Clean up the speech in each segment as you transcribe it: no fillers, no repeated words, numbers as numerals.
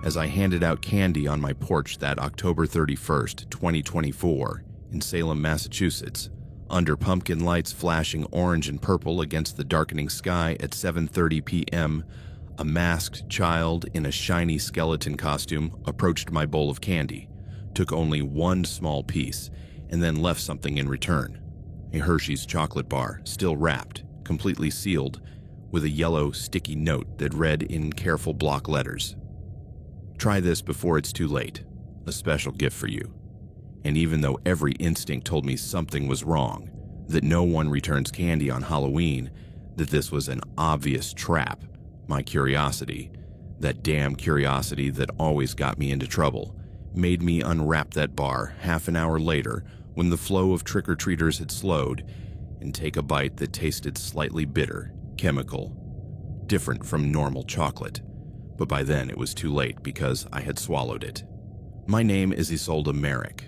As I handed out candy on my porch that October 31st, 2024, in Salem, Massachusetts, under pumpkin lights flashing orange and purple against the darkening sky at 7:30 p.m., a masked child in a shiny skeleton costume approached my bowl of candy, took only one small piece, and then left something in return. A Hershey's chocolate bar, still wrapped, completely sealed, with a yellow, sticky note that read in careful block letters, "Try this before it's too late. A special gift for you." And even though every instinct told me something was wrong, that no one returns candy on Halloween, that this was an obvious trap, my curiosity, that damn curiosity that always got me into trouble, made me unwrap that bar half an hour later when the flow of trick-or-treaters had slowed, and take a bite that tasted slightly bitter, chemical, different from normal chocolate. But by then it was too late because I had swallowed it. My name is Isolde Merrick,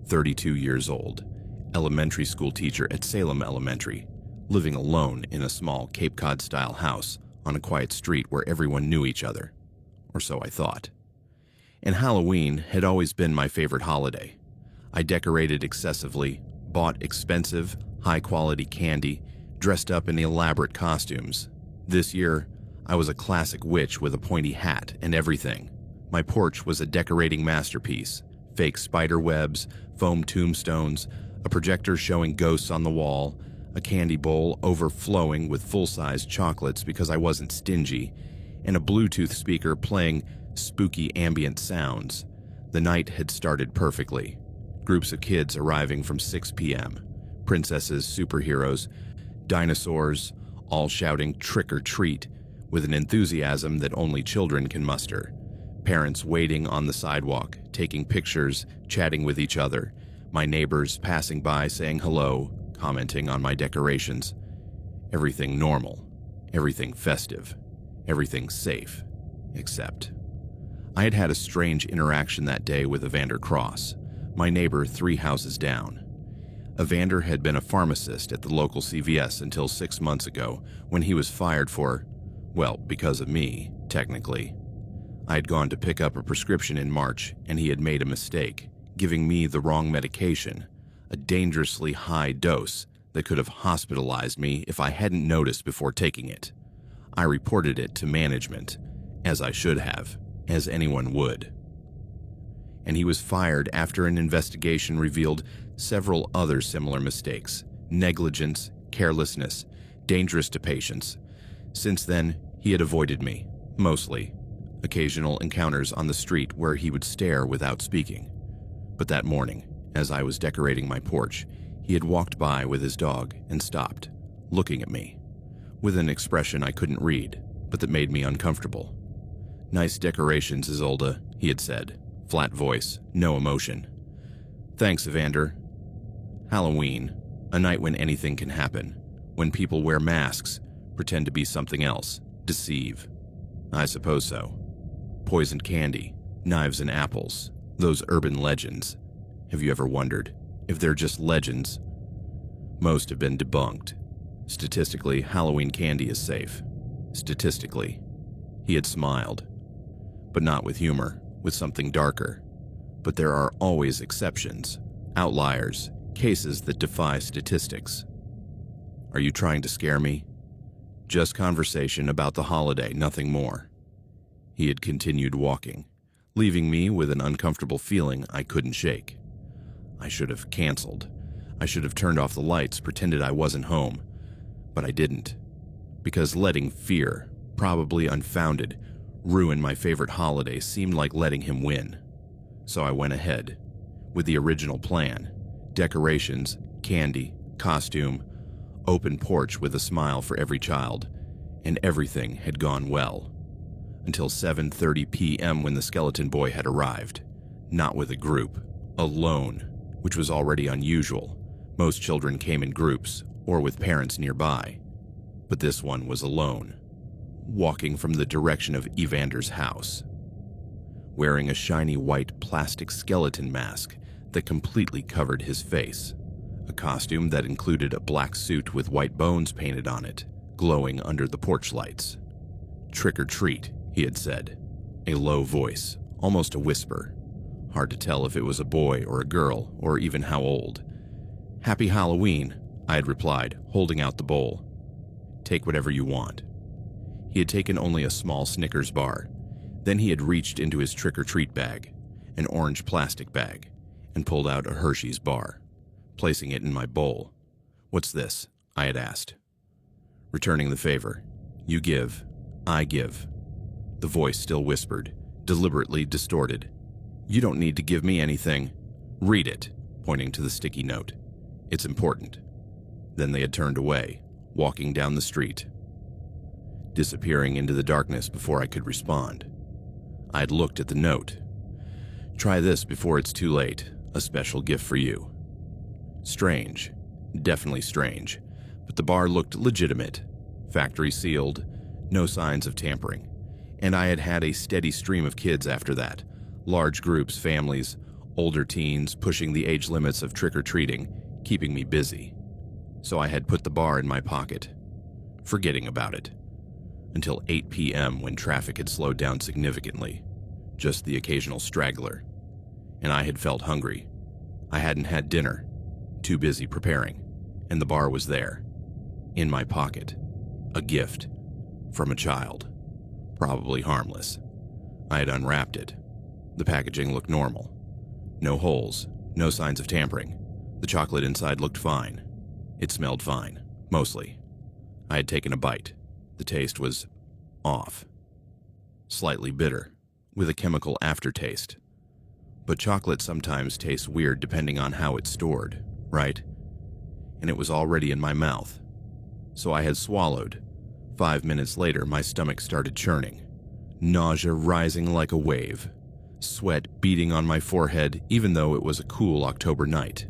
32 years old, elementary school teacher at Salem Elementary, living alone in a small Cape Cod-style house on a quiet street where everyone knew each other, or so I thought. And Halloween had always been my favorite holiday. I decorated excessively, bought expensive, high-quality candy, dressed up in elaborate costumes. This year, I was a classic witch with a pointy hat and everything. My porch was a decorating masterpiece. Fake spider webs, foam tombstones, a projector showing ghosts on the wall, a candy bowl overflowing with full-size chocolates because I wasn't stingy, and a Bluetooth speaker playing spooky ambient sounds. The night had started perfectly. Groups of kids arriving from 6 p.m. Princesses, superheroes, dinosaurs, all shouting trick or treat with an enthusiasm that only children can muster. Parents waiting on the sidewalk, taking pictures, chatting with each other. My neighbors passing by saying hello, commenting on my decorations. Everything normal, everything festive, everything safe, except I had had a strange interaction that day with Evander Cross, my neighbor 3 houses down. Evander had been a pharmacist at the local CVS until 6 months ago when he was fired for, well, because of me, technically. I had gone to pick up a prescription in March and he had made a mistake, giving me the wrong medication, a dangerously high dose that could have hospitalized me if I hadn't noticed before taking it. I reported it to management, as I should have, as anyone would. And he was fired after an investigation revealed several other similar mistakes, negligence, carelessness, dangerous to patients. Since then, he had avoided me, mostly. Occasional encounters on the street where he would stare without speaking. But that morning, as I was decorating my porch, he had walked by with his dog and stopped, looking at me, with an expression I couldn't read, but that made me uncomfortable. "Nice decorations, Isolde," he had said, flat voice, no emotion. "Thanks, Evander." Halloween, a night when anything can happen, when people wear masks, pretend to be something else, deceive. I suppose so. Poisoned candy, knives and apples, those urban legends. Have you ever wondered if they're just legends? Most have been debunked. Statistically, Halloween candy is safe. Statistically. He had smiled. But not with humor, with something darker. But there are always exceptions, outliers, cases that defy statistics. Are you trying to scare me? Just conversation about the holiday, nothing more. He had continued walking, leaving me with an uncomfortable feeling I couldn't shake. I should have canceled. I should have turned off the lights, pretended I wasn't home. But I didn't. Because letting fear, probably unfounded, ruin my favorite holiday seemed like letting him win. So I went ahead, with the original plan. Decorations, candy, costume, open porch with a smile for every child, and everything had gone well. Until 7:30 p.m. when the skeleton boy had arrived. Not with a group, alone, which was already unusual. Most children came in groups, or with parents nearby. But this one was alone, walking from the direction of Evander's house, wearing a shiny white plastic skeleton mask that completely covered his face, a costume that included a black suit with white bones painted on it, glowing under the porch lights. "Trick or treat," he had said, A low voice, almost a whisper. Hard to tell if it was a boy or a girl, or even how old. "Happy Halloween," I had replied, holding out the bowl. "Take whatever you want." He had taken only a small Snickers bar. Then he had reached into his trick-or-treat bag, an orange plastic bag, and pulled out a Hershey's bar, placing it in my bowl. "What's this?" I had asked. Returning the favor. "You give, I give." The voice still whispered, deliberately distorted. "You don't need to give me anything. Read it," pointing to the sticky note. "It's important." Then they had turned away, walking down the street, disappearing into the darkness before I could respond. I had looked at the note. "Try this before it's too late. A special gift for you." Strange. Definitely strange. But the bar looked legitimate. Factory sealed. No signs of tampering. And I had had a steady stream of kids after that. Large groups, families, older teens pushing the age limits of trick-or-treating, keeping me busy. So I had put the bar in my pocket, forgetting about it. Until 8 p.m. when traffic had slowed down significantly. Just the occasional straggler. And I had felt hungry. I hadn't had dinner. Too busy preparing. And the bar was there. In my pocket. A gift. From a child. Probably harmless. I had unwrapped it. The packaging looked normal. No holes. No signs of tampering. The chocolate inside looked fine. It smelled fine. Mostly. I had taken a bite. The taste was off. Slightly bitter, with a chemical aftertaste. But chocolate sometimes tastes weird depending on how it's stored, right? And it was already in my mouth. So I had swallowed. 5 minutes later, my stomach started churning. Nausea rising like a wave. Sweat beading on my forehead even though it was a cool October night.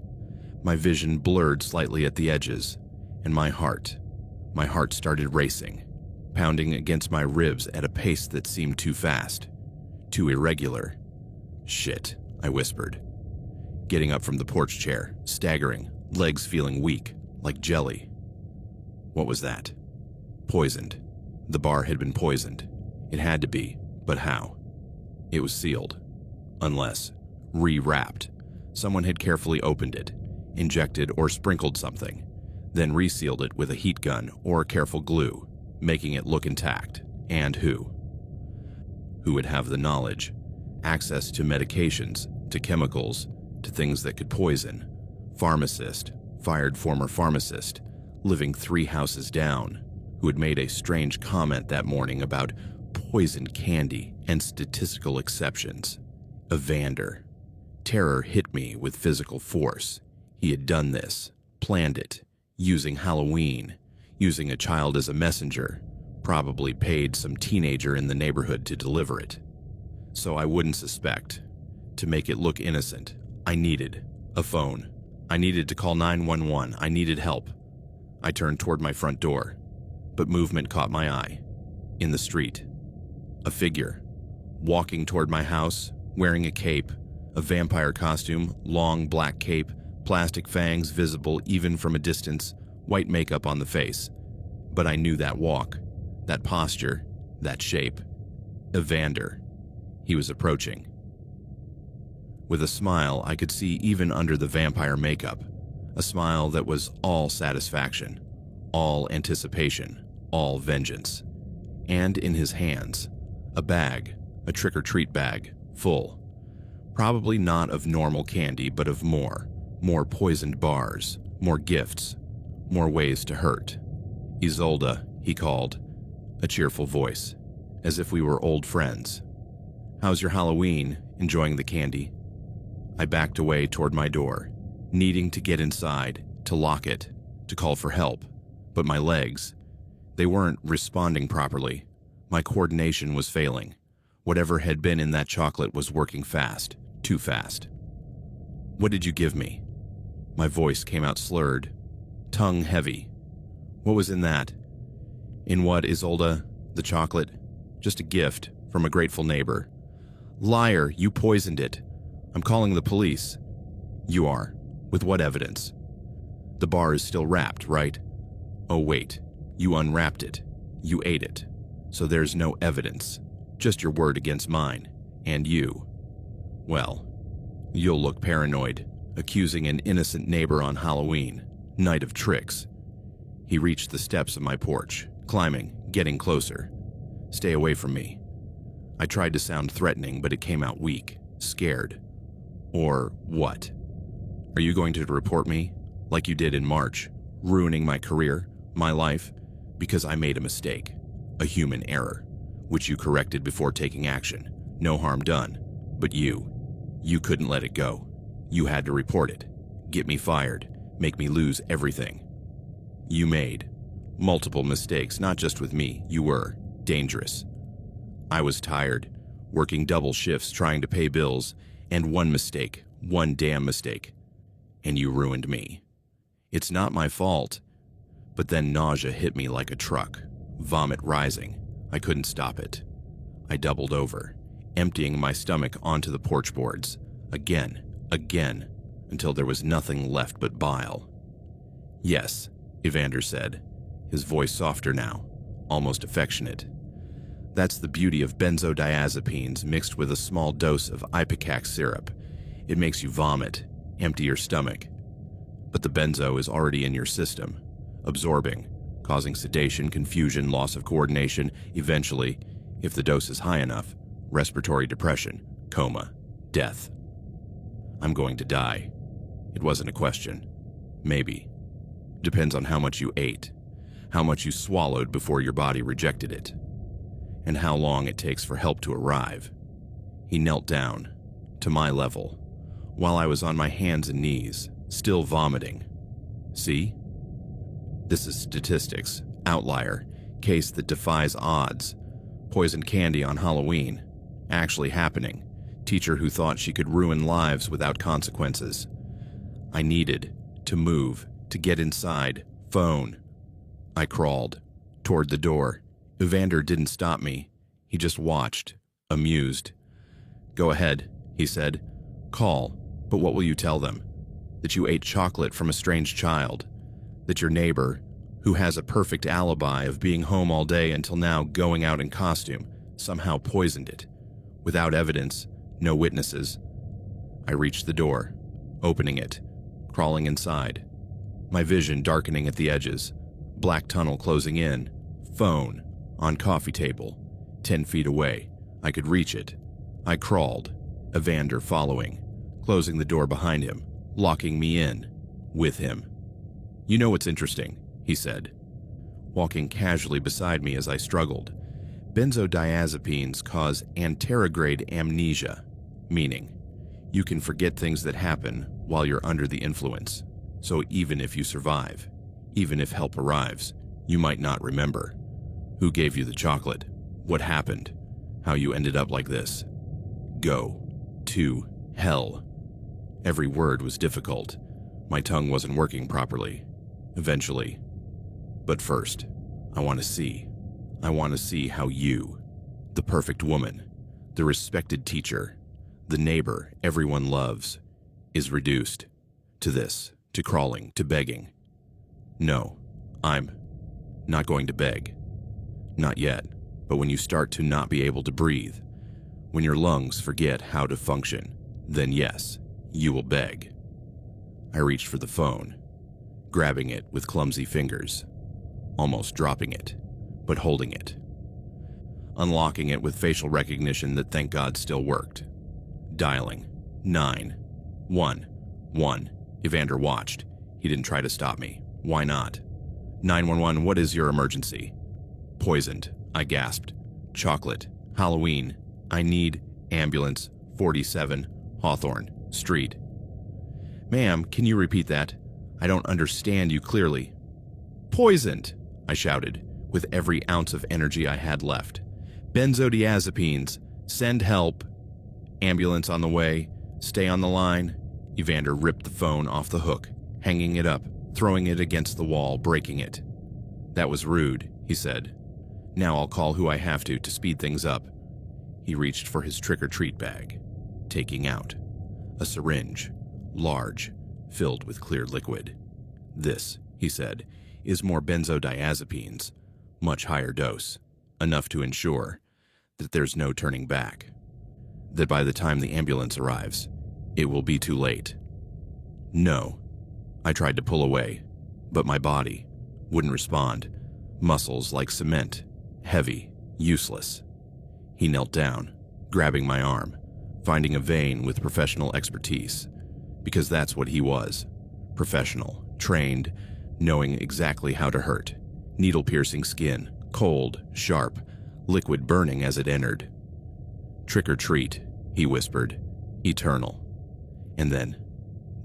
My vision blurred slightly at the edges, and my heart started racing, pounding against my ribs at a pace that seemed too fast, too irregular. "Shit," I whispered. Getting up from the porch chair, staggering, legs feeling weak, like jelly. What was that? Poisoned. The bar had been poisoned. It had to be, but how? It was sealed. Unless, re-wrapped. Someone had carefully opened it, injected or sprinkled something, then resealed it with a heat gun or careful glue, making it look intact. And who? Who would have the knowledge, access to medications, to chemicals, to things that could poison? Pharmacist, fired former pharmacist, living 3 houses down, who had made a strange comment that morning about poisoned candy and statistical exceptions. Evander. Terror hit me with physical force. He had done this, planned it, using Halloween, using a child as a messenger, probably paid some teenager in the neighborhood to deliver it. So I wouldn't suspect. To make it look innocent, I needed a phone. I needed to call 911. I needed help. I turned toward my front door, but movement caught my eye. In the street. A figure, walking toward my house, wearing a cape, a vampire costume, long black cape, plastic fangs visible even from a distance, white makeup on the face. But I knew that walk, that posture, that shape. Evander. He was approaching. With a smile I could see even under the vampire makeup, a smile that was all satisfaction, all anticipation, all vengeance. And in his hands, a bag, a trick-or-treat bag, full. Probably not of normal candy, but of more poisoned bars, more gifts, more ways to hurt. "Isolde," he called, a cheerful voice, as if we were old friends. "How's your Halloween? Enjoying the candy?" I backed away toward my door, needing to get inside, to lock it, to call for help. But my legs, they weren't responding properly. My coordination was failing. Whatever had been in that chocolate was working fast, too fast. "What did you give me?" My voice came out slurred, tongue heavy. "What was in that?" "In what, Isolde? The chocolate? Just a gift from a grateful neighbor." "Liar, you poisoned it. I'm calling the police." "You are? With what evidence?" "The bar is still wrapped, right?" "Oh wait, you unwrapped it. You ate it. So there's no evidence. Just your word against mine. And you. Well, you'll look paranoid, accusing an innocent neighbor on Halloween, night of tricks. He reached the steps of my porch, climbing, getting closer. Stay away from me. I tried to sound threatening, but it came out weak, scared. Or what? Are you going to report me, like you did in March, ruining my career, my life, because I made a mistake, a human error, which you corrected before taking action? No harm done. But you couldn't let it go. You had to report it, get me fired, make me lose everything. You made multiple mistakes, not just with me. You were dangerous. I was tired, working double shifts trying to pay bills, and one mistake, one damn mistake, and you ruined me. It's not my fault. But then nausea hit me like a truck, vomit rising. I couldn't stop it. I doubled over, emptying my stomach onto the porch boards, again, until there was nothing left but bile. Yes, Evander said, his voice softer now, almost affectionate. That's the beauty of benzodiazepines mixed with a small dose of ipecac syrup. It makes you vomit, empty your stomach. But the benzo is already in your system, absorbing, causing sedation, confusion, loss of coordination, eventually, if the dose is high enough, respiratory depression, coma, death. I'm going to die. It wasn't a question. Maybe. Depends on how much you ate, how much you swallowed before your body rejected it, and how long it takes for help to arrive. He knelt down, to my level, while I was on my hands and knees, still vomiting. See? This is statistics, outlier, case that defies odds. Poison candy on Halloween. Actually happening. Teacher who thought she could ruin lives without consequences. I needed to move, to get inside. Phone. I crawled toward the door. Evander didn't stop me. He just watched, amused. Go ahead, he said. Call, but what will you tell them? That you ate chocolate from a strange child. That your neighbor, who has a perfect alibi of being home all day until now going out in costume, somehow poisoned it. Without evidence, no witnesses. I reached the door, opening it, crawling inside. My vision darkening at the edges. Black tunnel closing in. Phone, on coffee table, 10 feet away. I could reach it. I crawled, Evander following, closing the door behind him, locking me in, with him. You know what's interesting, he said, walking casually beside me as I struggled. Benzodiazepines cause anterograde amnesia, meaning you can forget things that happen while you're under the influence. So even if you survive, even if help arrives, you might not remember. Who gave you the chocolate? What happened? How you ended up like this? Go to hell. Every word was difficult. My tongue wasn't working properly. Eventually. But first, I want to see. I want to see how you, the perfect woman, the respected teacher, the neighbor everyone loves, is reduced to this, to crawling, to begging. No, I'm not going to beg. Not yet, but when you start to not be able to breathe, when your lungs forget how to function, then yes, you will beg. I reached for the phone, grabbing it with clumsy fingers, almost dropping it, but holding it. Unlocking it with facial recognition that thank God still worked. Dialing 911. Evander watched. He didn't try to stop me. Why not? 911, what is your emergency? Poisoned, I gasped. Chocolate. Halloween. I need ambulance 47 Hawthorne Street. Ma'am, can you repeat that? I don't understand you clearly. Poisoned, I shouted, with every ounce of energy I had left. Benzodiazepines. Send help. Ambulance on the way. Stay on the line. Evander ripped the phone off the hook, hanging it up, throwing it against the wall, breaking it. That was rude, he said. Now I'll call who I have to speed things up. He reached for his trick-or-treat bag, taking out a syringe, large, filled with clear liquid. This, he said, is more benzodiazepines, much higher dose, enough to ensure that there's no turning back. That by the time the ambulance arrives, it will be too late. No. I tried to pull away, but my body wouldn't respond. Muscles like cement, heavy, useless. He knelt down, grabbing my arm, finding a vein with professional expertise, because that's what he was. Professional, trained, knowing exactly how to hurt. Needle-piercing skin, cold, sharp, liquid burning as it entered. Trick or treat, he whispered, eternal. And then,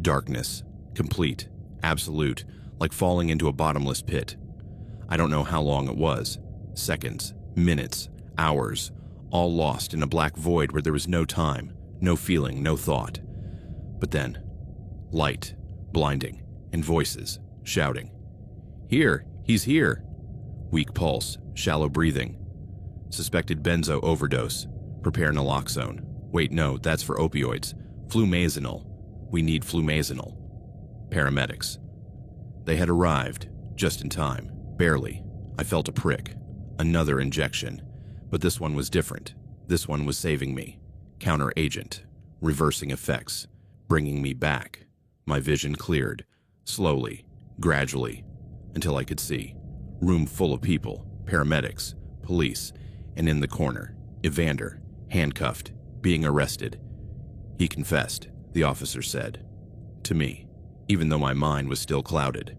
darkness, complete, absolute, like falling into a bottomless pit. I don't know how long it was. Seconds, minutes, hours, all lost in a black void where there was no time, no feeling, no thought. But then, light, blinding, and voices, shouting. Here, he's here. Weak pulse, shallow breathing. Suspected benzo overdose. Prepare naloxone. Wait, no, that's for opioids. Flumazenil. We need flumazenil. Paramedics. They had arrived, just in time. Barely. I felt a prick. Another injection. But this one was different. This one was saving me. Counter-agent. Reversing effects. Bringing me back. My vision cleared. Slowly. Gradually. Until I could see. Room full of people. Paramedics. Police. And in the corner, Evander. Handcuffed. Being arrested. He confessed, the officer said. To me. Even though my mind was still clouded.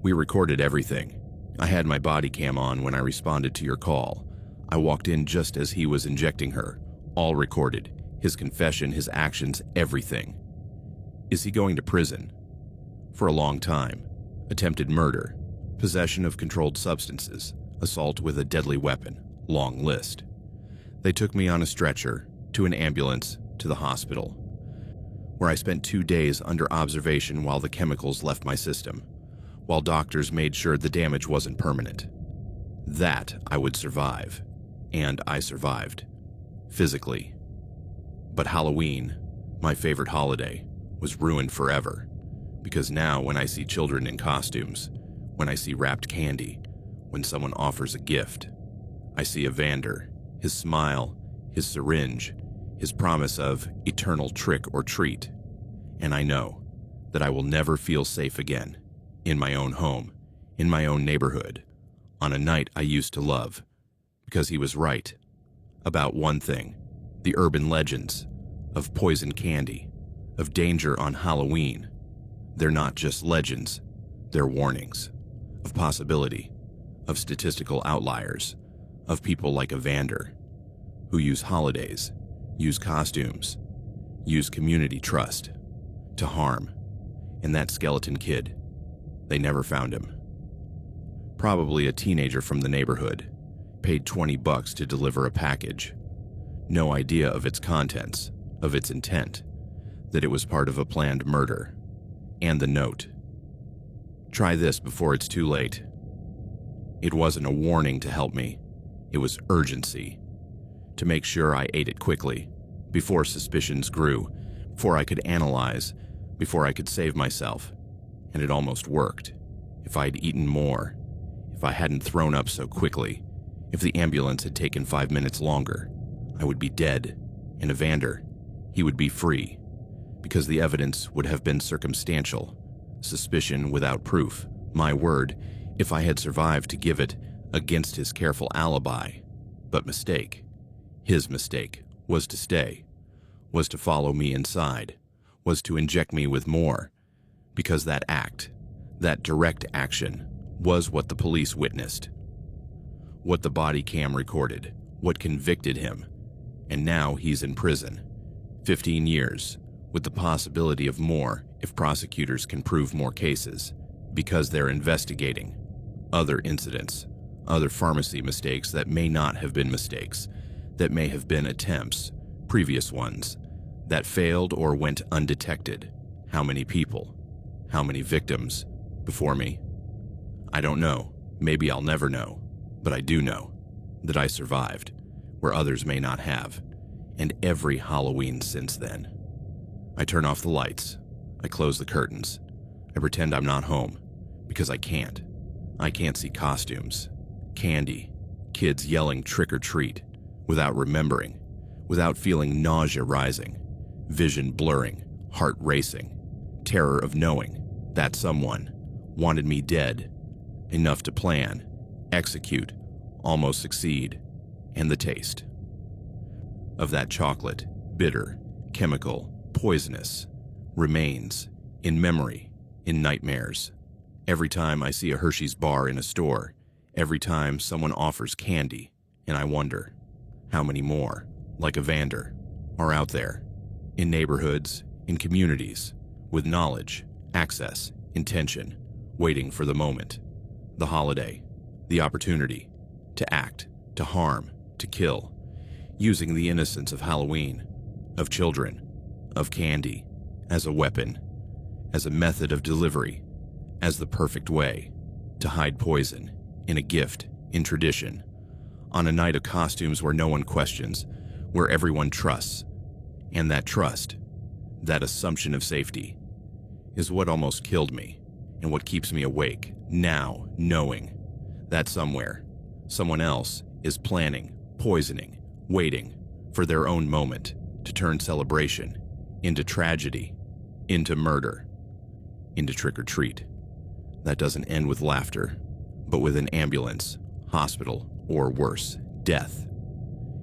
We recorded everything. I had my body cam on when I responded to your call. I walked in just as he was injecting her. All recorded. His confession, his actions, everything. Is he going to prison? For a long time. Attempted murder. Possession of controlled substances. Assault with a deadly weapon. Long list. They took me on a stretcher, to an ambulance, to the hospital, where I spent 2 days under observation while the chemicals left my system, while doctors made sure the damage wasn't permanent. That I would survive, and I survived, physically. But Halloween, my favorite holiday, was ruined forever, because now when I see children in costumes, when I see wrapped candy, when someone offers a gift, I see Evander, his smile, his syringe, his promise of eternal trick or treat, and I know that I will never feel safe again, in my own home, in my own neighborhood, on a night I used to love, because he was right about one thing, the urban legends of poison candy, of danger on Halloween. They're not just legends, they're warnings, of possibility, of statistical outliers, of people like Evander, who use holidays, use costumes, use community trust to harm. And that skeleton kid, they never found him. Probably a teenager from the neighborhood, paid $20 to deliver a package. No idea of its contents, of its intent, that it was part of a planned murder. And the note. Try this before it's too late. It wasn't a warning to help me. It was urgency. To make sure I ate it quickly, before suspicions grew, before I could analyze, before I could save myself. And it almost worked. If I'd eaten more, if I hadn't thrown up so quickly, if the ambulance had taken 5 minutes longer, I would be dead. And Evander, he would be free. Because the evidence would have been circumstantial. Suspicion without proof. My word, if I had survived to give it against his careful alibi. But mistake. His mistake was to stay. Was to follow me inside. Was to inject me with more. Because that act, that direct action, was what the police witnessed. What the body cam recorded. What convicted him. And now he's in prison. 15 years, with the possibility of more if prosecutors can prove more cases, because they're investigating other incidents, other pharmacy mistakes that may not have been mistakes, that may have been attempts, previous ones, that failed or went undetected. How many people? How many victims before me? I don't know. Maybe I'll never know. But I do know that I survived, where others may not have, and every Halloween since then. I turn off the lights. I close the curtains. I pretend I'm not home, because I can't. I can't see costumes, candy, kids yelling trick or treat, without remembering, without feeling nausea rising, vision blurring, heart racing, terror of knowing that someone wanted me dead, enough to plan, execute, almost succeed, and the taste of that chocolate, bitter, chemical, poisonous, remains in memory, in nightmares. Every time I see a Hershey's bar in a store, every time someone offers candy, and I wonder, how many more, like Evander, are out there, in neighborhoods, in communities, with knowledge, access, intention, waiting for the moment, the holiday, the opportunity, to act, to harm, to kill, using the innocence of Halloween, of children, of candy, as a weapon, as a method of delivery, as the perfect way to hide poison, in a gift, in tradition, on a night of costumes where no one questions, where everyone trusts. And that trust, that assumption of safety, is what almost killed me and what keeps me awake now, knowing that somewhere, someone else is planning, poisoning, waiting for their own moment to turn celebration into tragedy, into murder, into trick-or-treat. That doesn't end with laughter, but with an ambulance, hospital, or worse, death.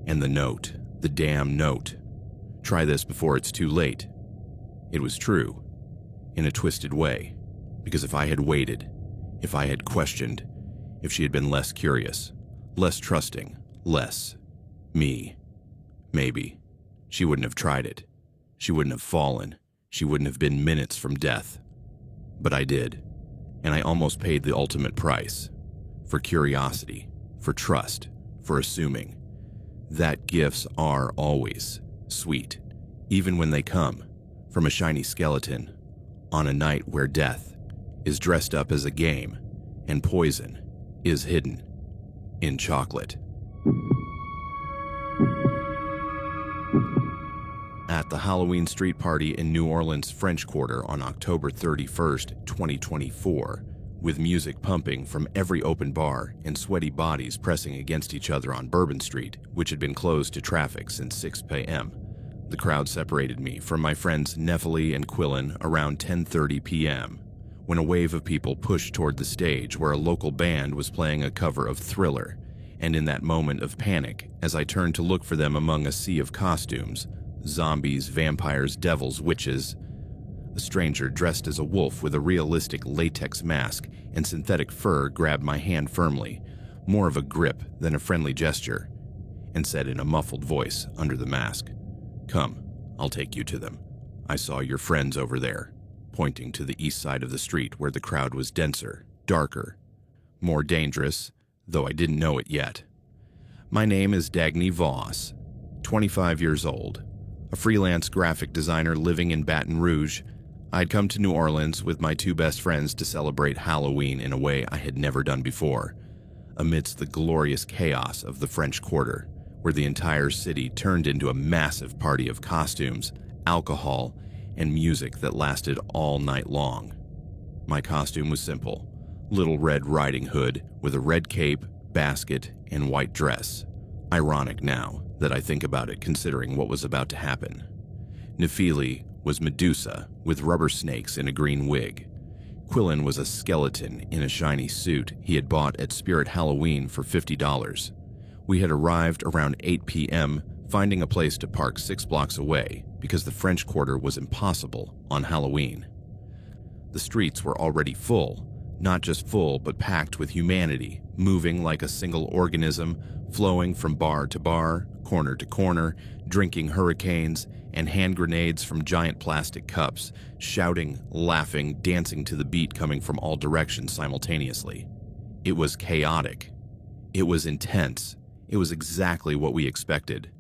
And the note, the damn note. Try this before it's too late. It was true, in a twisted way, because if I had waited, if I had questioned, if she had been less curious, less trusting, less me, maybe she wouldn't have tried it. She wouldn't have fallen. She wouldn't have been minutes from death. But I did, and I almost paid the ultimate price. For curiosity, for trust, for assuming that gifts are always sweet, even when they come from a shiny skeleton on a night where death is dressed up as a game and poison is hidden in chocolate. At the Halloween street party in New Orleans' French Quarter on October 31st, 2024, with music pumping from every open bar and sweaty bodies pressing against each other on Bourbon Street, which had been closed to traffic since 6 p.m. The crowd separated me from my friends Nephili and Quillen around 10:30 p.m., when a wave of people pushed toward the stage where a local band was playing a cover of Thriller, and in that moment of panic, as I turned to look for them among a sea of costumes, zombies, vampires, devils, witches, a stranger dressed as a wolf with a realistic latex mask and synthetic fur grabbed my hand firmly, more of a grip than a friendly gesture, and said in a muffled voice under the mask, "Come, I'll take you to them. I saw your friends over there," pointing to the east side of the street where the crowd was denser, darker, more dangerous, though I didn't know it yet. My name is Dagny Voss, 25 years old, a freelance graphic designer living in Baton Rouge. I'd come to New Orleans with my two best friends to celebrate Halloween in a way I had never done before, amidst the glorious chaos of the French Quarter, where the entire city turned into a massive party of costumes, alcohol, and music that lasted all night long. My costume was simple: Little Red Riding Hood with a red cape, basket, and white dress. Ironic now that I think about it, considering what was about to happen. Nephili was Medusa with rubber snakes in a green wig. Quillen was a skeleton in a shiny suit he had bought at Spirit Halloween for $50. We had arrived around 8 p.m., finding a place to park 6 blocks away because the French Quarter was impossible on Halloween. The streets were already full, not just full but packed with humanity, moving like a single organism, flowing from bar to bar, corner to corner, drinking hurricanes and hand grenades from giant plastic cups, shouting, laughing, dancing to the beat coming from all directions simultaneously. It was chaotic. It was intense. It was exactly what we expected.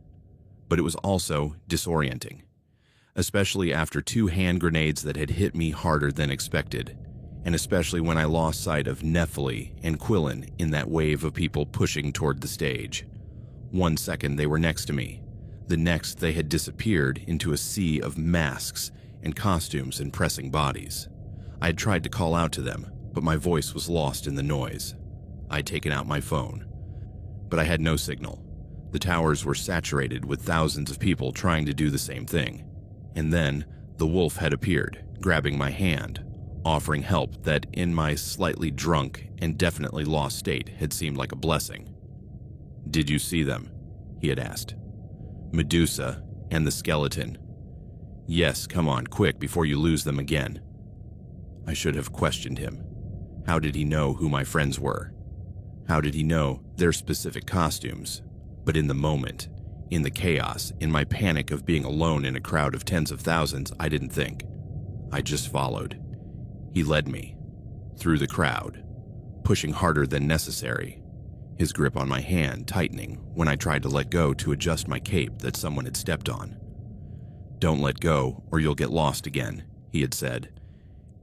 But it was also disorienting, especially after 2 hand grenades that had hit me harder than expected, and especially when I lost sight of Nephili and Quillen in that wave of people pushing toward the stage. 1 second they were next to me. The next they had disappeared into a sea of masks and costumes and pressing bodies. I had tried to call out to them, but my voice was lost in the noise. I'd taken out my phone, but I had no signal. The towers were saturated with thousands of people trying to do the same thing. And then, the wolf had appeared, grabbing my hand, offering help that, in my slightly drunk and definitely lost state, had seemed like a blessing. "Did you see them?" he had asked. "Medusa and the skeleton." "Yes, come on, quick, before you lose them again." I should have questioned him. How did he know who my friends were? How did he know their specific costumes? But in the moment, in the chaos, in my panic of being alone in a crowd of tens of thousands, I didn't think. I just followed. He led me, through the crowd, pushing harder than necessary, his grip on my hand tightening when I tried to let go to adjust my cape that someone had stepped on. "Don't let go, or you'll get lost again," he had said,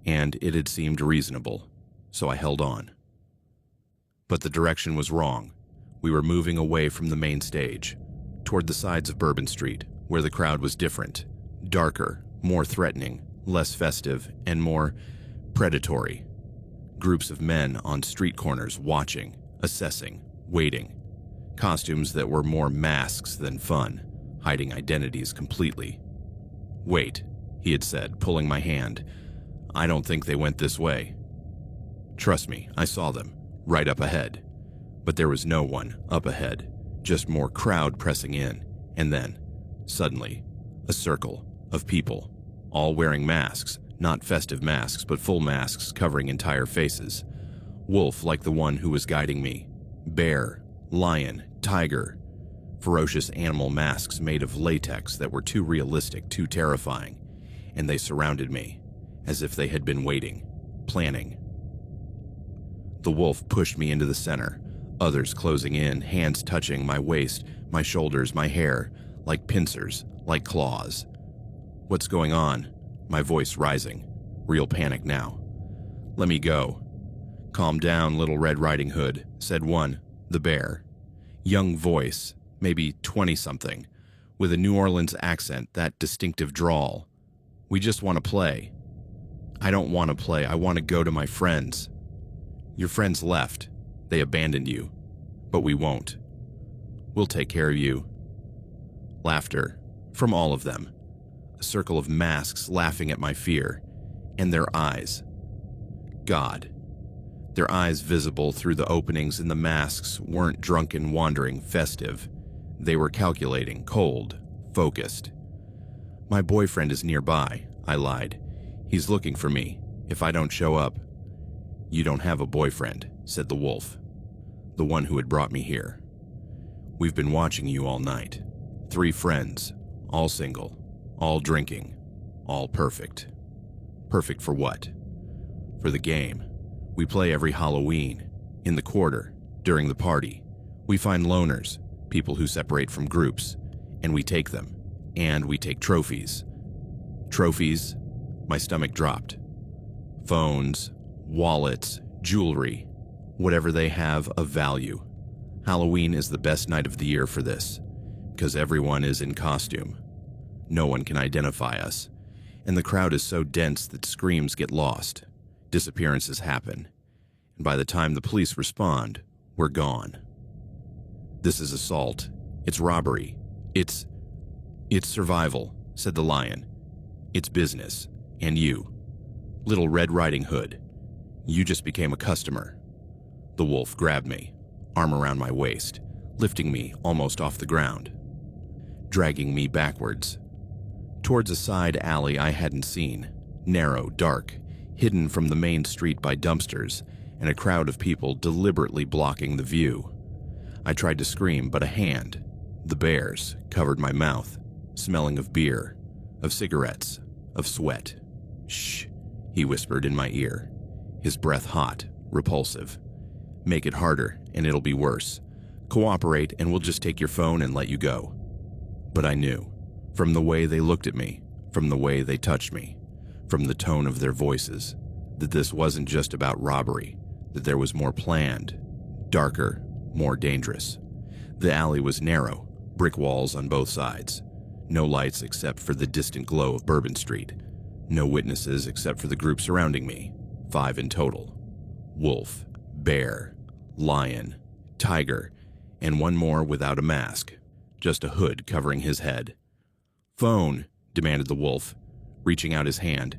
and it had seemed reasonable, so I held on. But the direction was wrong. We were moving away from the main stage, toward the sides of Bourbon Street, where the crowd was different, darker, more threatening, less festive, and more predatory. Groups of men on street corners watching, assessing, waiting. Costumes that were more masks than fun, hiding identities completely. "Wait," he had said, pulling my hand. "I don't think they went this way." Trust me, I saw them, right up ahead. But there was no one up ahead, just more crowd pressing in, and then, suddenly, a circle of people, all wearing masks, not festive masks, but full masks covering entire faces. Wolf like the one who was guiding me. Bear, lion, tiger. Ferocious animal masks made of latex that were too realistic, too terrifying, and they surrounded me, as if they had been waiting, planning. The wolf pushed me into the center, others closing in, hands touching my waist, my shoulders, my hair, like pincers, like claws. "What's going on?" My voice rising. Real panic now. "Let me go." "Calm down, Little Red Riding Hood," said one, the bear. Young voice, maybe 20-something, with a New Orleans accent, that distinctive drawl. "We just want to play." "I don't want to play, I want to go to my friends." "Your friends left. They abandoned you. But we won't. We'll take care of you." Laughter, from all of them. A circle of masks laughing at my fear. And their eyes. God. Their eyes visible through the openings in the masks weren't drunken, wandering, festive. They were calculating, cold, focused. "My boyfriend is nearby," I lied. "He's looking for me, if I don't show up." "You don't have a boyfriend," said the wolf. The one who had brought me here. "We've been watching you all night. 3 friends, all single, all drinking, all perfect." Perfect for what? For the game. We play every Halloween, in the quarter, during the party. We find loners, people who separate from groups, and we take them. And we take trophies. Trophies? My stomach dropped. Phones, wallets, jewelry, whatever they have of value. Halloween is the best night of the year for this, because everyone is in costume. No one can identify us, and the crowd is so dense that screams get lost. Disappearances happen, and by the time the police respond, we're gone. "This is assault. It's robbery. It's survival," said the lion. "It's business. And you, Little Red Riding Hood, you just became a customer." The wolf grabbed me, arm around my waist, lifting me almost off the ground, dragging me backwards, towards a side alley I hadn't seen, narrow, dark, hidden from the main street by dumpsters and a crowd of people deliberately blocking the view. I tried to scream, but a hand, the bear's, covered my mouth, smelling of beer, of cigarettes, of sweat. "Shh," he whispered in my ear, his breath hot, repulsive. "Make it harder, and it'll be worse. Cooperate, and we'll just take your phone and let you go." But I knew, from the way they looked at me, from the way they touched me, from the tone of their voices, that this wasn't just about robbery, that there was more planned, darker, more dangerous. The alley was narrow, brick walls on both sides. No lights except for the distant glow of Bourbon Street. No witnesses except for the group surrounding me, 5 in total. Wolf, bear, lion, tiger, and one more without a mask, just a hood covering his head. "Phone," demanded the wolf, reaching out his hand.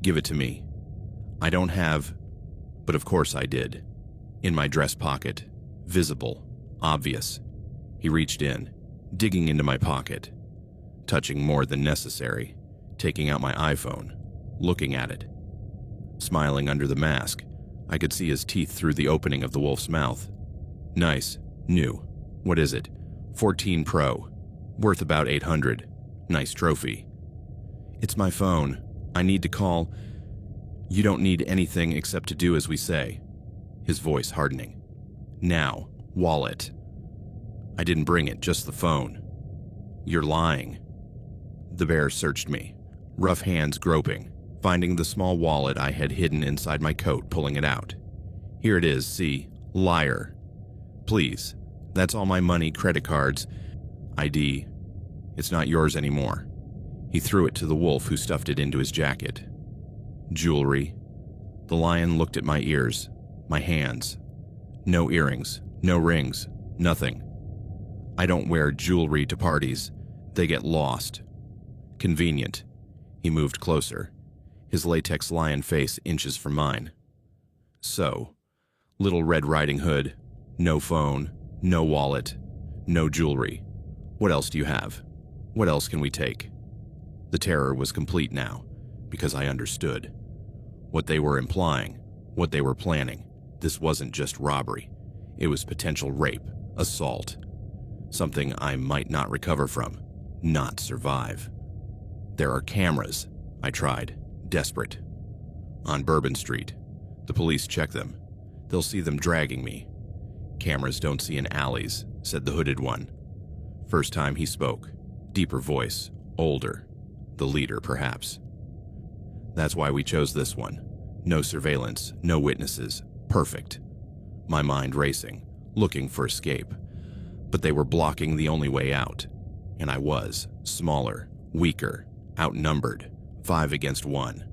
"Give it to me." "I don't have..." But of course I did. In my dress pocket. Visible. Obvious. He reached in, digging into my pocket, touching more than necessary, taking out my iPhone, looking at it. Smiling under the mask, I could see his teeth through the opening of the wolf's mouth. "Nice. New. What is it?" 14 Pro. Worth about 800. Nice trophy. "It's my phone. I need to call..." "You don't need anything except to do as we say." His voice hardening. "Now, wallet." "I didn't bring it, just the phone." "You're lying." The bear searched me, rough hands groping, finding the small wallet I had hidden inside my coat, pulling it out. "Here it is, see? Liar." "Please. That's all my money, credit cards, ID. It's not yours anymore." He threw it to the wolf, who stuffed it into his jacket. "Jewelry." The lion looked at my ears, my hands. No earrings, no rings, nothing. "I don't wear jewelry to parties. They get lost." "Convenient." He moved closer, his latex lion face inches from mine. "So, Little Red Riding Hood, no phone, no wallet, no jewelry. What else do you have? What else can we take?" The terror was complete now, because I understood. What they were implying, what they were planning, this wasn't just robbery. It was potential rape, assault. Something I might not recover from, not survive. "There are cameras," I tried, desperate. "On Bourbon Street. The police check them. They'll see them dragging me." "Cameras don't see in alleys," said the hooded one. First time he spoke. Deeper voice, older. The leader, perhaps. "That's why we chose this one. No surveillance, no witnesses. Perfect." My mind racing, looking for escape. But they were blocking the only way out. And I was, smaller, weaker, outnumbered, 5 against 1.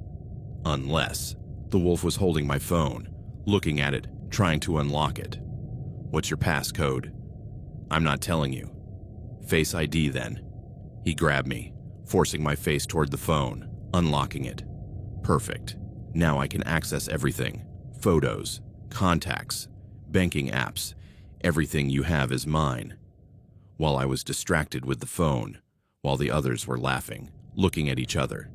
Unless the wolf was holding my phone, looking at it, trying to unlock it. "What's your passcode?" "I'm not telling you." "Face ID then." He grabbed me, forcing my face toward the phone, unlocking it. Perfect. Now I can access everything. Photos, contacts, banking apps. Everything you have is mine. While I was distracted with the phone, while the others were laughing, looking at each other,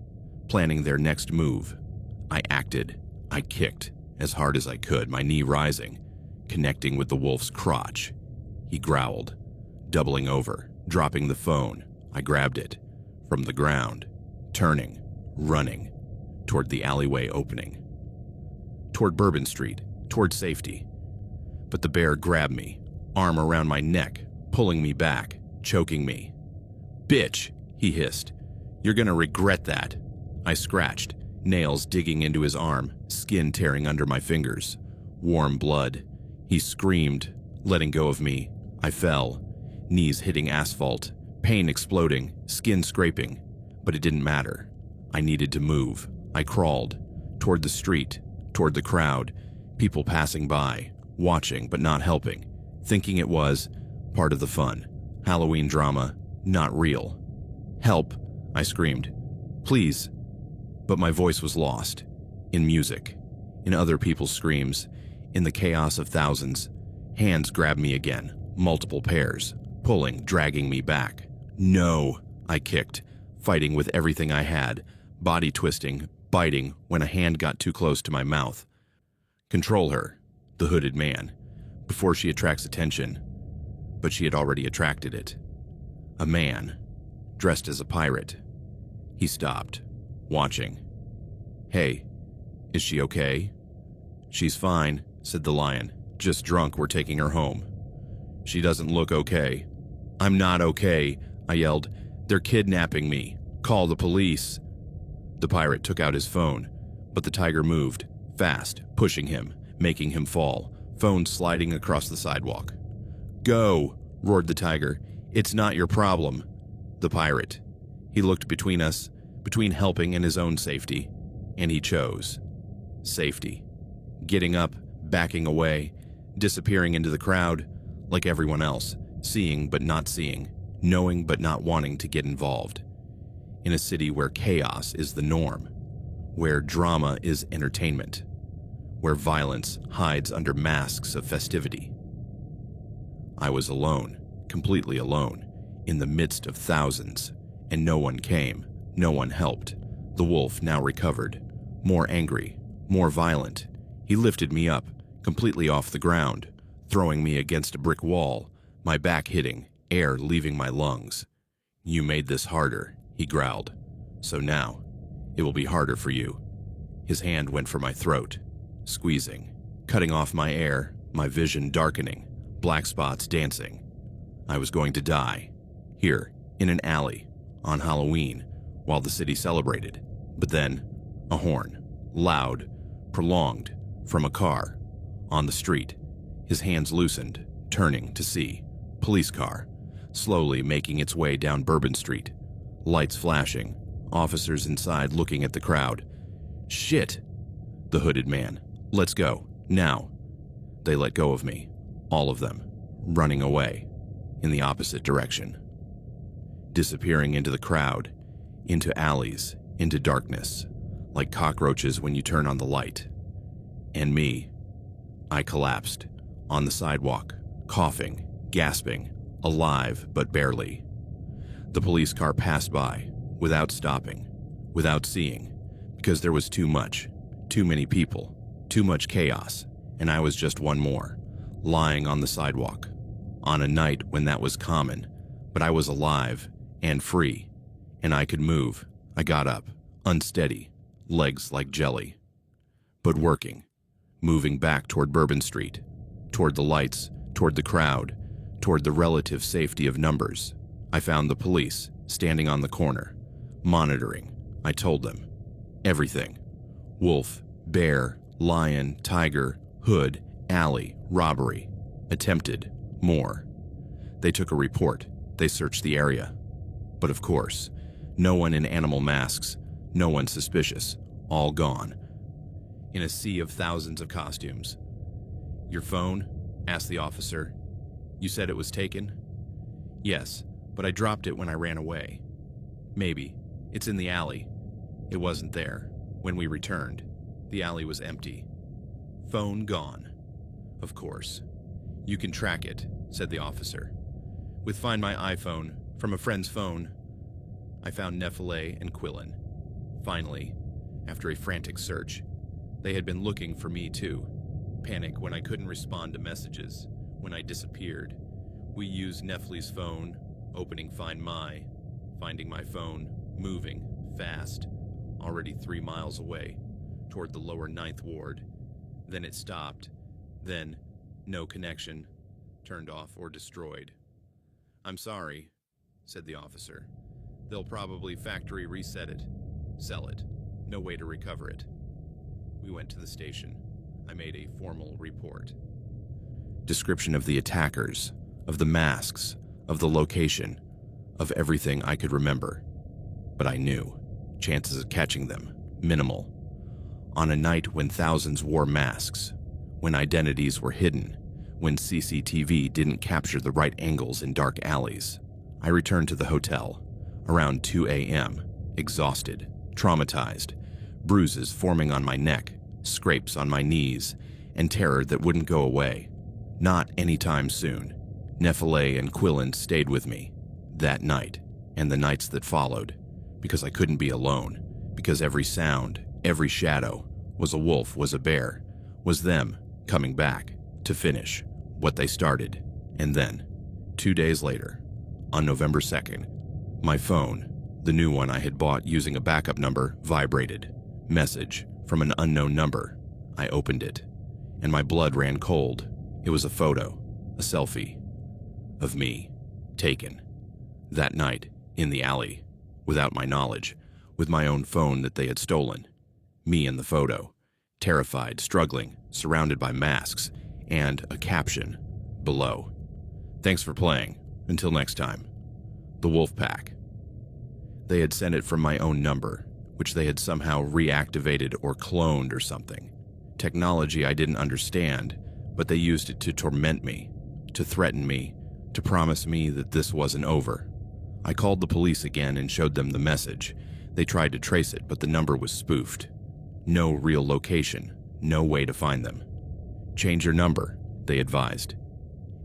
planning their next move, I acted. I kicked, as hard as I could, my knee rising, connecting with the wolf's crotch. He growled, doubling over, dropping the phone. I grabbed it, from the ground, turning, running, toward the alleyway opening. Toward Bourbon Street, toward safety. But the bear grabbed me, arm around my neck, pulling me back, choking me. "Bitch," he hissed. "You're gonna regret that." I scratched, nails digging into his arm, skin tearing under my fingers. Warm blood. He screamed, letting go of me. I fell, knees hitting asphalt, pain exploding, skin scraping. But it didn't matter. I needed to move. I crawled, toward the street, toward the crowd, people passing by, watching but not helping, thinking it was part of the fun. Halloween drama, not real. "Help," I screamed. "Please." But my voice was lost. In music, in other people's screams, in the chaos of thousands. Hands grabbed me again, multiple pairs, pulling, dragging me back. "No," I kicked, fighting with everything I had, body twisting, biting when a hand got too close to my mouth. "Control her," the hooded man, "before she attracts attention." But she had already attracted it. A man, dressed as a pirate. He stopped, watching. "Hey, is she okay?" "She's fine," said the lion. "Just drunk, we're taking her home." "She doesn't look okay." "I'm not okay," I yelled. "They're kidnapping me. Call the police." The pirate took out his phone, but the tiger moved, fast, pushing him, making him fall, phone sliding across the sidewalk. "Go," roared the tiger. "It's not your problem." The pirate. He looked between us, between helping and his own safety, and he chose safety. Getting up, backing away, disappearing into the crowd, like everyone else, seeing but not seeing, knowing but not wanting to get involved. In a city where chaos is the norm, where drama is entertainment, where violence hides under masks of festivity. I was alone, completely alone, in the midst of thousands, and no one came, no one helped. The wolf now recovered, more angry, more violent. He lifted me up, completely off the ground, throwing me against a brick wall, my back hitting, air leaving my lungs. "You made this harder," he growled. "So now, it will be harder for you." His hand went for my throat, squeezing, cutting off my air, my vision darkening, black spots dancing. I was going to die, here, in an alley, on Halloween, while the city celebrated. But then, a horn, loud, prolonged, from a car, on the street. His hands loosened, turning to see. Police car, slowly making its way down Bourbon Street. Lights flashing, officers inside looking at the crowd. "Shit!" The hooded man. "Let's go, now." They let go of me, all of them, running away, in the opposite direction. Disappearing into the crowd, into alleys, into darkness, like cockroaches when you turn on the light. And me, I collapsed, on the sidewalk, coughing, gasping, alive but barely. The police car passed by, without stopping, without seeing, because there was too much, too many people, too much chaos, and I was just one more, lying on the sidewalk, on a night when that was common, but I was alive and free, and I could move. I got up, unsteady, legs like jelly, but working, moving back toward Bourbon Street, toward the lights, toward the crowd, toward the relative safety of numbers. I found the police standing on the corner, monitoring. I told them everything. Wolf, bear, lion, tiger, hood, alley, robbery, attempted, more. They took a report. They searched the area. But of course, no one in animal masks, no one suspicious, all gone. In a sea of thousands of costumes. "Your phone?" asked the officer. "You said it was taken?" "Yes, but I dropped it when I ran away." "Maybe. It's in the alley." "It wasn't there. When we returned, the alley was empty." "Phone gone." "Of course. You can track it," said the officer. "With Find My iPhone, from a friend's phone." I found Nephilim and Quillen. Finally, after a frantic search. They had been looking for me too. Panic when I couldn't respond to messages, when I disappeared. We used Nephilim's phone, opening Find My, finding my phone, moving, fast, already 3 miles away, toward the lower 9th Ward. Then it stopped. Then, no connection, turned off or destroyed. "I'm sorry," said the officer. "They'll probably factory reset it, sell it. No way to recover it." We went to the station. I made a formal report. Description of the attackers, of the masks, of the location, of everything I could remember. But I knew. Chances of catching them, minimal. On a night when thousands wore masks, when identities were hidden, when CCTV didn't capture the right angles in dark alleys, I returned to the hotel, around 2 a.m., exhausted, traumatized, bruises forming on my neck, scrapes on my knees, and terror that wouldn't go away. Not anytime soon. Nephilim and Quillen stayed with me, that night, and the nights that followed, because I couldn't be alone, because every sound, every shadow, was a wolf, was a bear, was them coming back to finish what they started. And then, 2 days later, on November 2nd, my phone, the new one I had bought using a backup number, vibrated. Message from an unknown number. I opened it, and my blood ran cold. It was a photo, a selfie, of me, taken, that night, in the alley, without my knowledge, with my own phone that they had stolen. Me in the photo, terrified, struggling, surrounded by masks, and a caption below. "Thanks for playing. Until next time. The Wolf Pack." They had sent it from my own number, which they had somehow reactivated or cloned or something. Technology I didn't understand, but they used it to torment me, to threaten me, to promise me that this wasn't over. I called the police again and showed them the message. They tried to trace it, but the number was spoofed. No real location, no way to find them. Change your number, they advised.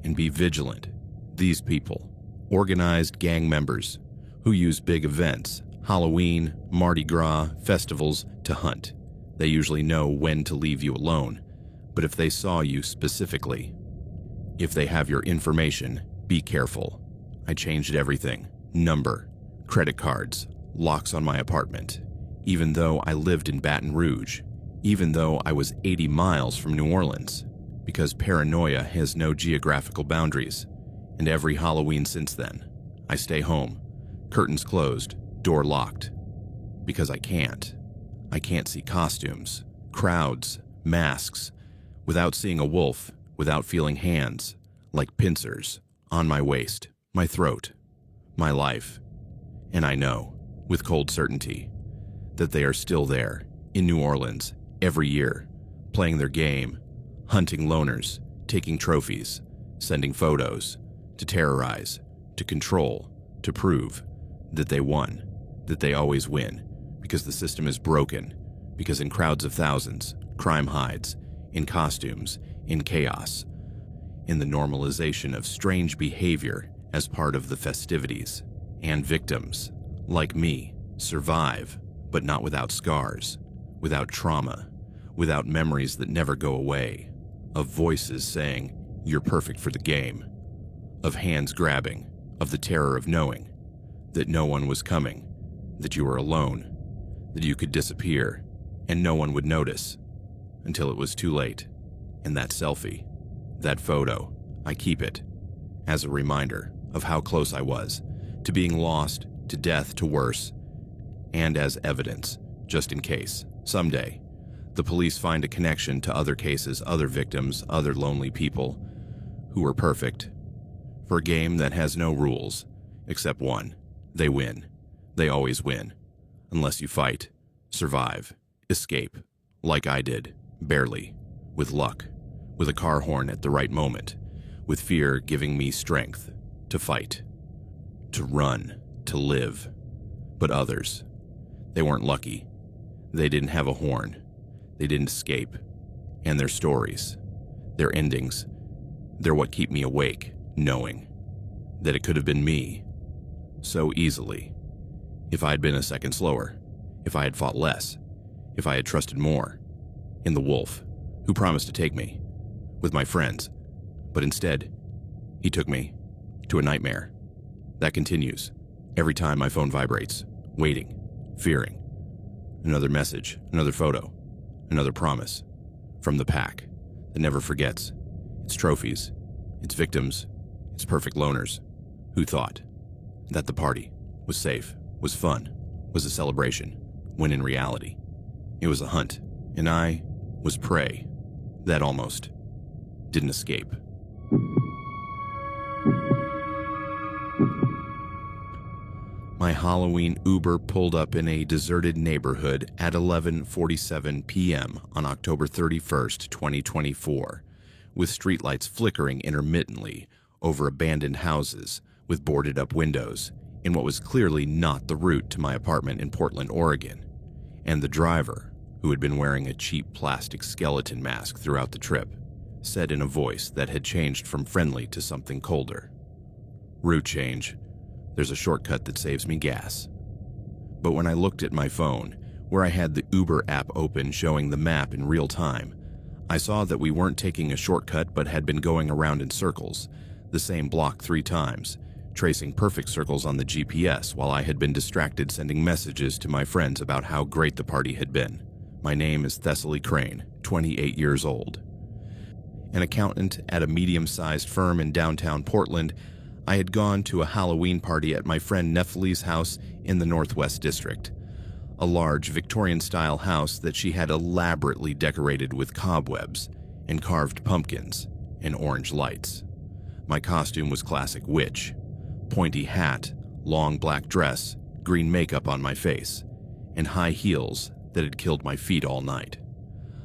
And be vigilant. These people, organized gang members, who use big events, Halloween, Mardi Gras, festivals, to hunt. They usually know when to leave you alone, but if they saw you specifically, if they have your information, be careful. I changed everything. Number, credit cards, locks on my apartment. Even though I lived in Baton Rouge, even though I was 80 miles from New Orleans, because paranoia has no geographical boundaries. And every Halloween since then, I stay home, curtains closed, door locked. Because I can't. I can't see costumes, crowds, masks, without seeing a wolf, without feeling hands, like pincers, on my waist, my throat, my life. And I know, with cold certainty, that they are still there, in New Orleans, every year, playing their game, hunting loners, taking trophies, sending photos, to terrorize, to control, to prove that they won, that they always win, because the system is broken, because in crowds of thousands, crime hides, in costumes, in chaos, in the normalization of strange behavior as part of the festivities, and victims, like me, survive, but not without scars, without trauma, without memories that never go away, of voices saying, "You're perfect for the game," of hands grabbing, of the terror of knowing that no one was coming, that you were alone, that you could disappear, and no one would notice, until it was too late. And that selfie, that photo, I keep it, as a reminder of how close I was, to being lost, to death, to worse, and as evidence, just in case, someday, the police find a connection to other cases, other victims, other lonely people who were perfect. For a game that has no rules, except one, they win. They always win. Unless you fight, survive, escape, like I did, barely, with luck, with a car horn at the right moment, with fear giving me strength to fight, to run, to live. But others, they weren't lucky. They didn't have a horn. They didn't escape. And their stories, their endings, they're what keep me awake, knowing that it could have been me so easily if I had been a second slower, if I had fought less, if I had trusted more in the wolf who promised to take me with my friends. But instead, he took me to a nightmare that continues every time my phone vibrates, waiting, fearing. Another message, another photo, another promise from the pack that never forgets its trophies, its victims, its perfect loners who thought that the party was safe, was fun, was a celebration, when in reality, it was a hunt, and I was prey that almost didn't escape. My Halloween Uber pulled up in a deserted neighborhood at 11:47 p.m. on October 31st, 2024, with streetlights flickering intermittently over abandoned houses with boarded-up windows in what was clearly not the route to my apartment in Portland, Oregon, and the driver, who had been wearing a cheap plastic skeleton mask throughout the trip, said in a voice that had changed from friendly to something colder, "Route change. There's a shortcut that saves me gas." But when I looked at my phone, where I had the Uber app open showing the map in real time, I saw that we weren't taking a shortcut but had been going around in circles, the same block 3 times, tracing perfect circles on the GPS while I had been distracted sending messages to my friends about how great the party had been. My name is Thessaly Crane, 28 years old. An accountant at a medium-sized firm in downtown Portland, I had gone to a Halloween party at my friend Nephili's house in the Northwest District, a large Victorian-style house that she had elaborately decorated with cobwebs and carved pumpkins and orange lights. My costume was classic witch, pointy hat, long black dress, green makeup on my face, and high heels that had killed my feet all night.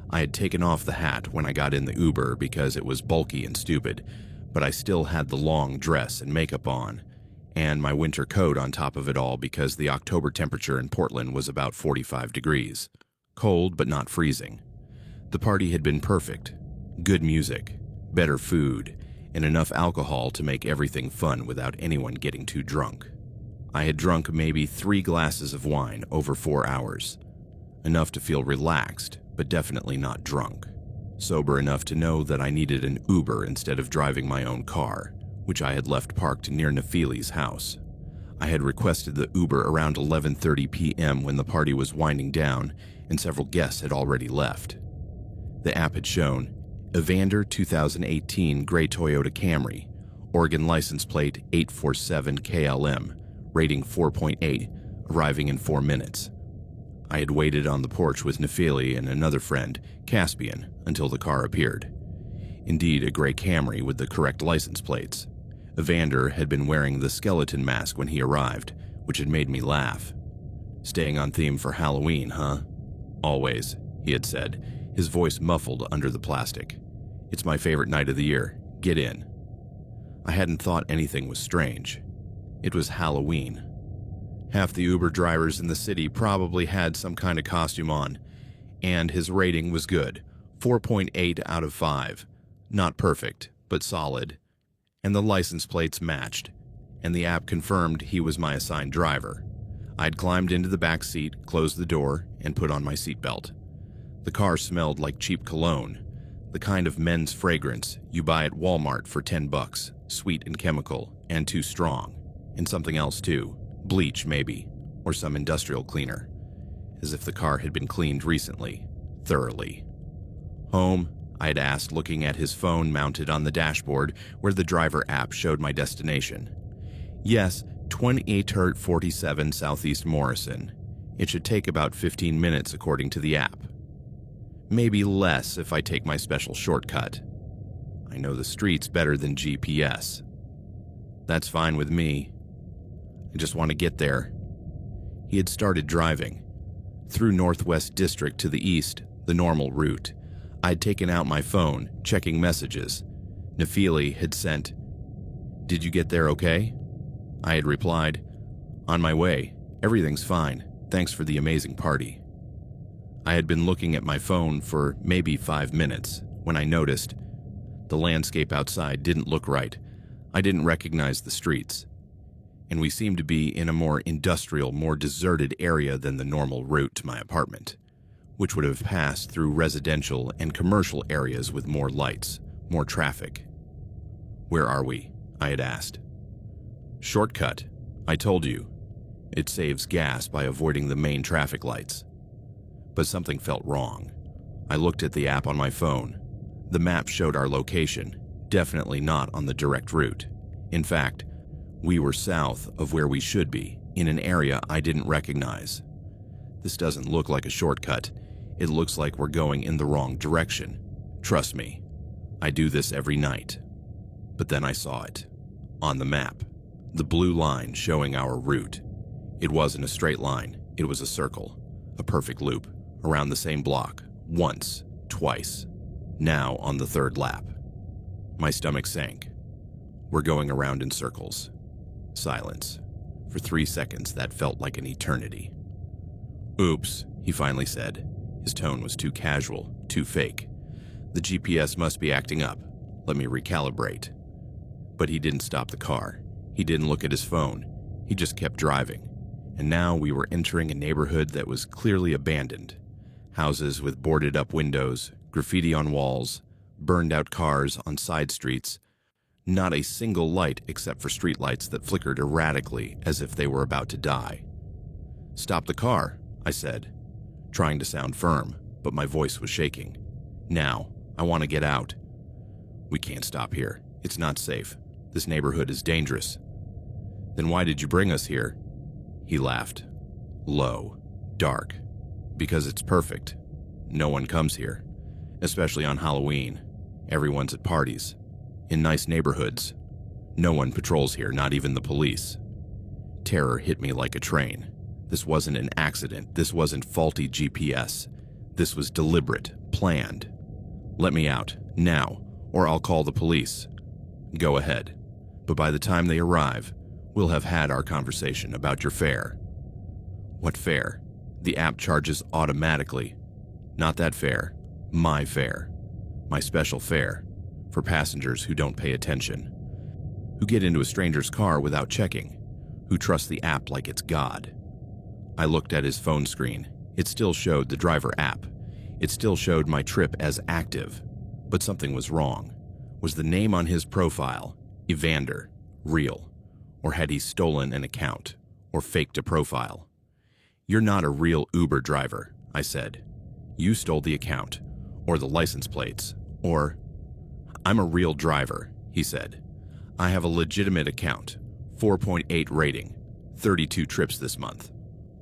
I had taken off the hat when I got in the Uber because it was bulky and stupid, but I still had the long dress and makeup on, and my winter coat on top of it all because the October temperature in Portland was about 45 degrees. Cold, but not freezing. The party had been perfect. Good music, better food, and enough alcohol to make everything fun without anyone getting too drunk. I had drunk maybe 3 glasses of wine over 4 hours. Enough to feel relaxed, but definitely not drunk. Sober enough to know that I needed an Uber instead of driving my own car, which I had left parked near Nafili's house. I had requested the Uber around 11:30 p.m. when the party was winding down and several guests had already left. The app had shown Evander 2018 gray Toyota Camry, Oregon license plate 847 KLM, rating 4.8, arriving in 4 minutes. I had waited on the porch with Nafili and another friend, Caspian, until the car appeared. Indeed, a gray Camry with the correct license plates. Evander had been wearing the skeleton mask when he arrived, which had made me laugh. "Staying on theme for Halloween, huh?" "Always," he had said, his voice muffled under the plastic. "It's my favorite night of the year. Get in." I hadn't thought anything was strange. It was Halloween. Half the Uber drivers in the city probably had some kind of costume on, and his rating was good, 4.8 out of 5. Not perfect, but solid. And the license plates matched, and the app confirmed he was my assigned driver. I'd climbed into the back seat, closed the door, and put on my seatbelt. The car smelled like cheap cologne, the kind of men's fragrance you buy at Walmart for $10, sweet and chemical, and too strong. And something else too. Bleach, maybe, or some industrial cleaner, as if the car had been cleaned recently, thoroughly. "Home?" I had asked, looking at his phone mounted on the dashboard where the driver app showed my destination. "Yes, 2847 Southeast Morrison. It should take about 15 minutes according to the app. Maybe less if I take my special shortcut. I know the streets better than GPS." "That's fine with me. I just want to get there." He had started driving. Through Northwest District to the east, the normal route. I'd taken out my phone, checking messages. Nafili had sent, "Did you get there okay?" I had replied, "On my way. Everything's fine. Thanks for the amazing party." I had been looking at my phone for maybe 5 minutes when I noticed the landscape outside didn't look right. I didn't recognize the streets. And we seemed to be in a more industrial, more deserted area than the normal route to my apartment, which would have passed through residential and commercial areas with more lights, more traffic. "Where are we?" I had asked. "Shortcut. I told you. It saves gas by avoiding the main traffic lights." But something felt wrong. I looked at the app on my phone. The map showed our location, definitely not on the direct route. In fact, we were south of where we should be, in an area I didn't recognize. This doesn't look like a shortcut. It looks like we're going in the wrong direction. Trust me, I do this every night. But then I saw it. On the map. The blue line showing our route. It wasn't a straight line. It was a circle. A perfect loop. Around the same block. Once. Twice. Now on the 3rd lap. My stomach sank. We're going around in circles. Silence. For 3 seconds, that felt like an eternity. "Oops," he finally said. His tone was too casual, too fake. "The GPS must be acting up. Let me recalibrate." But he didn't stop the car. He didn't look at his phone. He just kept driving. And now we were entering a neighborhood that was clearly abandoned. Houses with boarded up windows, graffiti on walls, burned out cars on side streets. Not a single light except for streetlights that flickered erratically as if they were about to die. "Stop the car," I said, trying to sound firm, but my voice was shaking. "Now, I want to get out." "We can't stop here. It's not safe. This neighborhood is dangerous." "Then why did you bring us here?" He laughed. Low, dark. "Because it's perfect. No one comes here, especially on Halloween. Everyone's at parties. In nice neighborhoods. No one patrols here, not even the police." Terror hit me like a train. This wasn't an accident. This wasn't faulty GPS. This was deliberate, planned. "Let me out, now, or I'll call the police." Go ahead. But by the time they arrive, we'll have had our conversation about your fare. What fare? The app charges automatically. Not that fare. My fare. My special fare. For passengers who don't pay attention. Who get into a stranger's car without checking. Who trust the app like it's God. I looked at his phone screen. It still showed the driver app. It still showed my trip as active. But something was wrong. Was the name on his profile, Evander, real? Or had he stolen an account? Or faked a profile? You're not a real Uber driver, I said. You stole the account, or the license plates, or... I'm a real driver, he said. I have a legitimate account, 4.8 rating, 32 trips this month.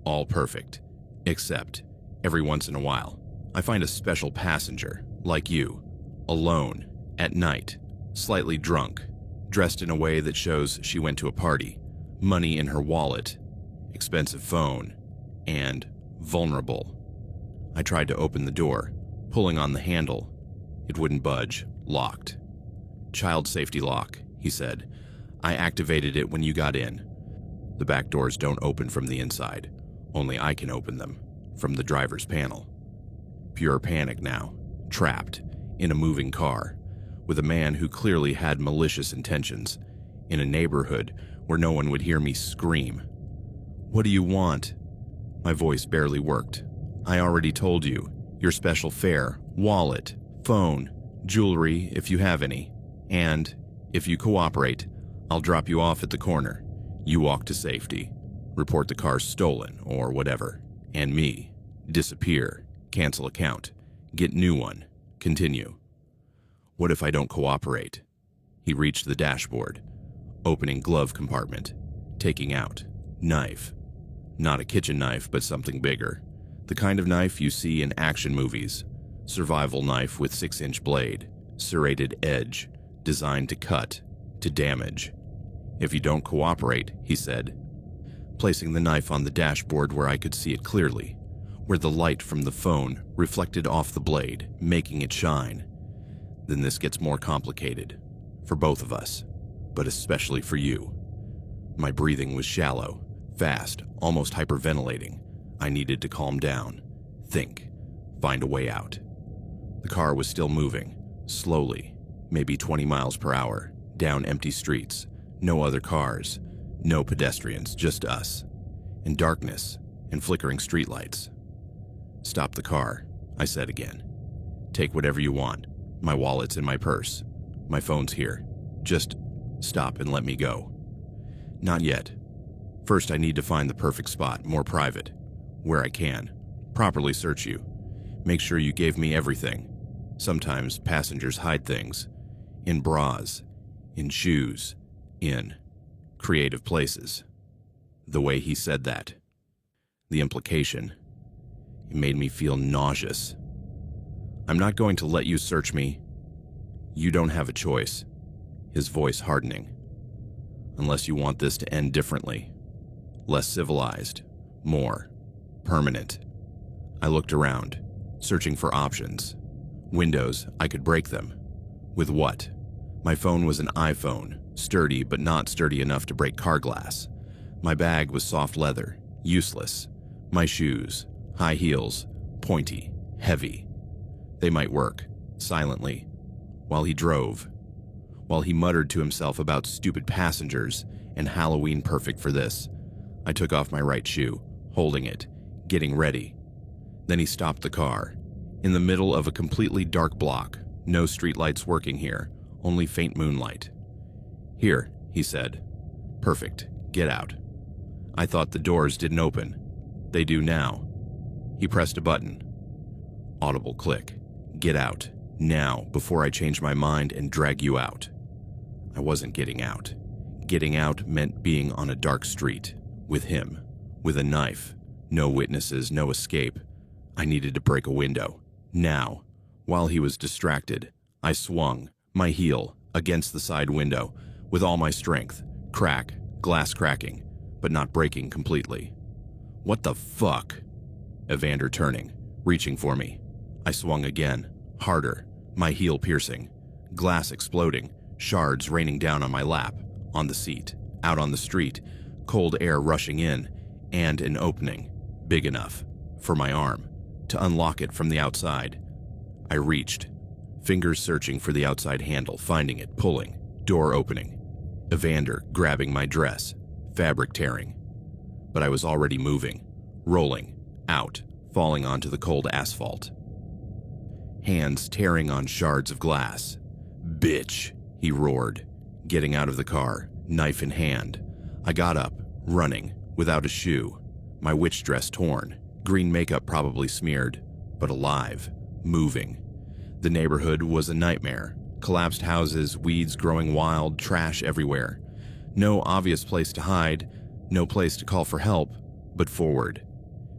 All perfect. Except, every once in a while, I find a special passenger, like you, alone, at night, slightly drunk, dressed in a way that shows she went to a party, money in her wallet, expensive phone, and vulnerable. I tried to open the door, pulling on the handle. It wouldn't budge, locked. Child safety lock, he said. I activated it when you got in. The back doors don't open from the inside. Only I can open them, from the driver's panel. Pure panic now, trapped, in a moving car, with a man who clearly had malicious intentions, in a neighborhood where no one would hear me scream. What do you want? My voice barely worked. I already told you, your special fare, wallet, phone, jewelry if you have any, and, if you cooperate, I'll drop you off at the corner. You walk to safety, report the car stolen or whatever, and me, disappear, cancel account, get new one, continue. What if I don't cooperate? He reached the dashboard, opening glove compartment, taking out, knife. Not a kitchen knife, but something bigger. The kind of knife you see in action movies. Survival knife with 6-inch blade, serrated edge, designed to cut, to damage. If you don't cooperate, he said, placing the knife on the dashboard where I could see it clearly, where the light from the phone reflected off the blade, making it shine. Then this gets more complicated, for both of us, but especially for you. My breathing was shallow, fast, almost hyperventilating. I needed to calm down, think, find a way out. The car was still moving, slowly, maybe 20 miles per hour, down empty streets, no other cars, no pedestrians, just us, and darkness and flickering streetlights. Stop the car, I said again. Take whatever you want. My wallet's in my purse. My phone's here. Just stop and let me go. Not yet. First, I need to find the perfect spot, more private, where I can, properly search you. Make sure you gave me everything. Sometimes passengers hide things. In bras, in shoes, in creative places. The way he said that, the implication, it made me feel nauseous. I'm not going to let you search me. You don't have a choice. His voice hardening. Unless you want this to end differently. Less civilized. More permanent. I looked around, searching for options. Windows, I could break them. With what? My phone was an iPhone, sturdy but not sturdy enough to break car glass. My bag was soft leather, useless. My shoes, high heels, pointy, heavy. They might work, silently, while he drove, while he muttered to himself about stupid passengers and Halloween perfect for this. I took off my right shoe, holding it, getting ready. Then he stopped the car, in the middle of a completely dark block, no streetlights working here, only faint moonlight. Here, he said. Perfect, get out. I thought the doors didn't open. They do now. He pressed a button. Audible click. Get out, now, before I change my mind and drag you out. I wasn't getting out. Getting out meant being on a dark street, with him, with a knife. No witnesses, no escape. I needed to break a window. Now. While he was distracted, I swung, my heel, against the side window, with all my strength. Crack, glass cracking, but not breaking completely. What the fuck? Evander turning, reaching for me. I swung again, harder, my heel piercing, glass exploding, shards raining down on my lap, on the seat, out on the street, cold air rushing in, and an opening, big enough, for my arm, to unlock it from the outside. I reached, fingers searching for the outside handle, finding it, pulling, door opening. Evander grabbing my dress, fabric tearing. But I was already moving, rolling, out, falling onto the cold asphalt. Hands tearing on shards of glass. "Bitch," he roared, getting out of the car, knife in hand. I got up, running, without a shoe, my witch dress torn, green makeup probably smeared, but alive, moving. The neighborhood was a nightmare. Collapsed houses, weeds growing wild, trash everywhere. No obvious place to hide, no place to call for help, but forward.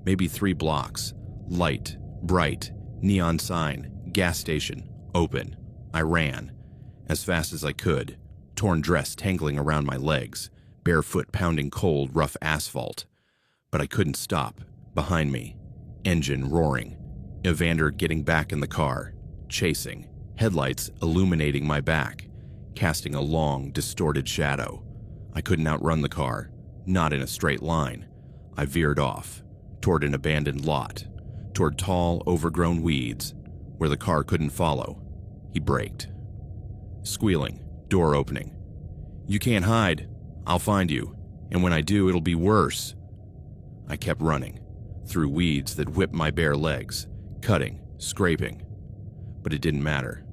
Maybe 3 blocks. Light, bright, neon sign, gas station, open. I ran, as fast as I could, torn dress tangling around my legs, barefoot pounding cold, rough asphalt. But I couldn't stop. Behind me, engine roaring. Evander getting back in the car, chasing, headlights illuminating my back, casting a long, distorted shadow. I couldn't outrun the car, not in a straight line. I veered off, toward an abandoned lot, toward tall, overgrown weeds, where the car couldn't follow. He braked. Squealing, door opening. "You can't hide. I'll find you, and when I do, it'll be worse." I kept running, through weeds that whipped my bare legs, cutting, scraping. But it didn't matter.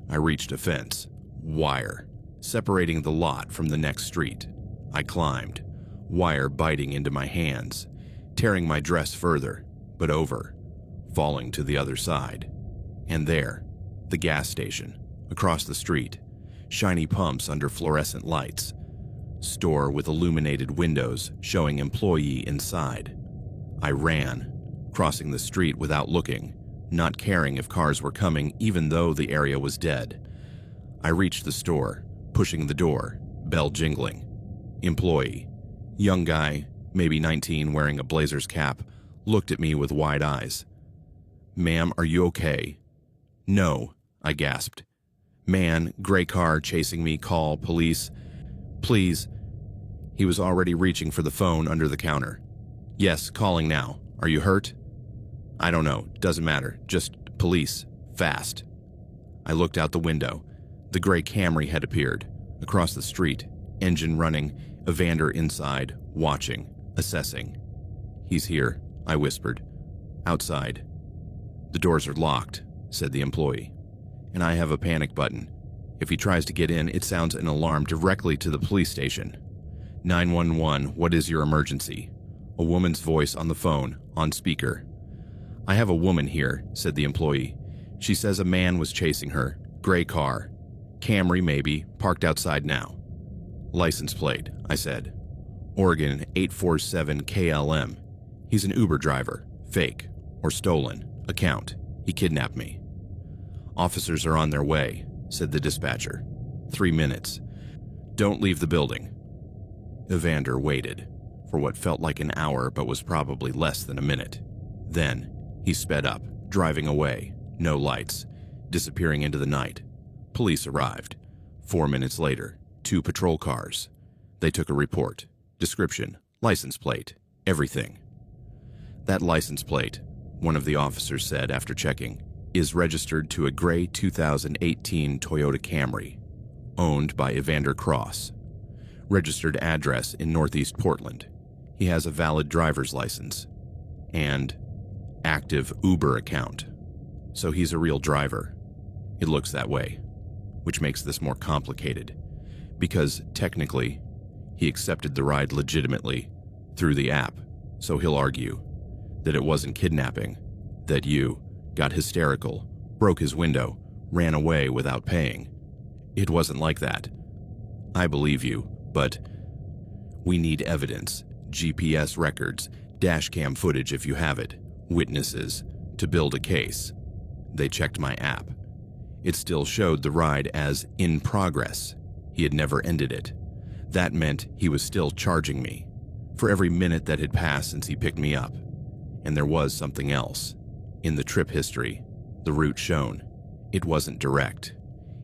I reached a fence, wire, separating the lot from the next street. I climbed, wire biting into my hands, tearing my dress further, but over, falling to the other side. And there, the gas station, across the street, shiny pumps under fluorescent lights, store with illuminated windows showing employee inside. I ran, crossing the street without looking, not caring if cars were coming even though the area was dead. I reached the store, pushing the door, bell jingling. Employee, young guy, maybe 19, wearing a blazer's cap, looked at me with wide eyes. "Ma'am, are you okay?" "No," I gasped. "Man, gray car chasing me, call, police. Please." He was already reaching for the phone under the counter. "Yes, calling now. Are you hurt?" "I don't know. Doesn't matter. Just police. Fast." I looked out the window. The gray Camry had appeared. Across the street, engine running, Evander inside, watching, assessing. "He's here," I whispered. "Outside." "The doors are locked," said the employee. "And I have a panic button. If he tries to get in, it sounds an alarm directly to the police station. 911, what is your emergency?" A woman's voice on the phone, on speaker. "I have a woman here," said the employee. "She says a man was chasing her. Gray car. Camry maybe, parked outside now." "License plate," I said. "Oregon 847 KLM. He's an Uber driver. Fake. Or stolen. Account. He kidnapped me." "Officers are on their way," said the dispatcher. 3 minutes. "Don't leave the building." Evander waited, for what felt like an hour but was probably less than a minute. Then, he sped up, driving away, no lights, disappearing into the night. Police arrived. 4 minutes later, 2 patrol cars. They took a report, description, license plate, everything. "That license plate," one of the officers said after checking, "is registered to a gray 2018 Toyota Camry, owned by Evander Cross. Registered address in Northeast Portland. He has a valid driver's license. And active Uber account. So he's a real driver. It looks that way, which makes this more complicated, because technically, he accepted the ride legitimately through the app, so he'll argue that it wasn't kidnapping, that you got hysterical, broke his window, ran away without paying. It wasn't like that. I believe you, but we need evidence, GPS records, dashcam footage if you have it, witnesses, to build a case. They checked my app. It still showed the ride as in progress. He had never ended it. That meant he was still charging me for every minute that had passed since he picked me up. And there was something else. In the trip history, the route shown, it wasn't direct.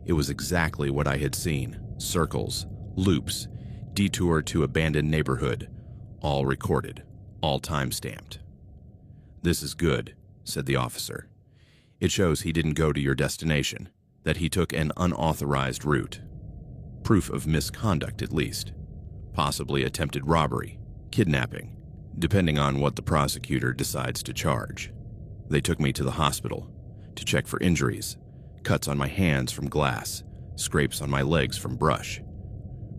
It was exactly what I had seen. Circles, loops, detour to abandoned neighborhood, all recorded, all time-stamped. "This is good," said the officer. "It shows he didn't go to your destination, that he took an unauthorized route. Proof of misconduct, at least. Possibly attempted robbery, kidnapping, depending on what the prosecutor decides to charge." They took me to the hospital to check for injuries, cuts on my hands from glass, scrapes on my legs from brush,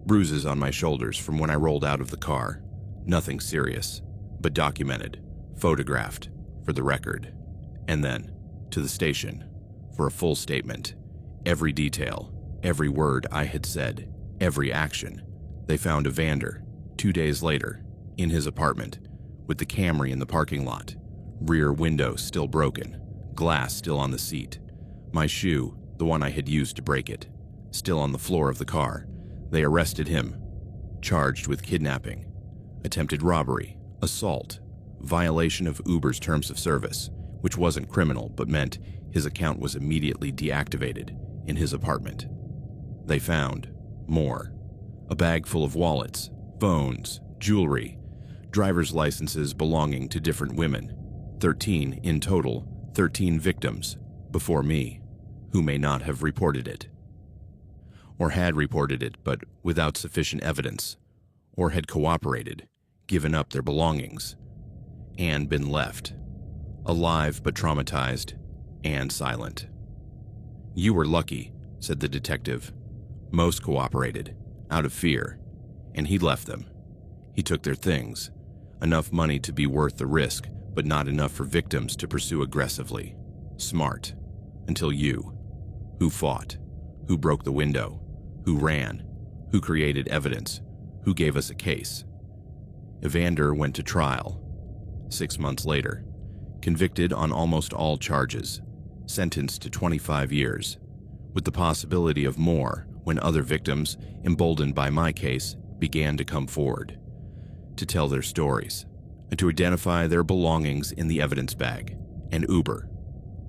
bruises on my shoulders from when I rolled out of the car. Nothing serious, but documented, photographed, for the record. And then, to the station, for a full statement. Every detail, every word I had said, every action. They found Evander, 2 days later, in his apartment, with the Camry in the parking lot, rear window still broken, glass still on the seat, my shoe, the one I had used to break it, still on the floor of the car. They arrested him, charged with kidnapping, attempted robbery, assault, violation of Uber's terms of service, which wasn't criminal but meant his account was immediately deactivated in his apartment. They found more. A bag full of wallets, phones, jewelry, driver's licenses belonging to different women. 13 in total, 13 victims, before me, who may not have reported it. Or had reported it but without sufficient evidence, or had cooperated, given up their belongings, and been left, alive but traumatized, and silent. "You were lucky," said the detective. "Most cooperated, out of fear, and he left them. He took their things, enough money to be worth the risk, but not enough for victims to pursue aggressively. Smart. Until you, who fought, who broke the window, who ran, who created evidence, who gave us a case." Evander went to trial. 6 months later, convicted on almost all charges, sentenced to 25 years, with the possibility of more when other victims, emboldened by my case, began to come forward, to tell their stories, and to identify their belongings in the evidence bag. And Uber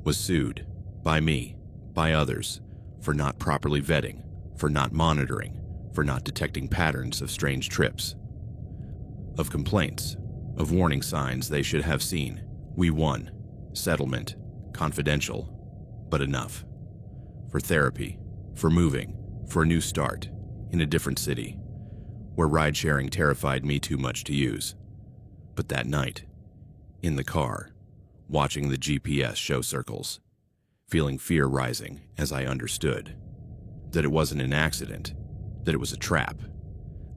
was sued, by me, by others, for not properly vetting, for not monitoring, for not detecting patterns of strange trips, of complaints, of warning signs they should have seen. We won. Settlement. Confidential. But enough. For therapy. For moving. For a new start. In a different city. Where ride-sharing terrified me too much to use. But that night, in the car, watching the GPS show circles, feeling fear rising as I understood that it wasn't an accident, that it was a trap,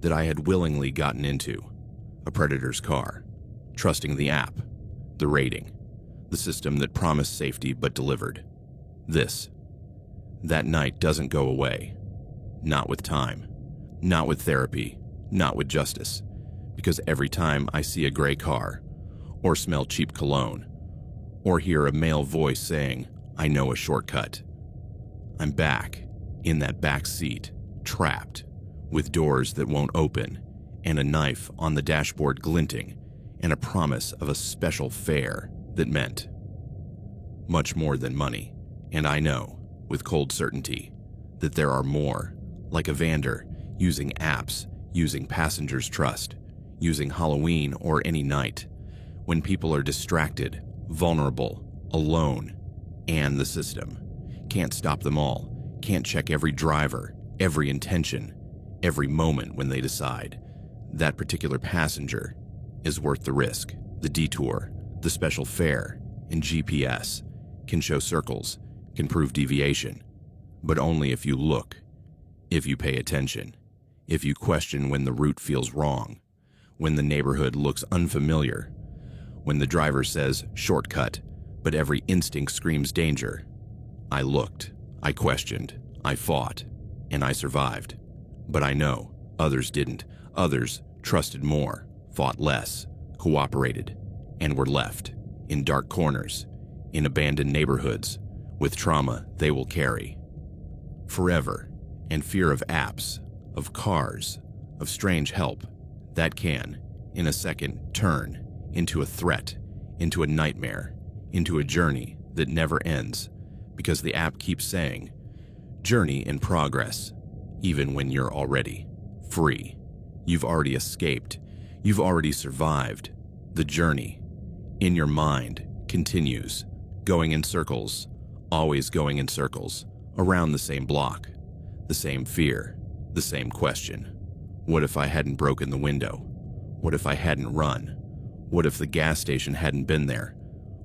that I had willingly gotten into, a predator's car, trusting the app, the rating, the system that promised safety but delivered. That night doesn't go away. Not with time, not with therapy, not with justice, because every time I see a gray car, or smell cheap cologne, or hear a male voice saying, "I know a shortcut," I'm back, in that back seat, trapped, with doors that won't open, and a knife on the dashboard glinting, and a promise of a special fare that meant much more than money. And I know, with cold certainty, that there are more, like Evander, using apps, using passengers' trust, using Halloween or any night, when people are distracted, vulnerable, alone, and the system can't stop them all, can't check every driver, every intention, every moment when they decide that particular passenger is worth the risk, the detour, the special fare, and GPS can show circles, can prove deviation, but only if you look, if you pay attention, if you question when the route feels wrong, when the neighborhood looks unfamiliar, when the driver says shortcut, but every instinct screams danger. I looked, I questioned, I fought, and I survived. But I know others didn't. Others trusted more, fought less, cooperated, and were left in dark corners, in abandoned neighborhoods, with trauma they will carry forever, and fear of apps, of cars, of strange help that can, in a second, turn into a threat, into a nightmare, into a journey that never ends, because the app keeps saying, Journey in progress, even when you're already free. You've already escaped. You've already survived. The journey, in your mind, continues, going in circles, always going in circles, around the same block, the same fear, the same question. What if I hadn't broken the window? What if I hadn't run? What if the gas station hadn't been there?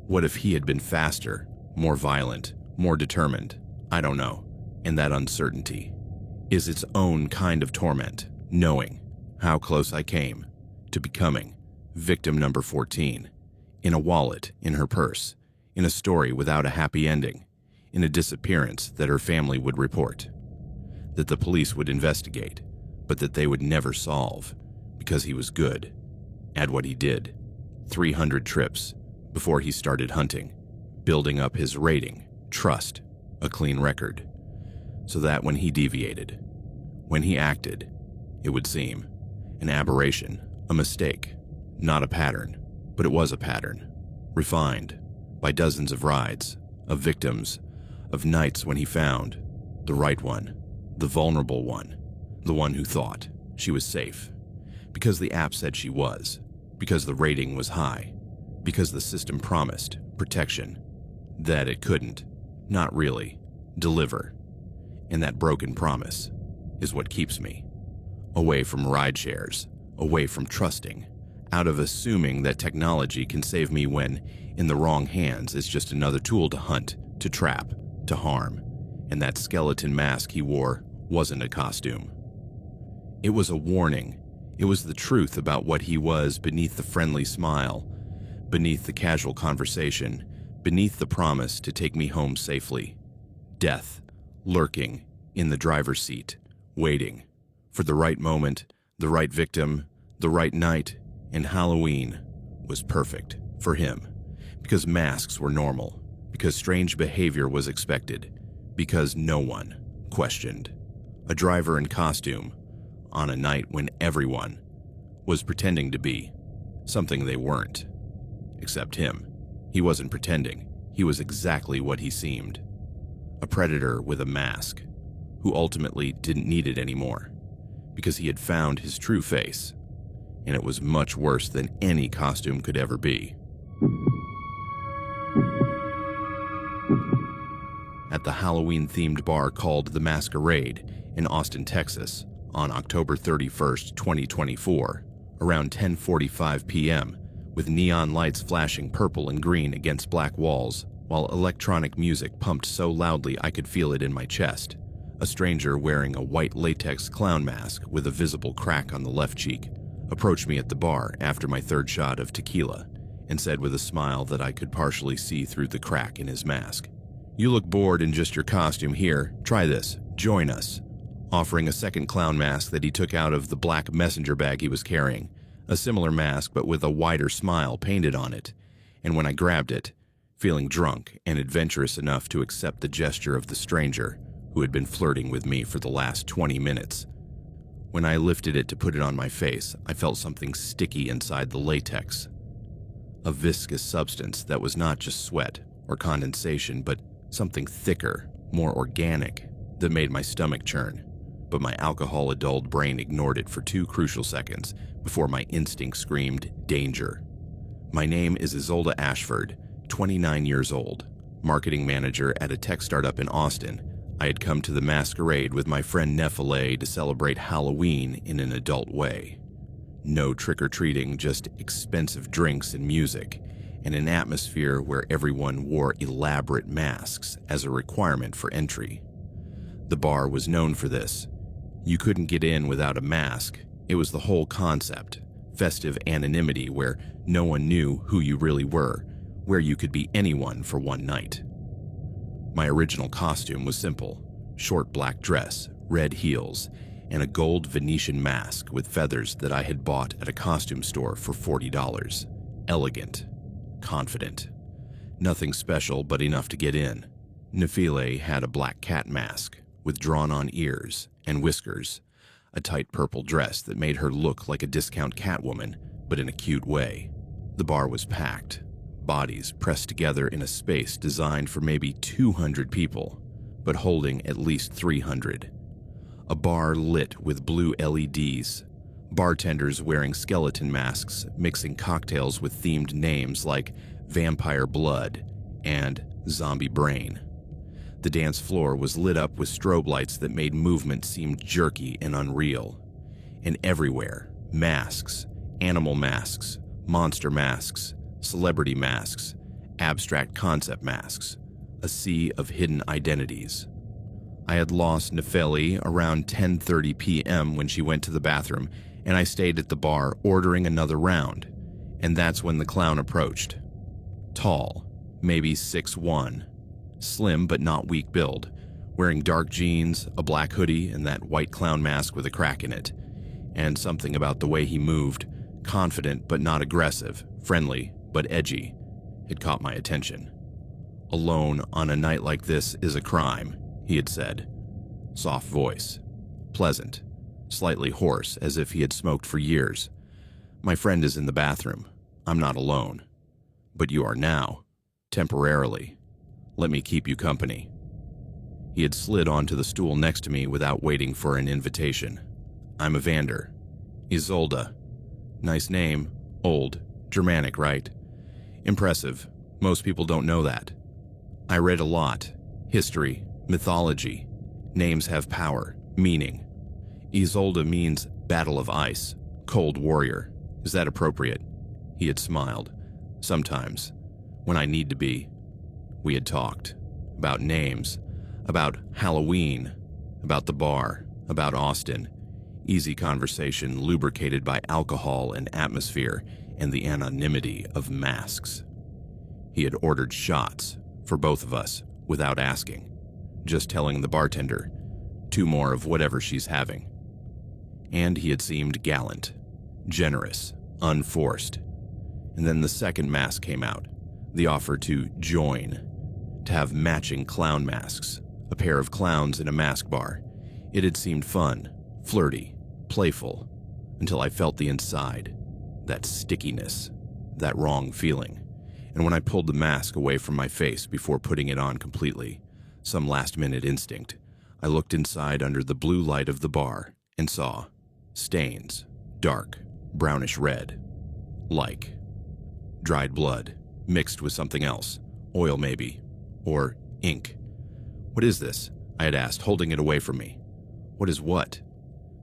What if he had been faster, more violent, more determined? I don't know. And that uncertainty is its own kind of torment, knowing how close I came to becoming victim number 14, in a wallet in her purse, in a story without a happy ending, in a disappearance that her family would report, that the police would investigate, but that they would never solve because he was good at what he did. 300 trips before he started hunting, building up his rating, trust, a clean record, so that when he deviated, when he acted, it would seem an aberration, a mistake, not a pattern, but it was a pattern, refined by dozens of rides, of victims, of nights when he found the right one, the vulnerable one, the one who thought she was safe, because the app said she was, because the rating was high, because the system promised protection, that it couldn't, not really, deliver. And that broken promise is what keeps me away from ride shares, away from trusting, out of assuming that technology can save me when, in the wrong hands, it's just another tool to hunt, to trap, to harm. And that skeleton mask he wore wasn't a costume. It was a warning. It was the truth about what he was beneath the friendly smile, beneath the casual conversation, beneath the promise to take me home safely. Death, lurking in the driver's seat, waiting for the right moment, the right victim, the right night, and Halloween was perfect for him because masks were normal, because strange behavior was expected, because no one questioned. A driver in costume on a night when everyone was pretending to be something they weren't. Except him. He wasn't pretending. He was exactly what he seemed. A predator with a mask, who ultimately didn't need it anymore, because he had found his true face, and it was much worse than any costume could ever be. At the Halloween-themed bar called The Masquerade in Austin, Texas, on October 31st, 2024, around 10:45 p.m., with neon lights flashing purple and green against black walls, while electronic music pumped so loudly I could feel it in my chest. A stranger wearing a white latex clown mask with a visible crack on the left cheek approached me at the bar after my third shot of tequila and said with a smile that I could partially see through the crack in his mask, "You look bored in just your costume here. Try this. Join us," offering a second clown mask that he took out of the black messenger bag he was carrying, a similar mask but with a wider smile painted on it. And when I grabbed it, feeling drunk and adventurous enough to accept the gesture of the stranger who had been flirting with me for the last 20 minutes, when I lifted it to put it on my face, I felt something sticky inside the latex. A viscous substance that was not just sweat or condensation, but something thicker, more organic, that made my stomach churn. But my alcohol-adulled brain ignored it for 2 crucial seconds before my instinct screamed, "Danger." My name is Isolde Ashford, 29 years old, marketing manager at a tech startup in Austin. I had come to the Masquerade with my friend Nefile to celebrate Halloween in an adult way. No trick-or-treating, just expensive drinks and music, and an atmosphere where everyone wore elaborate masks as a requirement for entry. The bar was known for this. You couldn't get in without a mask. It was the whole concept. Festive anonymity where no one knew who you really were, where you could be anyone for one night. My original costume was simple: short black dress, red heels, and a gold Venetian mask with feathers that I had bought at a costume store for $40. Elegant, confident. Nothing special, but enough to get in. Nefile had a black cat mask with drawn-on ears and whiskers, a tight purple dress that made her look like a discount Catwoman, but in a cute way. The bar was packed, bodies pressed together in a space designed for maybe 200 people, but holding at least 300. A bar lit with blue LEDs. Bartenders wearing skeleton masks, mixing cocktails with themed names like Vampire Blood and Zombie Brain. The dance floor was lit up with strobe lights that made movement seem jerky and unreal. And everywhere, masks, animal masks, monster masks, celebrity masks, abstract concept masks, a sea of hidden identities. I had lost Nefeli around 10:30 p.m. when she went to the bathroom, and I stayed at the bar ordering another round. And that's when the clown approached. Tall, maybe 6'1", slim but not weak build, wearing dark jeans, a black hoodie, and that white clown mask with a crack in it. And something about the way he moved, confident but not aggressive, friendly but edgy, had caught my attention. Alone on a night like this is a crime, he had said. Soft voice, pleasant, slightly hoarse as if he had smoked for years. My friend is in the bathroom. I'm not alone. But you are now, temporarily. Let me keep you company. He had slid onto the stool next to me without waiting for an invitation. I'm Evander. Isolde. Nice name. Old. Germanic, right? Impressive. Most people don't know that. I read a lot. History, mythology. Names have power, meaning. Isolde means battle of ice, cold warrior. Is that appropriate? He had smiled. Sometimes, when I need to be. We had talked. About names. About Halloween. About the bar. About Austin. Easy conversation lubricated by alcohol and atmosphere and the anonymity of masks. He had ordered shots for both of us without asking, just telling the bartender, 2 more of whatever she's having. And he had seemed gallant, generous, unforced. And then the second mask came out, the offer to join, to have matching clown masks, a pair of clowns in a mask bar. It had seemed fun, flirty, playful, until I felt the inside, that stickiness, that wrong feeling. And when I pulled the mask away from my face before putting it on completely, some last-minute instinct, I looked inside under the blue light of the bar and saw stains, dark, brownish red, like dried blood mixed with something else, oil maybe, or ink. What is this? I had asked, holding it away from me. What is what?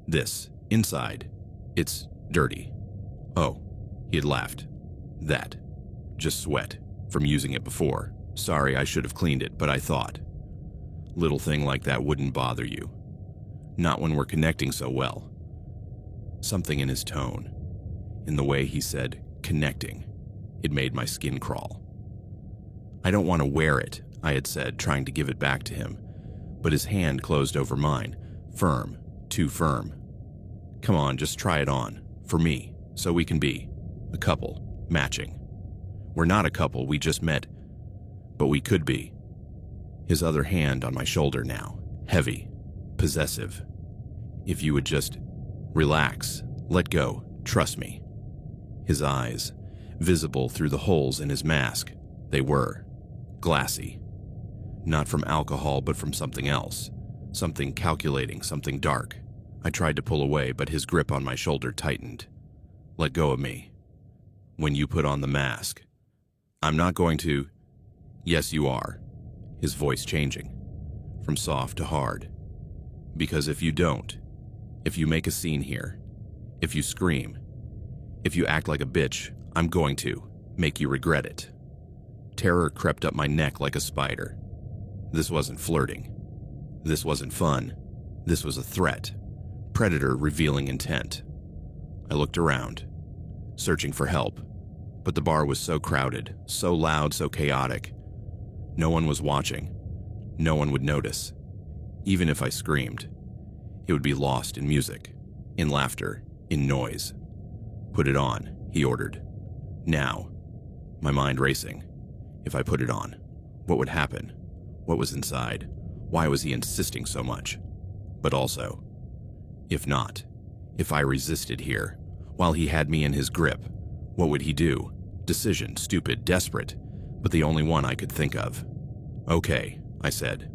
This, inside. It's dirty. Oh, he had laughed. That. Just sweat, from using it before. Sorry, I should have cleaned it, but I thought. Little thing like that wouldn't bother you. Not when we're connecting so well. Something in his tone, in the way he said, connecting, it made my skin crawl. I don't want to wear it, I had said, trying to give it back to him, but his hand closed over mine, firm, too firm. Come on, just try it on, for me, so we can be a couple, matching. We're not a couple, we just met, but we could be. His other hand on my shoulder now, heavy, possessive. If you would just relax, let go, trust me. His eyes, visible through the holes in his mask, they were glassy. Not from alcohol, but from something else. Something calculating, something dark. I tried to pull away, but his grip on my shoulder tightened. Let go of me. When you put on the mask. I'm not going to... Yes, you are. His voice changing, from soft to hard. Because if you don't, if you make a scene here, if you scream, if you act like a bitch, I'm going to make you regret it. Terror crept up my neck like a spider. This wasn't flirting. This wasn't fun. This was a threat. Predator revealing intent. I looked around, searching for help, but the bar was so crowded, so loud, so chaotic. No one was watching. No one would notice. Even if I screamed, it would be lost in music, in laughter, in noise. Put it on, he ordered. Now. My mind racing. If I put it on, what would happen? What was inside? Why was he insisting so much? But also, if not, if I resisted here, while he had me in his grip, what would he do? Decision, stupid, desperate, but the only one I could think of. Okay, I said.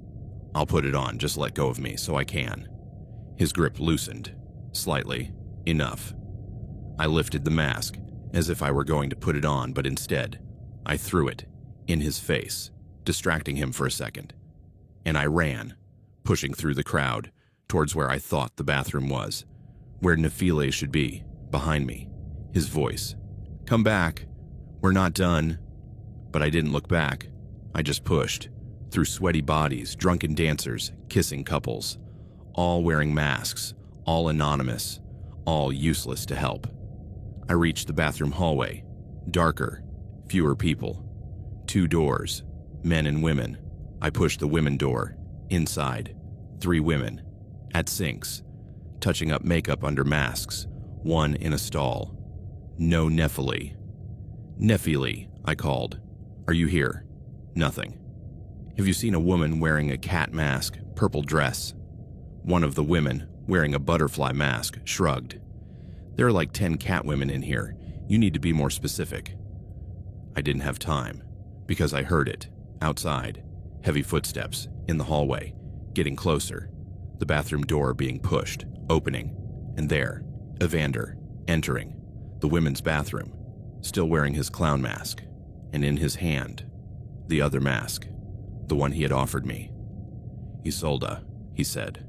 I'll put it on, just let go of me so I can. His grip loosened, slightly, enough. I lifted the mask, as if I were going to put it on, but instead, I threw it in his face, distracting him for a second. And I ran, pushing through the crowd, towards where I thought the bathroom was, where Nafile should be, behind me. His voice. Come back. We're not done. But I didn't look back. I just pushed, through sweaty bodies, drunken dancers, kissing couples, all wearing masks, all anonymous, all useless to help. I reached the bathroom hallway. Darker, fewer people. 2 doors, men and women. I pushed the women door. Inside, 3 women. At sinks, touching up makeup under masks. 1 in a stall. No Nefili. Nefili, I called. Are you here? Nothing. Have you seen a woman wearing a cat mask, purple dress? One of the women, wearing a butterfly mask, shrugged. There are like 10 cat women in here. You need to be more specific. I didn't have time, because I heard it, outside. Heavy footsteps, in the hallway, getting closer. The bathroom door being pushed, opening. And there, Evander, entering. The women's bathroom, still wearing his clown mask. And in his hand, the other mask, the one he had offered me. Isolde, he said,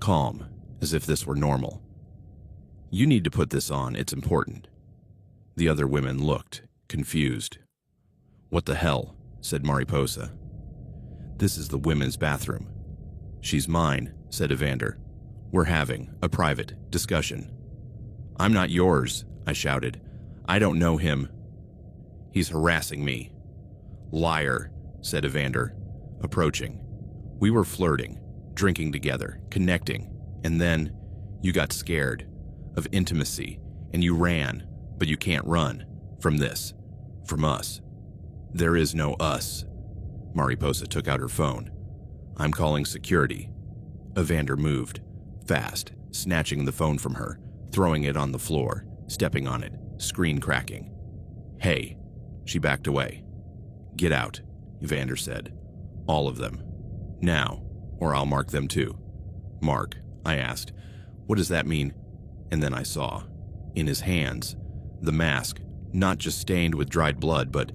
calm, as if this were normal. You need to put this on, it's important. The other women looked, confused. What the hell, said Mariposa. This is the women's bathroom. She's mine, said Evander. We're having a private discussion. I'm not yours, I shouted. I don't know him. He's harassing me. Liar, said Evander, approaching. We were flirting, drinking together, connecting, and then you got scared of intimacy and you ran, but you can't run from this, from us. There is no us. Mariposa took out her phone. I'm calling security. Evander moved, fast, snatching the phone from her, throwing it on the floor, stepping on it, screen cracking. Hey, she backed away. Get out, Evander said. All of them. Now, or I'll mark them too. Mark, I asked. What does that mean? And then I saw, in his hands, the mask, not just stained with dried blood, but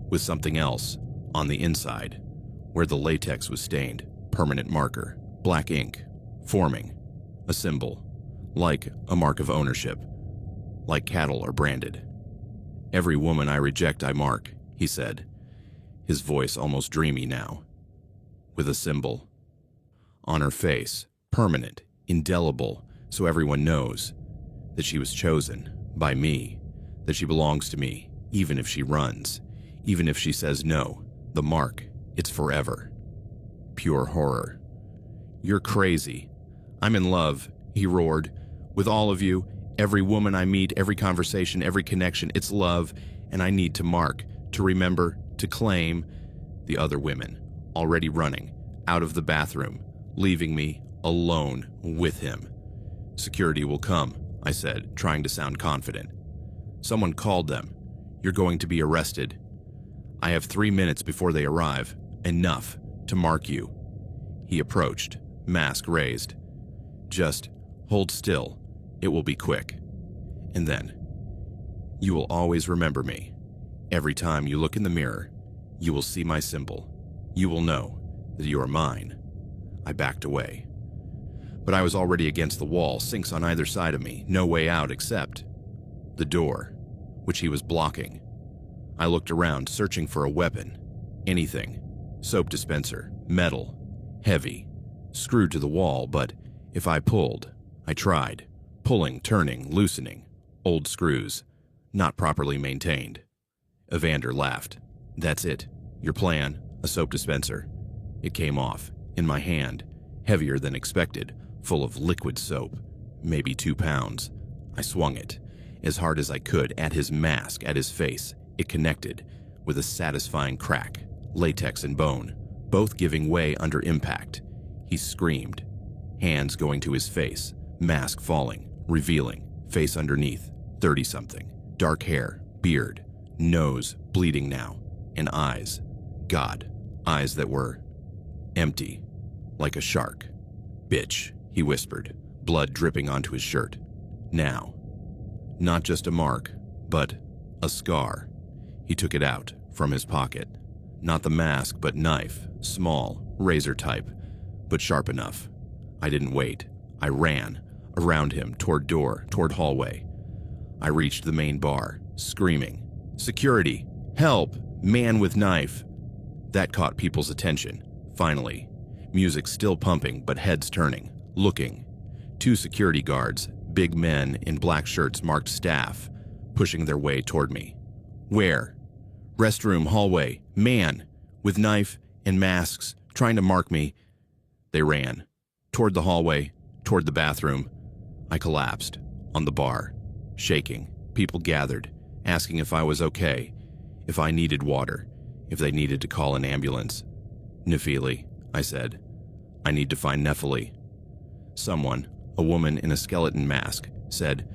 with something else on the inside, where the latex was stained, permanent marker, black ink, forming, a symbol, like a mark of ownership, like cattle are branded. Every woman I reject I mark, he said, his voice almost dreamy now, with a symbol. On her face, permanent, indelible, so everyone knows that she was chosen by me, that she belongs to me, even if she runs, even if she says no. The mark, it's forever. Pure horror. You're crazy. I'm in love, he roared, with all of you, every woman I meet, every conversation, every connection. It's love, and I need to mark, to remember, to claim. The other women, already running, out of the bathroom, leaving me alone with him. Security will come, I said, trying to sound confident. Someone called them. You're going to be arrested. I have 3 minutes before they arrive. Enough to mark you. He approached, mask raised. Just hold still. It will be quick. And then, you will always remember me. Every time you look in the mirror, you will see my symbol. You will know that you are mine. I backed away. But I was already against the wall, sinks on either side of me, no way out except the door, which he was blocking. I looked around, searching for a weapon. Anything. Soap dispenser, metal, heavy, screwed to the wall, but if I pulled, I tried. Pulling, turning, loosening. Old screws, not properly maintained. Evander laughed. That's it. Your plan, a soap dispenser. It came off, in my hand, heavier than expected, full of liquid soap, maybe 2 pounds. I swung it, as hard as I could, at his mask, at his face. It connected, with a satisfying crack, latex and bone, both giving way under impact. He screamed, hands going to his face, mask falling, revealing, face underneath, 30-something, dark hair, beard, nose bleeding now, and eyes. God, eyes that were empty, like a shark. "Bitch," he whispered, blood dripping onto his shirt. Now. Not just a mark, but a scar. He took it out from his pocket. Not the mask, but knife, small, razor type, but sharp enough. I didn't wait. I ran, around him, toward door, toward hallway. I reached the main bar, screaming, "Security! Help! Man with knife!" That caught people's attention, finally. Music still pumping, but heads turning, looking. 2 security guards, big men in black shirts marked staff, pushing their way toward me. "Where?" "Restroom, hallway, man, with knife and masks, trying to mark me." They ran. Toward the hallway, toward the bathroom. I collapsed, on the bar, shaking. People gathered, asking if I was okay, if I needed water, if they needed to call an ambulance. "Nefeli," I said. "I need to find Nefeli." Someone, a woman in a skeleton mask, said,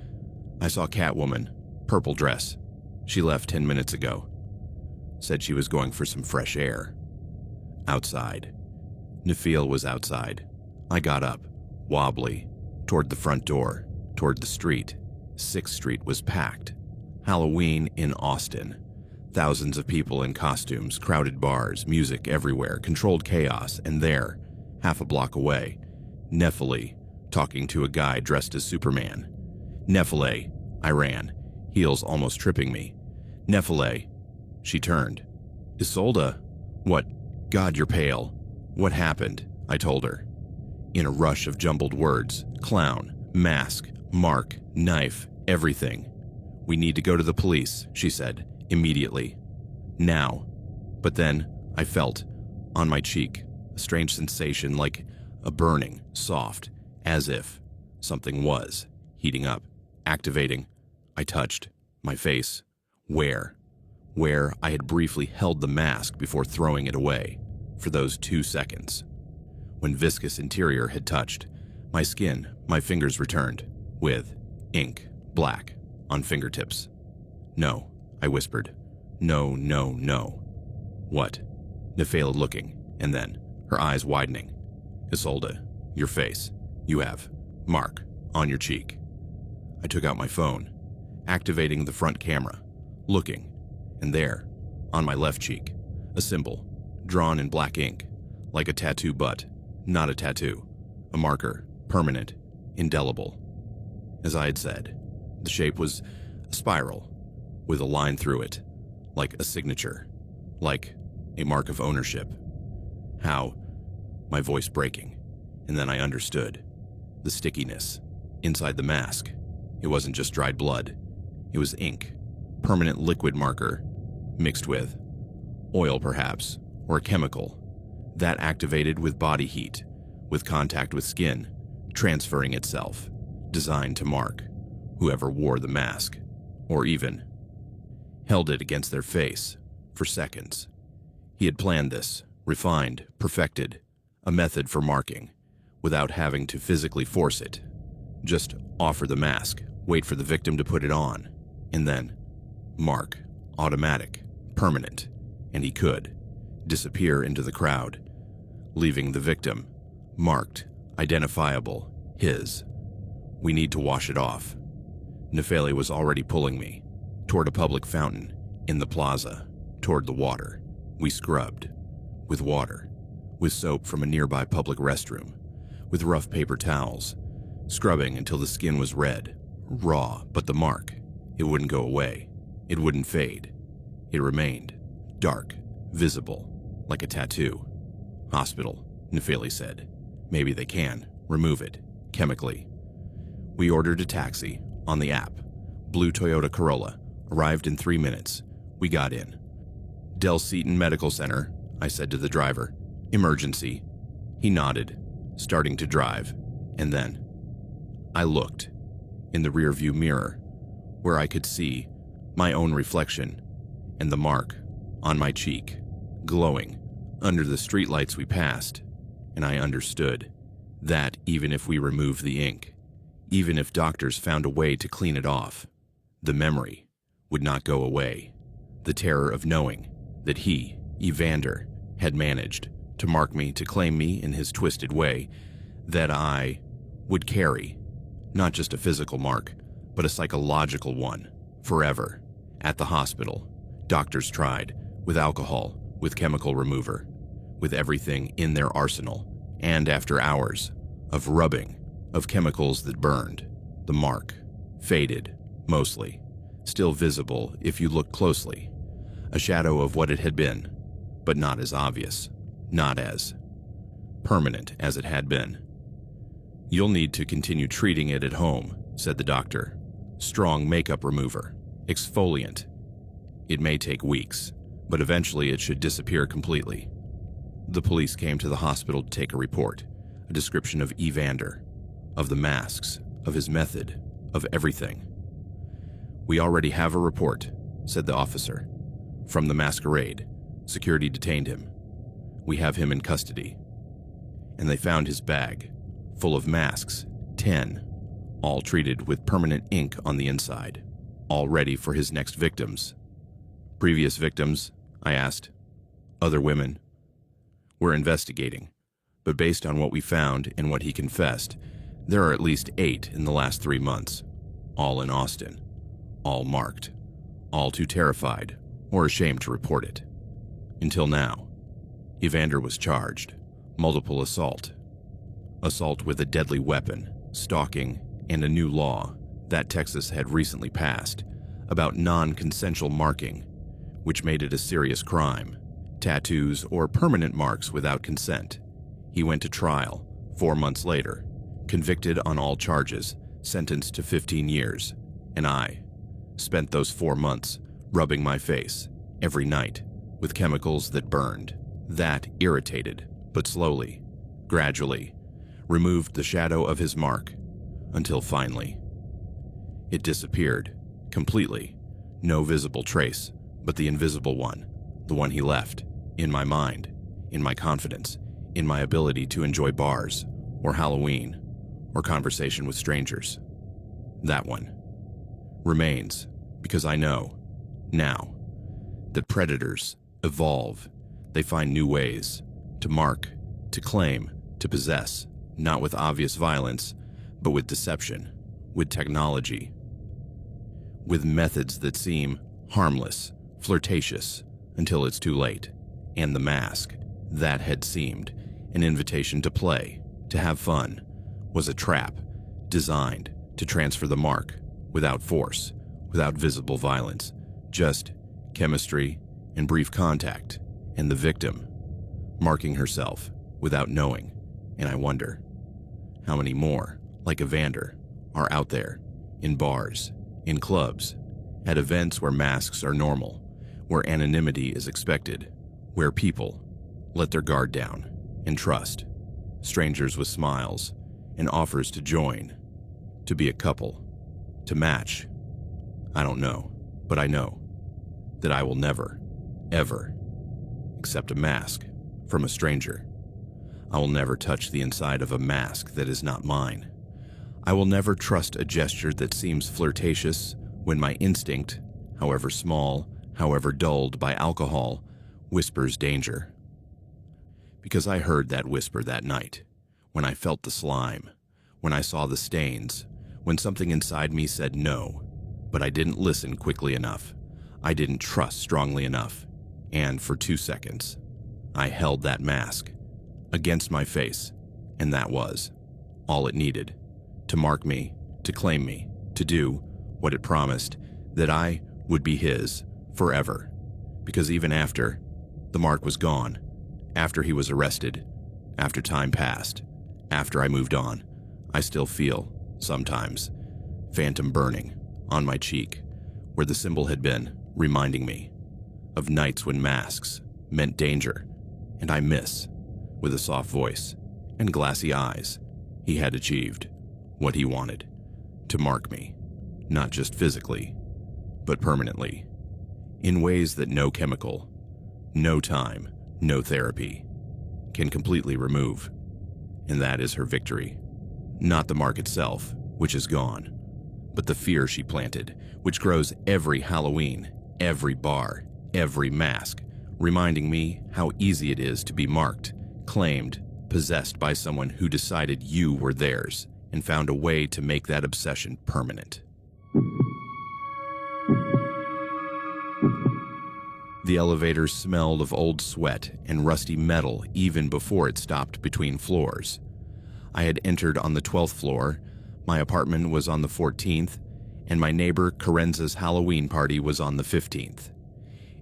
"I saw Catwoman, purple dress. She left 10 minutes ago. Said she was going for some fresh air." Outside. Nefeli was outside. I got up, wobbly, toward the front door, toward the street. 6th Street was packed. Halloween in Austin. Thousands of people in costumes, crowded bars, music everywhere, controlled chaos, and there, half a block away, Nefeli, talking to a guy dressed as Superman. "Nefeli," I ran, heels almost tripping me. "Nefeli." She turned. "Isolde." "What? God, you're pale." "What happened?" I told her. In a rush of jumbled words, clown, mask, mark, knife, everything. "We need to go to the police," she said, immediately. "Now." But then I felt, on my cheek, a strange sensation like a burning, soft, as if something was heating up, activating. I touched my face. Where I had briefly held the mask before throwing it away, for those 2 seconds. When viscous interior had touched, my skin, my fingers returned, with ink, black, on fingertips. "No," I whispered. "No, no, no." "What?" Nefeli looking, and then, her eyes widening. "Isolde, your face. You have mark on your cheek." I took out my phone, activating the front camera, looking, and there, on my left cheek, a symbol, drawn in black ink, like a tattoo but not a tattoo, a marker, permanent, indelible. As I had said, the shape was a spiral, with a line through it, like a signature, like a mark of ownership. How? My voice breaking, and then I understood. The stickiness, inside the mask. It wasn't just dried blood. It was ink, permanent liquid marker, mixed with oil perhaps, or a chemical, that activated with body heat, with contact with skin, transferring itself, designed to mark whoever wore the mask, or even held it against their face for seconds. He had planned this, refined, perfected, a method for marking, without having to physically force it. Just offer the mask, wait for the victim to put it on, and then mark, automatic, permanent, and he could disappear into the crowd, leaving the victim marked, identifiable, his. "We need to wash it off." Nefeli was already pulling me toward a public fountain in the plaza, toward the water. We scrubbed, with water, with soap from a nearby public restroom, with rough paper towels, scrubbing until the skin was red, raw, but the mark, it wouldn't go away. It wouldn't fade. It remained, dark, visible, like a tattoo. "Hospital," Nefeli said. "Maybe they can remove it, chemically." We ordered a taxi, on the app. Blue Toyota Corolla, arrived in 3 minutes. We got in. "Del Seaton Medical Center," I said to the driver. "Emergency." He nodded, starting to drive, and then I looked in the rearview mirror, where I could see my own reflection and the mark on my cheek, glowing under the streetlights we passed, and I understood that even if we removed the ink, even if doctors found a way to clean it off, the memory would not go away. The terror of knowing that he, Evander, had managed to mark me, to claim me in his twisted way, that I would carry not just a physical mark, but a psychological one, forever. At the hospital, doctors tried, with alcohol, with chemical remover, with everything in their arsenal, and after hours of rubbing, of chemicals that burned, the mark faded, mostly, still visible if you look closely, a shadow of what it had been, but not as obvious, not as permanent as it had been. "You'll need to continue treating it at home," said the doctor. "Strong makeup remover, exfoliant. It may take weeks, but eventually it should disappear completely." The police came to the hospital to take a report, a description of Evander, of the masks, of his method, of everything. "We already have a report," said the officer. "From the masquerade. Security detained him. We have him in custody." And they found his bag, full of masks, 10, all treated with permanent ink on the inside, all ready for his next victims. "Previous victims?" I asked. "Other women?" "We're investigating, but based on what we found and what he confessed, there are at least 8 in the last 3 months, all in Austin, all marked, all too terrified or ashamed to report it. Until now, Evander was charged, multiple assault with a deadly weapon, stalking, and a new law that Texas had recently passed about non-consensual marking, which made it a serious crime, tattoos or permanent marks without consent. He went to trial 4 months later, convicted on all charges, sentenced to 15 years, and I spent those 4 months rubbing my face every night with chemicals that burned, that irritated, but slowly, gradually, removed the shadow of his mark, until finally, it disappeared, completely, no visible trace, but the invisible one, the one he left, in my mind, in my confidence, in my ability to enjoy bars, or Halloween, or conversation with strangers. That one remains, because I know, now, that predators evolve. They find new ways to mark, to claim, to possess, not with obvious violence, but with deception, with technology, with methods that seem harmless, flirtatious, until it's too late. And the mask, that had seemed an invitation to play, to have fun, was a trap designed to transfer the mark without force, without visible violence, just chemistry and brief contact, and the victim marking herself without knowing. And I wonder how many more, like Evander, are out there, in bars, in clubs, at events where masks are normal, where anonymity is expected, where people let their guard down and trust, strangers with smiles and offers to join, to be a couple, to match. I don't know, but I know that I will never, ever accept a mask from a stranger. I will never touch the inside of a mask that is not mine. I will never trust a gesture that seems flirtatious when my instinct, however small, however dulled by alcohol, whispers danger. Because I heard that whisper that night, when I felt the slime, when I saw the stains, when something inside me said no, but I didn't listen quickly enough. I didn't trust strongly enough. And for 2 seconds, I held that mask against my face, and that was all it needed to mark me, to claim me, to do what it promised, that I would be his forever. Because even after the mark was gone, after he was arrested, after time passed, after I moved on, I still feel, sometimes, phantom burning on my cheek, where the symbol had been, reminding me of nights when masks meant danger, and I miss, with a soft voice and glassy eyes, he had achieved what he wanted, to mark me, not just physically, but permanently, in ways that no chemical, no time, no therapy can completely remove. And that is her victory. Not the mark itself, which is gone, but the fear she planted, which grows every Halloween, every bar, every mask, reminding me how easy it is to be marked, claimed, possessed by someone who decided you were theirs and found a way to make that obsession permanent. The elevator smelled of old sweat and rusty metal even before it stopped between floors. I had entered on the 12th floor, my apartment was on the 14th, and my neighbor Karenza's Halloween party was on the 15th.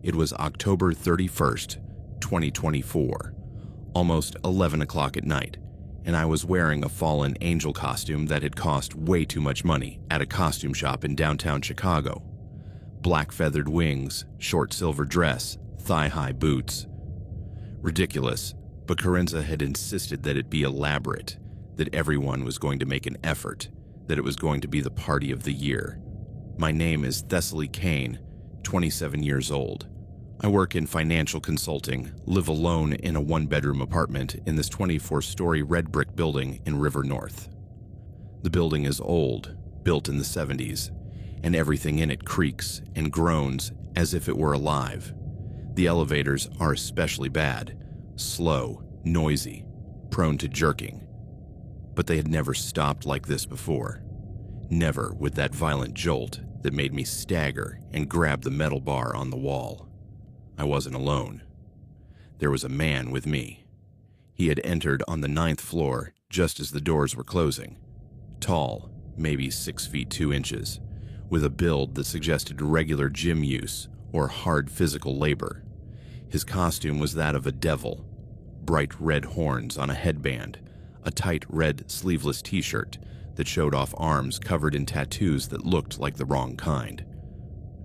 It was October 31st, 2024, almost 11 o'clock at night, and I was wearing a fallen angel costume that had cost way too much money at a costume shop in downtown Chicago. Black feathered wings, short silver dress, thigh-high boots. Ridiculous, but Karenza had insisted that it be elaborate, that everyone was going to make an effort, that it was going to be the party of the year. My name is Thessaly Kane, 27 years old. I work in financial consulting, live alone in a one-bedroom apartment in this 24-story red brick building in River North. The building is old, built in the 70s, and everything in it creaks and groans as if it were alive. The elevators are especially bad, slow, noisy, prone to jerking. But they had never stopped like this before. Never with that violent jolt that made me stagger and grab the metal bar on the wall. I wasn't alone. There was a man with me. He had entered on the 9th floor just as the doors were closing. Tall, maybe 6 feet 2 inches, with a build that suggested regular gym use or hard physical labor. His costume was that of a devil, bright red horns on a headband, a tight red sleeveless t-shirt that showed off arms covered in tattoos that looked like the wrong kind.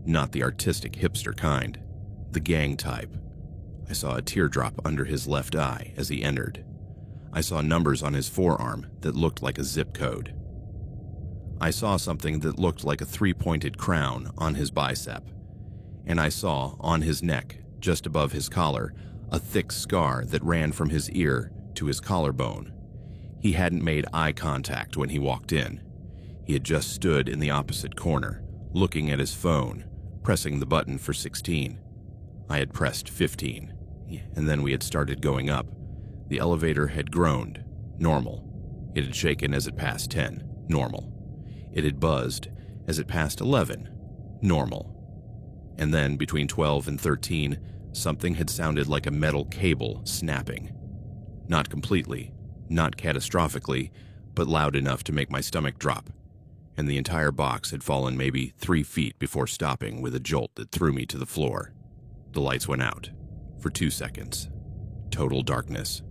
Not the artistic hipster kind, the gang type. I saw a teardrop under his left eye as he entered. I saw numbers on his forearm that looked like a zip code. I saw something that looked like a 3-pointed crown on his bicep, and I saw, on his neck, just above his collar, a thick scar that ran from his ear to his collarbone. He hadn't made eye contact when he walked in. He had just stood in the opposite corner, looking at his phone, pressing the button for 16. I had pressed 15, and then we had started going up. The elevator had groaned, normal. It had shaken as it passed 10, normal. It had buzzed as it passed 11, normal. And then between 12 and 13, something had sounded like a metal cable snapping. Not completely, not catastrophically, but loud enough to make my stomach drop. And the entire box had fallen maybe 3 feet before stopping with a jolt that threw me to the floor. The lights went out for 2 seconds. Total darkness.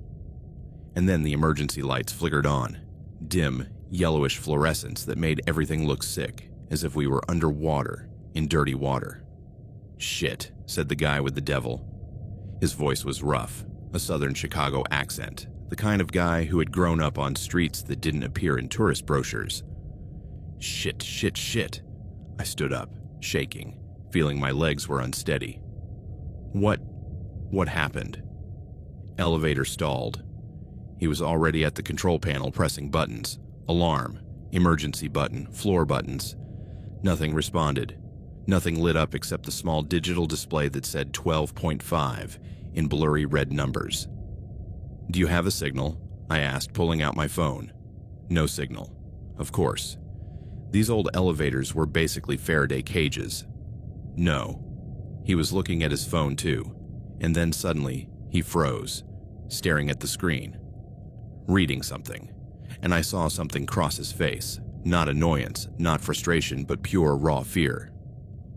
And then the emergency lights flickered on, dim, yellowish fluorescence that made everything look sick, as if we were underwater, in dirty water. "Shit," said the guy with the devil. His voice was rough, a southern Chicago accent, the kind of guy who had grown up on streets that didn't appear in tourist brochures. "Shit, shit, shit." I stood up, shaking, feeling my legs were unsteady. What happened? Elevator stalled. He was already at the control panel pressing buttons. Alarm, emergency button, floor buttons. Nothing responded. Nothing lit up except the small digital display that said 12.5 in blurry red numbers. "Do you have a signal?" I asked, pulling out my phone. No signal. Of course. These old elevators were basically Faraday cages. No. He was looking at his phone too, and then suddenly he froze, staring at the screen, reading something, and I saw something cross his face. Not annoyance, not frustration, but pure raw fear.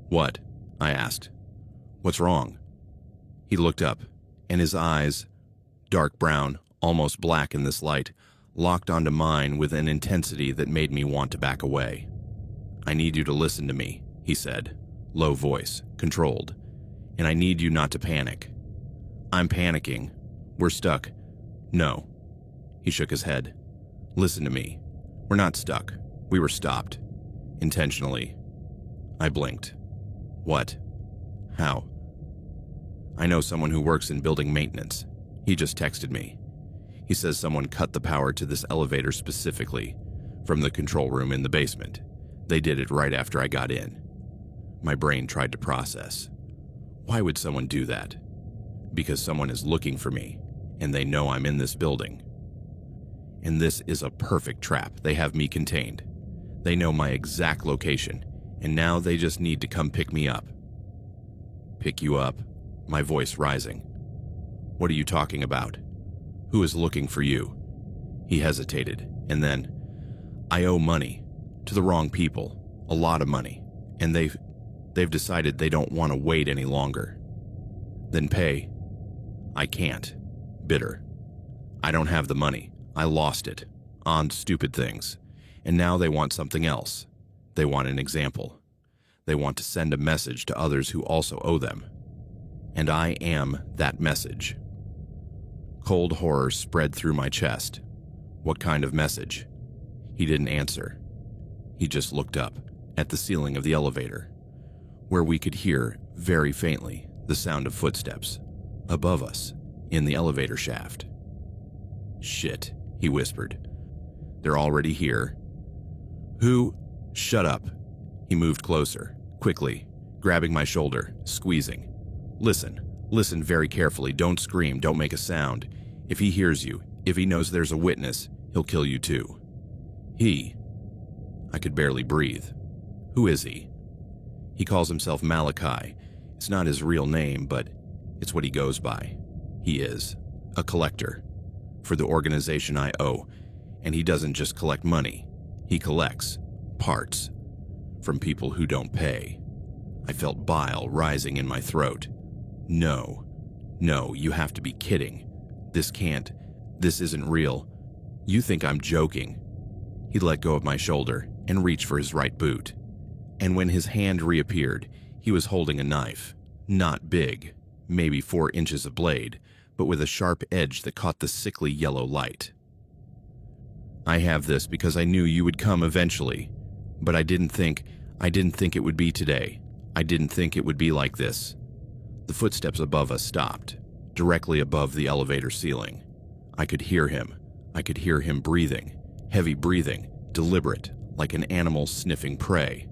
"What?" I asked. "What's wrong?" He looked up, and his eyes, dark brown, almost black in this light, locked onto mine with an intensity that made me want to back away. "I need you to listen to me," he said, low voice, controlled, "and I need you not to panic." "I'm panicking. We're stuck." "No." He shook his head. "Listen to me. We're not stuck. We were stopped. Intentionally." I blinked. "What? How?" "I know someone who works in building maintenance. He just texted me. He says someone cut the power to this elevator specifically, from the control room in the basement. They did it right after I got in." My brain tried to process. Why would someone do that? Because someone is looking for me, and they know I'm in this building. And this is a perfect trap. They have me contained. They know my exact location, and now they just need to come pick me up. Pick you up? My voice rising. What are you talking about? Who is looking for you? He hesitated, and then, I owe money to the wrong people, a lot of money, and they've decided they don't want to wait any longer. Then pay. I can't. Bitter. I don't have the money. I lost it on stupid things, and now they want something else. They want an example. They want to send a message to others who also owe them. And I am that message. Cold horror spread through my chest. What kind of message? He didn't answer. He just looked up at the ceiling of the elevator, where we could hear, very faintly, the sound of footsteps above us in the elevator shaft. Shit, he whispered. They're already here. Who? Shut up. He moved closer, quickly, grabbing my shoulder, squeezing. Listen very carefully. Don't scream, don't make a sound. If he hears you, if he knows there's a witness, he'll kill you too. I could barely breathe. Who is he? He calls himself Malachi. It's not his real name, but it's what he goes by. He is a collector for the organization I owe, and he doesn't just collect money. He collects parts from people who don't pay. I felt bile rising in my throat. No, you have to be kidding. This isn't real. You think I'm joking. He let go of my shoulder and reached for his right boot. And when his hand reappeared, he was holding a knife. Not big, maybe 4 inches of blade, but with a sharp edge that caught the sickly yellow light. I have this because I knew you would come eventually, but I didn't think it would be today. I didn't think it would be like this. The footsteps above us stopped, directly above the elevator ceiling. I could hear him. I could hear him breathing, heavy breathing, deliberate, like an animal sniffing prey.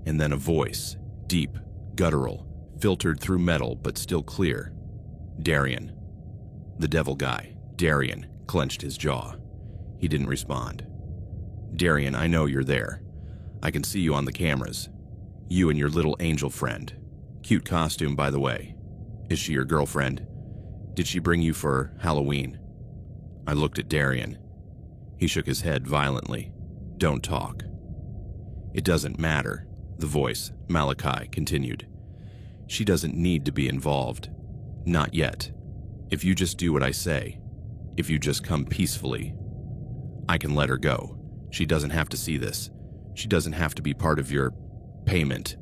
And then a voice, deep, guttural, filtered through metal but still clear. Darian. The devil guy, Darian, clenched his jaw. He didn't respond. Darian, I know you're there. I can see you on the cameras. You and your little angel friend. Cute costume, by the way. Is she your girlfriend? Did she bring you for Halloween? I looked at Darian. He shook his head violently. Don't talk. It doesn't matter, the voice, Malachi, continued. She doesn't need to be involved. Not yet. If you just do what I say, if you just come peacefully, I can let her go. She doesn't have to see this. She doesn't have to be part of your payment.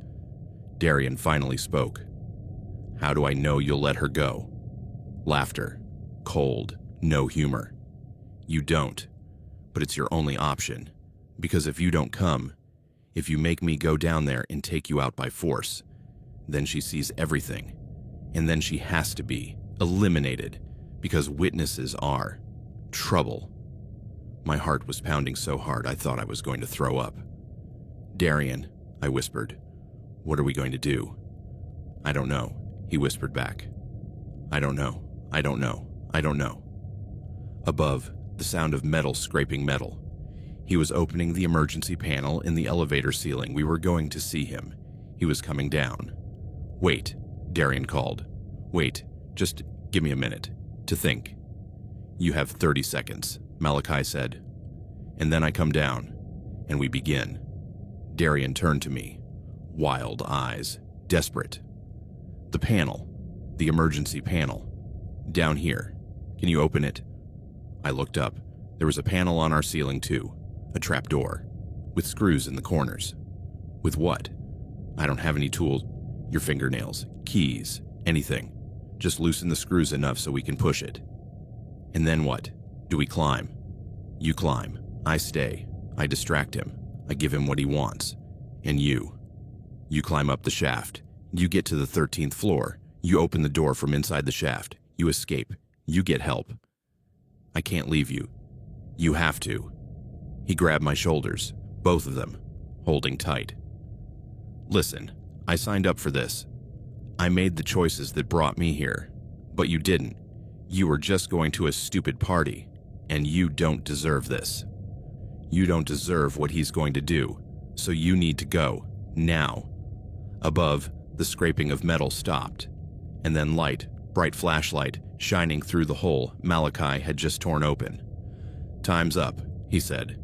Darian finally spoke. How do I know you'll let her go? Laughter. Cold. No humor. You don't. But it's your only option. Because if you don't come, if you make me go down there and take you out by force, then she sees everything. And then she has to be eliminated because witnesses are trouble. My heart was pounding so hard I thought I was going to throw up. Darian, I whispered, what are we going to do? I don't know, he whispered back. I don't know. Above, the sound of metal scraping metal. He was opening the emergency panel in the elevator ceiling. We were going to see him. He was coming down. Wait, Darian called. Wait, just give me a minute to think. You have 30 seconds, Malachi said. And then I come down, and we begin. Darian turned to me, wild eyes, desperate. The panel, the emergency panel. Down here. Can you open it? I looked up. There was a panel on our ceiling too, a trap door, with screws in the corners. With what? I don't have any tools. Your fingernails, keys, anything. Just loosen the screws enough so we can push it. And then what? Do we climb? You climb. I stay. I distract him. I give him what he wants. And you climb up the shaft. You get to the 13th floor. You open the door from inside the shaft. You escape. You get help. I can't leave you. You have to. He grabbed my shoulders, both of them, holding tight. Listen, I signed up for this. I made the choices that brought me here, but you didn't. You were just going to a stupid party, and you don't deserve this. You don't deserve what he's going to do, so you need to go, now." Above, the scraping of metal stopped, and then bright flashlight, shining through the hole Malachi had just torn open. "Time's up," he said.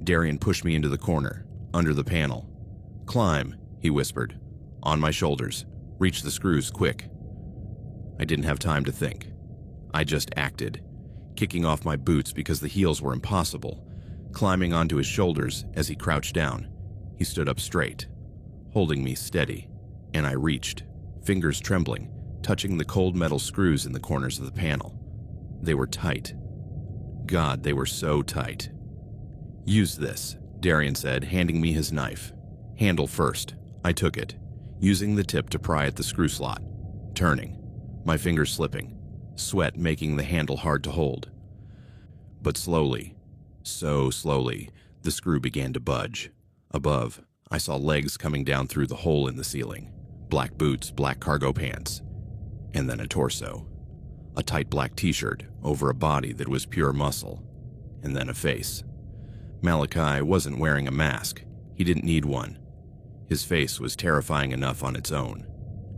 Darian pushed me into the corner, under the panel. "Climb," he whispered. "On my shoulders. Reach the screws, quick." I didn't have time to think. I just acted, kicking off my boots because the heels were impossible, climbing onto his shoulders as he crouched down. He stood up straight, holding me steady, and I reached, fingers trembling, touching the cold metal screws in the corners of the panel. They were tight. God, they were so tight. "Use this," Darian said, handing me his knife. "Handle first." I took it, using the tip to pry at the screw slot, turning, my fingers slipping, sweat making the handle hard to hold. But slowly, so slowly, the screw began to budge. Above, I saw legs coming down through the hole in the ceiling, black boots, black cargo pants, and then a torso. A tight black t-shirt over a body that was pure muscle, and then a face. Malachi wasn't wearing a mask. He didn't need one. His face was terrifying enough on its own.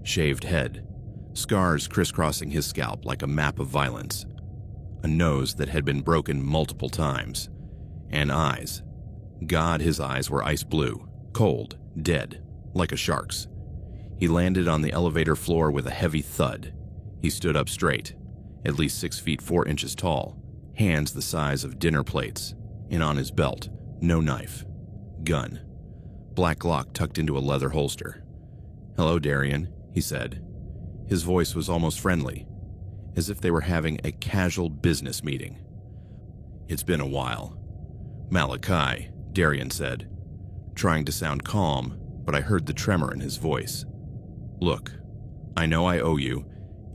Shaved head, scars crisscrossing his scalp like a map of violence, a nose that had been broken multiple times, and eyes. God, his eyes were ice blue, cold, dead, like a shark's. He landed on the elevator floor with a heavy thud. He stood up straight, at least 6 feet 4 inches tall, hands the size of dinner plates, and on his belt, no knife. Gun. Black Glock tucked into a leather holster. "Hello, Darian," he said. His voice was almost friendly, as if they were having a casual business meeting. "It's been a while." "Malachi," Darian said, trying to sound calm, but I heard the tremor in his voice. "Look, I know I owe you,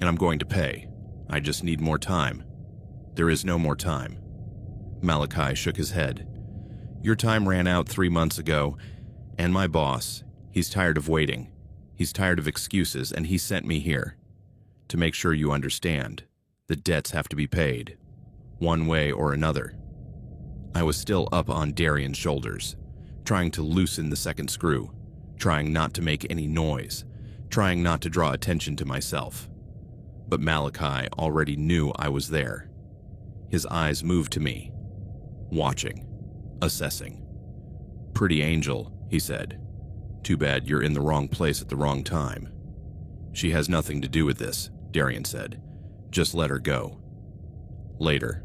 and I'm going to pay. I just need more time." "There is no more time." Malachi shook his head. "Your time ran out 3 months ago, and my boss, he's tired of waiting. He's tired of excuses, and he sent me here. To make sure you understand, the debts have to be paid, one way or another." I was still up on Darian's shoulders, trying to loosen the second screw, trying not to make any noise, trying not to draw attention to myself. But Malachi already knew I was there. His eyes moved to me, watching, assessing. "Pretty angel," he said. "Too bad you're in the wrong place at the wrong time." "She has nothing to do with this," Darian said. "Just let her go." Later,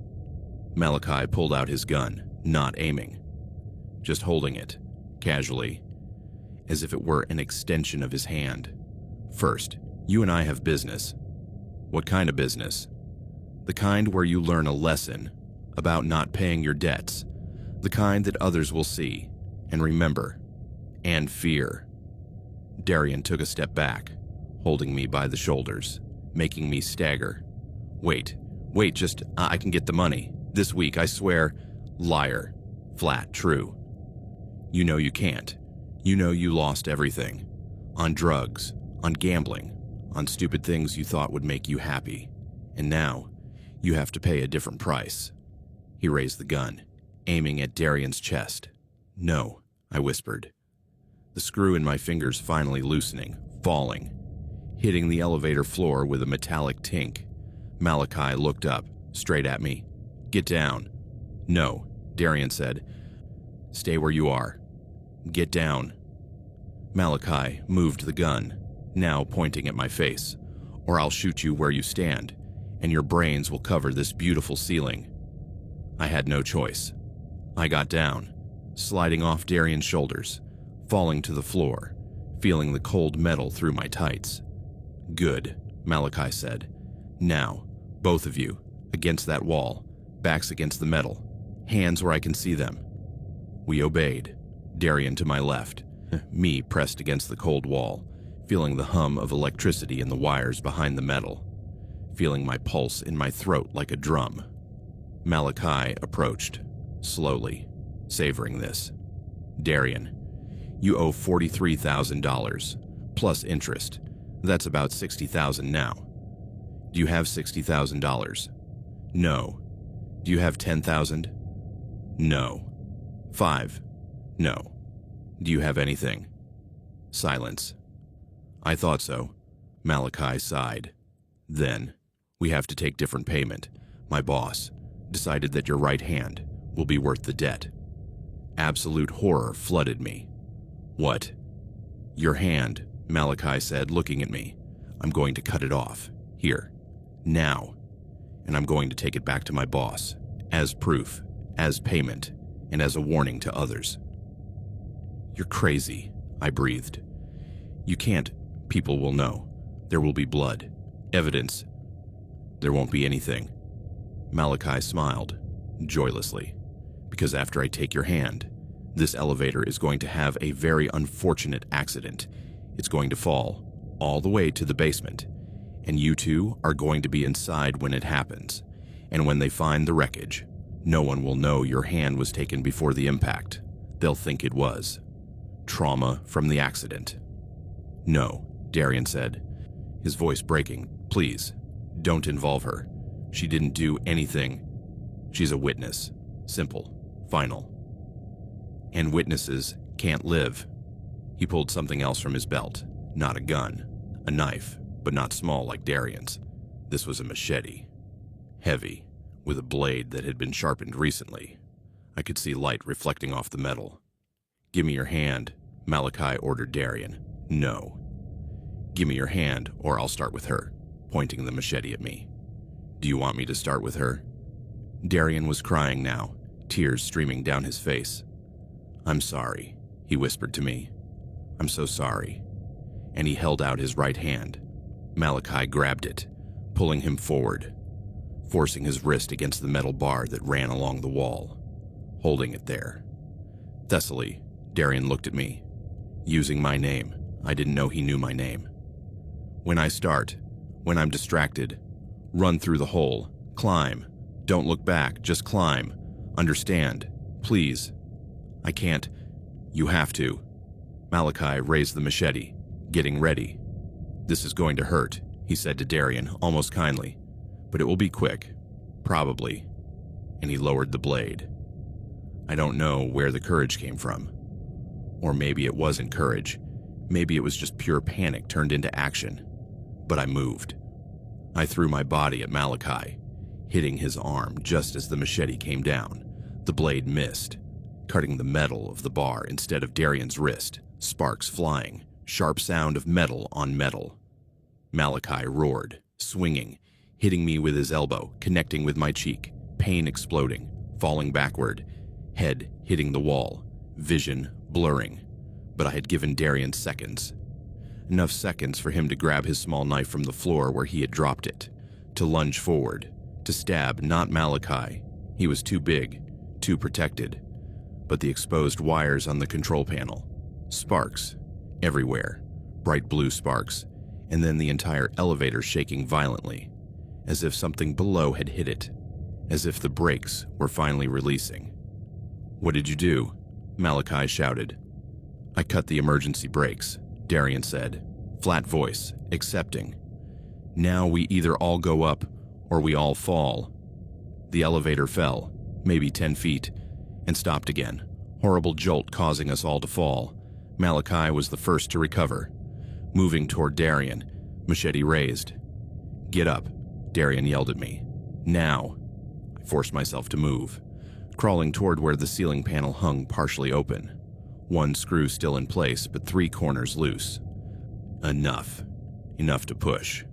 Malachi pulled out his gun, not aiming, just holding it, casually, as if it were an extension of his hand. "First, you and I have business." "What kind of business?" "The kind where you learn a lesson about not paying your debts, the kind that others will see and remember, and fear." Darian took a step back, holding me by the shoulders, making me stagger. Wait, just, I can get the money. This week, I swear." "Liar. Flat true. You know you can't. You know you lost everything. On drugs, on gambling, on stupid things you thought would make you happy. And now, you have to pay a different price." He raised the gun, aiming at Darian's chest. "No," I whispered. The screw in my fingers finally loosening, falling, hitting the elevator floor with a metallic tink. Malachi looked up, straight at me. "Get down." "No," Darian said. "Stay where you are. Get down." Malachi moved the gun, now pointing at my face. "Or I'll shoot you where you stand, and your brains will cover this beautiful ceiling." I had no choice. I got down, sliding off Darian's shoulders, falling to the floor, feeling the cold metal through my tights. "Good," Malachi said. "Now, both of you, against that wall, backs against the metal, hands where I can see them." We obeyed, Darian to my left, me pressed against the cold wall, feeling the hum of electricity in the wires behind the metal, feeling my pulse in my throat like a drum. Malachi approached, slowly, savoring this. "Darian, you owe $43,000, plus interest. That's about $60,000 now. Do you have $60,000? No. Do you have $10,000? No. 5. No. Do you have anything? Silence. I thought so. Malachi sighed. Then, we have to take different payment. My boss decided that your right hand will be worth the debt. Absolute horror flooded me. What? Your hand, Malachi said, looking at me. I'm going to cut it off. Here. Now. And I'm going to take it back to my boss. As proof. As payment. And as a warning to others. You're crazy, I breathed. You can't. People will know. There will be blood. Evidence. There won't be anything. Malachi smiled, joylessly. Because after I take your hand, this elevator is going to have a very unfortunate accident. It's going to fall all the way to the basement, and you two are going to be inside when it happens. And when they find the wreckage, no one will know your hand was taken before the impact. They'll think it was trauma from the accident. No, Darian said, his voice breaking. Please, don't involve her. She didn't do anything. She's a witness. Simple. Final. And witnesses can't live. He pulled something else from his belt. Not a gun. A knife, but not small like Darian's. This was a machete. Heavy, with a blade that had been sharpened recently. I could see light reflecting off the metal. Give me your hand, Malachi ordered Darian. No. Give me your hand, or I'll start with her, pointing the machete at me. Do you want me to start with her? Darian was crying now, tears streaming down his face. I'm sorry, he whispered to me. I'm so sorry. And he held out his right hand. Malachi grabbed it, pulling him forward, forcing his wrist against the metal bar that ran along the wall, holding it there. Thessaly, Darian looked at me. Using my name. I didn't know he knew my name. When I start, when I'm distracted, run through the hole, climb. Don't look back, just climb. Understand, please. I can't. You have to. Malachi raised the machete, getting ready. This is going to hurt, he said to Darian, almost kindly. But it will be quick. Probably. And he lowered the blade. I don't know where the courage came from. Or maybe it wasn't courage. Maybe it was just pure panic turned into action. But I moved. I threw my body at Malachi, hitting his arm just as the machete came down. The blade missed, cutting the metal of the bar instead of Darian's wrist, sparks flying, sharp sound of metal on metal. Malachi roared, swinging, hitting me with his elbow, connecting with my cheek, pain exploding, falling backward, head hitting the wall, vision blurring. But I had given Darian seconds. Enough seconds for him to grab his small knife from the floor where he had dropped it, to lunge forward, to stab not Malachi. He was too big, too protected. But the exposed wires on the control panel. Sparks. Everywhere. Bright blue sparks. And then the entire elevator shaking violently. As if something below had hit it. As if the brakes were finally releasing. What did you do? Malachi shouted. I cut the emergency brakes, Darian said. Flat voice, accepting. Now we either all go up or we all fall. The elevator fell, maybe 10 feet, and stopped again. Horrible jolt causing us all to fall. Malachi was the first to recover. Moving toward Darian, machete raised. Get up, Darian yelled at me. Now. I forced myself to move, crawling toward where the ceiling panel hung partially open. One screw still in place, but 3 corners loose. Enough. Enough to push.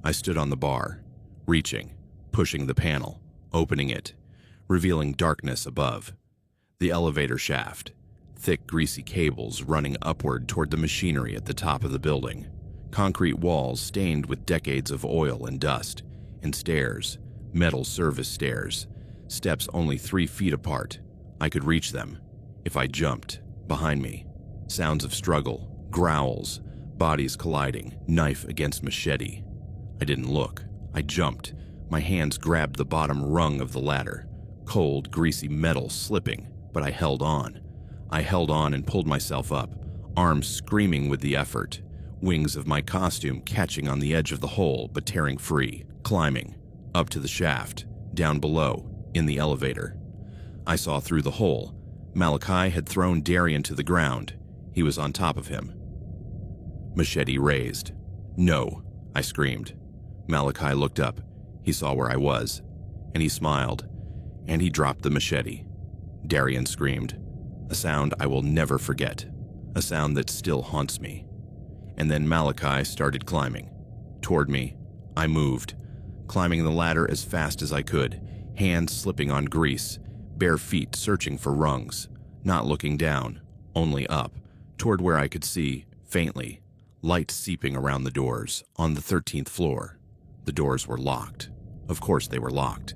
I stood on the bar, reaching, pushing the panel, opening it, revealing darkness above. The elevator shaft, thick greasy cables running upward toward the machinery at the top of the building. Concrete walls stained with decades of oil and dust, and stairs, metal service stairs, steps only 3 feet apart. I could reach them. If I jumped, behind me, sounds of struggle, growls, bodies colliding, knife against machete. I didn't look. I jumped. My hands grabbed the bottom rung of the ladder, cold, greasy metal slipping, but I held on. I held on and pulled myself up, arms screaming with the effort, wings of my costume catching on the edge of the hole but tearing free, climbing, up to the shaft, down below, in the elevator. I saw through the hole. Malachi had thrown Darian to the ground. He was on top of him. Machete raised. "No," I screamed. Malachi looked up. He saw where I was, and he smiled, and he dropped the machete. Darian screamed, a sound I will never forget, a sound that still haunts me. And then Malachi started climbing. Toward me, I moved, climbing the ladder as fast as I could, hands slipping on grease, bare feet searching for rungs, not looking down, only up, toward where I could see, faintly, light seeping around the doors, on the 13th floor. The doors were locked. Of course they were locked.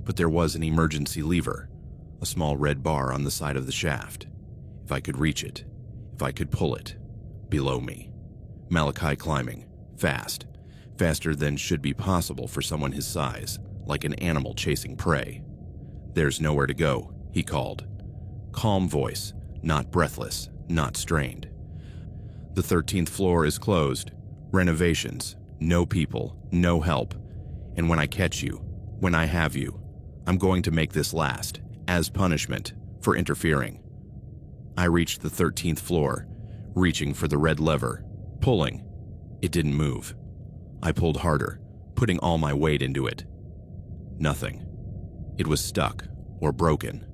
But there was an emergency lever, a small red bar on the side of the shaft. If I could reach it, if I could pull it, below me. Malachi climbing, fast, faster than should be possible for someone his size, like an animal chasing prey. "There's nowhere to go," he called. Calm voice, not breathless, not strained. "The 13th floor is closed. Renovations, no people, no help. And when I catch you, when I have you, I'm going to make this last, as punishment for interfering." I reached the 13th floor, reaching for the red lever, pulling. It didn't move. I pulled harder, putting all my weight into it. Nothing. It was stuck, or broken,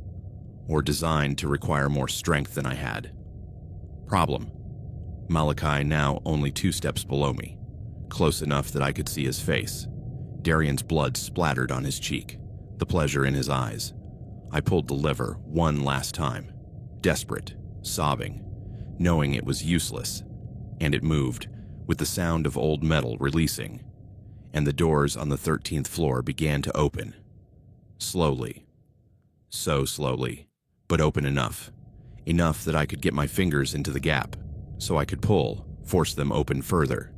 or designed to require more strength than I had. Problem. Malachi now only 2 steps below me, close enough that I could see his face. Darian's blood splattered on his cheek, the pleasure in his eyes. I pulled the lever one last time, desperate, sobbing, knowing it was useless, and it moved, with the sound of old metal releasing, and the doors on the 13th floor began to open. Slowly. So slowly, but open enough. Enough that I could get my fingers into the gap, so I could pull, force them open further.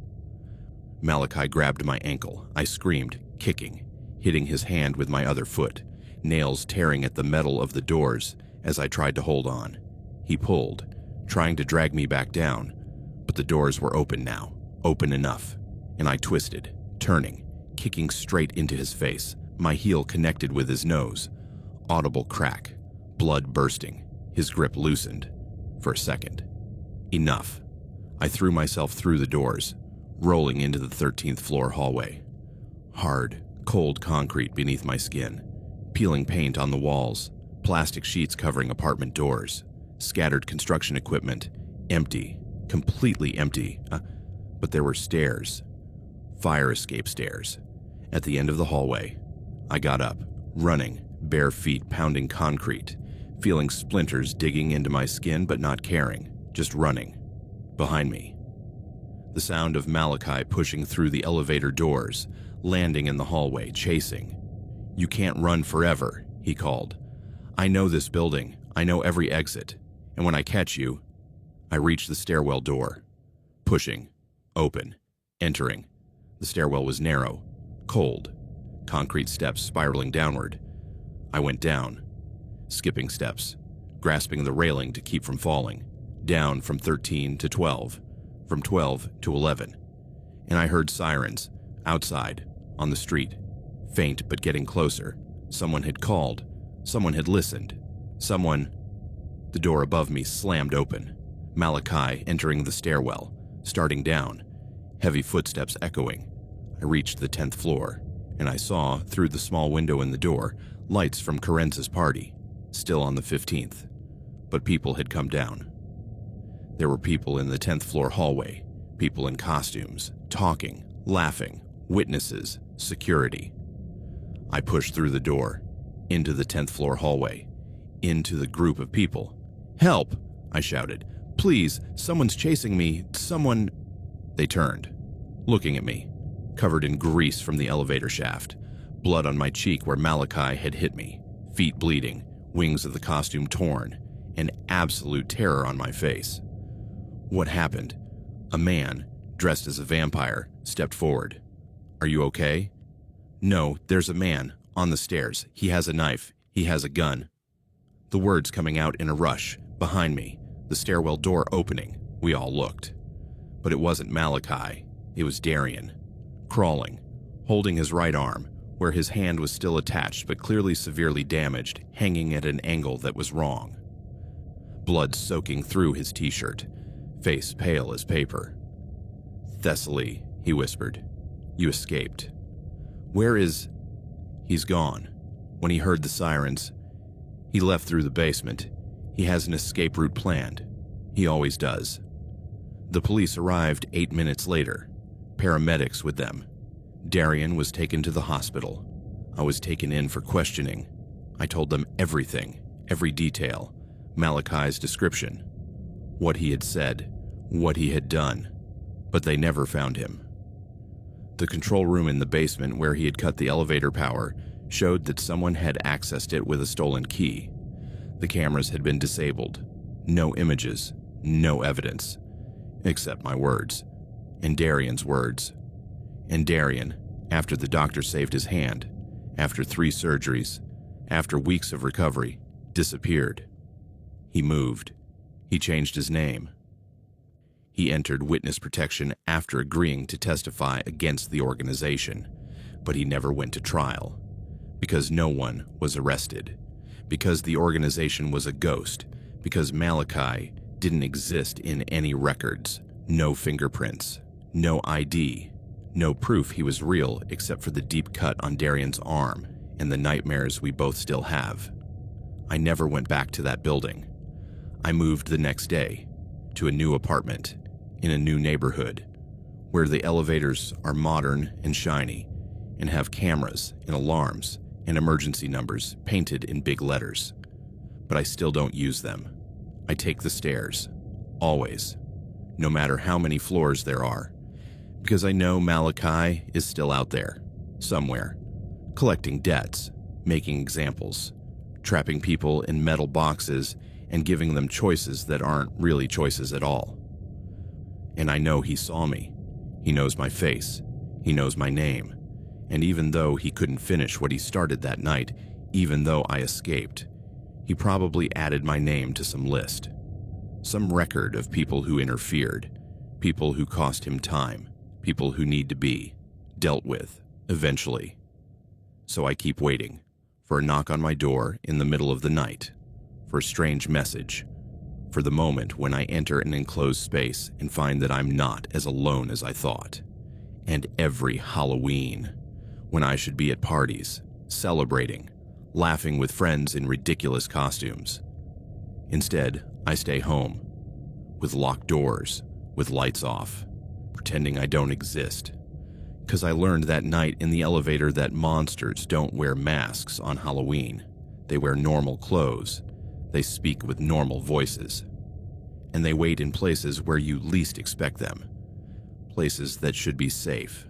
Malachi grabbed my ankle. I screamed, kicking, hitting his hand with my other foot, nails tearing at the metal of the doors as I tried to hold on. He pulled, trying to drag me back down, but the doors were open now, open enough, and I twisted, turning, kicking straight into his face, my heel connected with his nose. Audible crack, blood bursting, his grip loosened. For a second. Enough. I threw myself through the doors, rolling into the 13th floor hallway. Hard, cold concrete beneath my skin, peeling paint on the walls, plastic sheets covering apartment doors, scattered construction equipment, empty, completely empty. But there were stairs, fire escape stairs, at the end of the hallway. I got up, running, bare feet pounding concrete, feeling splinters digging into my skin but not caring, just running. Behind me, the sound of Malachi pushing through the elevator doors, landing in the hallway, chasing. "You can't run forever," he called. "I know this building. I know every exit. And when I catch you..." I reached the stairwell door. Pushing. Open. Entering. The stairwell was narrow. Cold. Concrete steps spiraling downward. I went down. Skipping steps. Grasping the railing to keep from falling. Down from 13 to 12. From 12 to 11. And I heard sirens. Outside. On the street. Faint but getting closer. Someone had called. Someone had listened. Someone... The door above me slammed open. Malachi entering the stairwell, starting down. Heavy footsteps echoing. I reached the 10th floor, and I saw, through the small window in the door, lights from Karenza's party, still on the 15th. But people had come down. There were people in the 10th floor hallway, people in costumes, talking, laughing, witnesses, security. I pushed through the door, into the 10th floor hallway, into the group of people. "Help!" I shouted. "Please, someone's chasing me, someone..." They turned, looking at me, covered in grease from the elevator shaft, blood on my cheek where Malachi had hit me, feet bleeding, wings of the costume torn, and absolute terror on my face. What happened? A man, dressed as a vampire, stepped forward. "Are you okay?" "No, there's a man, on the stairs. He has a knife. He has a gun." The words coming out in a rush, behind me, the stairwell door opening. We all looked. But it wasn't Malachi, it was Darian, crawling, holding his right arm, where his hand was still attached but clearly severely damaged, hanging at an angle that was wrong. Blood soaking through his t-shirt, face pale as paper. "Thessaly," he whispered. "You escaped." "Where is—" "He's gone." When he heard the sirens, he left through the basement. He has an escape route planned. He always does. The police arrived 8 minutes later, paramedics with them. Darian was taken to the hospital. I was taken in for questioning. I told them everything, every detail, Malachi's description, what he had said, what he had done, but they never found him. The control room in the basement where he had cut the elevator power showed that someone had accessed it with a stolen key. The cameras had been disabled. No images, no evidence, except my words, and Darian's words. And Darian, after the doctor saved his hand, after 3 surgeries, after weeks of recovery, disappeared. He moved. He changed his name. He entered witness protection after agreeing to testify against the organization, but he never went to trial, because no one was arrested, because the organization was a ghost, because Malachi didn't exist in any records, no fingerprints, no ID, no proof he was real except for the deep cut on Darian's arm and the nightmares we both still have. I never went back to that building. I moved the next day to a new apartment in a new neighborhood where the elevators are modern and shiny and have cameras and alarms and emergency numbers painted in big letters. But I still don't use them. I take the stairs, always, no matter how many floors there are, because I know Malachi is still out there, somewhere, collecting debts, making examples, trapping people in metal boxes and giving them choices that aren't really choices at all. And I know he saw me. He knows my face. He knows my name. And even though he couldn't finish what he started that night, even though I escaped, he probably added my name to some list. Some record of people who interfered, people who cost him time, people who need to be dealt with, eventually. So I keep waiting for a knock on my door in the middle of the night, for a strange message, for the moment when I enter an enclosed space and find that I'm not as alone as I thought. And every Halloween, when I should be at parties, celebrating, laughing with friends in ridiculous costumes. Instead, I stay home, with locked doors, with lights off, pretending I don't exist. Because I learned that night in the elevator that monsters don't wear masks on Halloween. They wear normal clothes. They speak with normal voices. And they wait in places where you least expect them. Places that should be safe.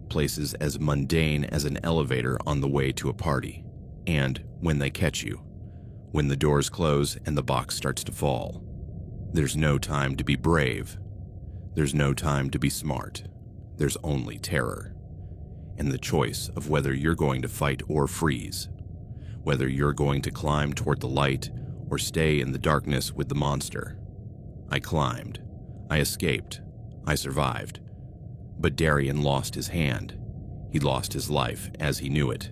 Places as mundane as an elevator on the way to a party. And when they catch you, when the doors close and the box starts to fall, there's no time to be brave. There's no time to be smart. There's only terror. And the choice of whether you're going to fight or freeze. Whether you're going to climb toward the light or stay in the darkness with the monster. I climbed. I escaped. I survived. But Darian lost his hand. He lost his life as he knew it.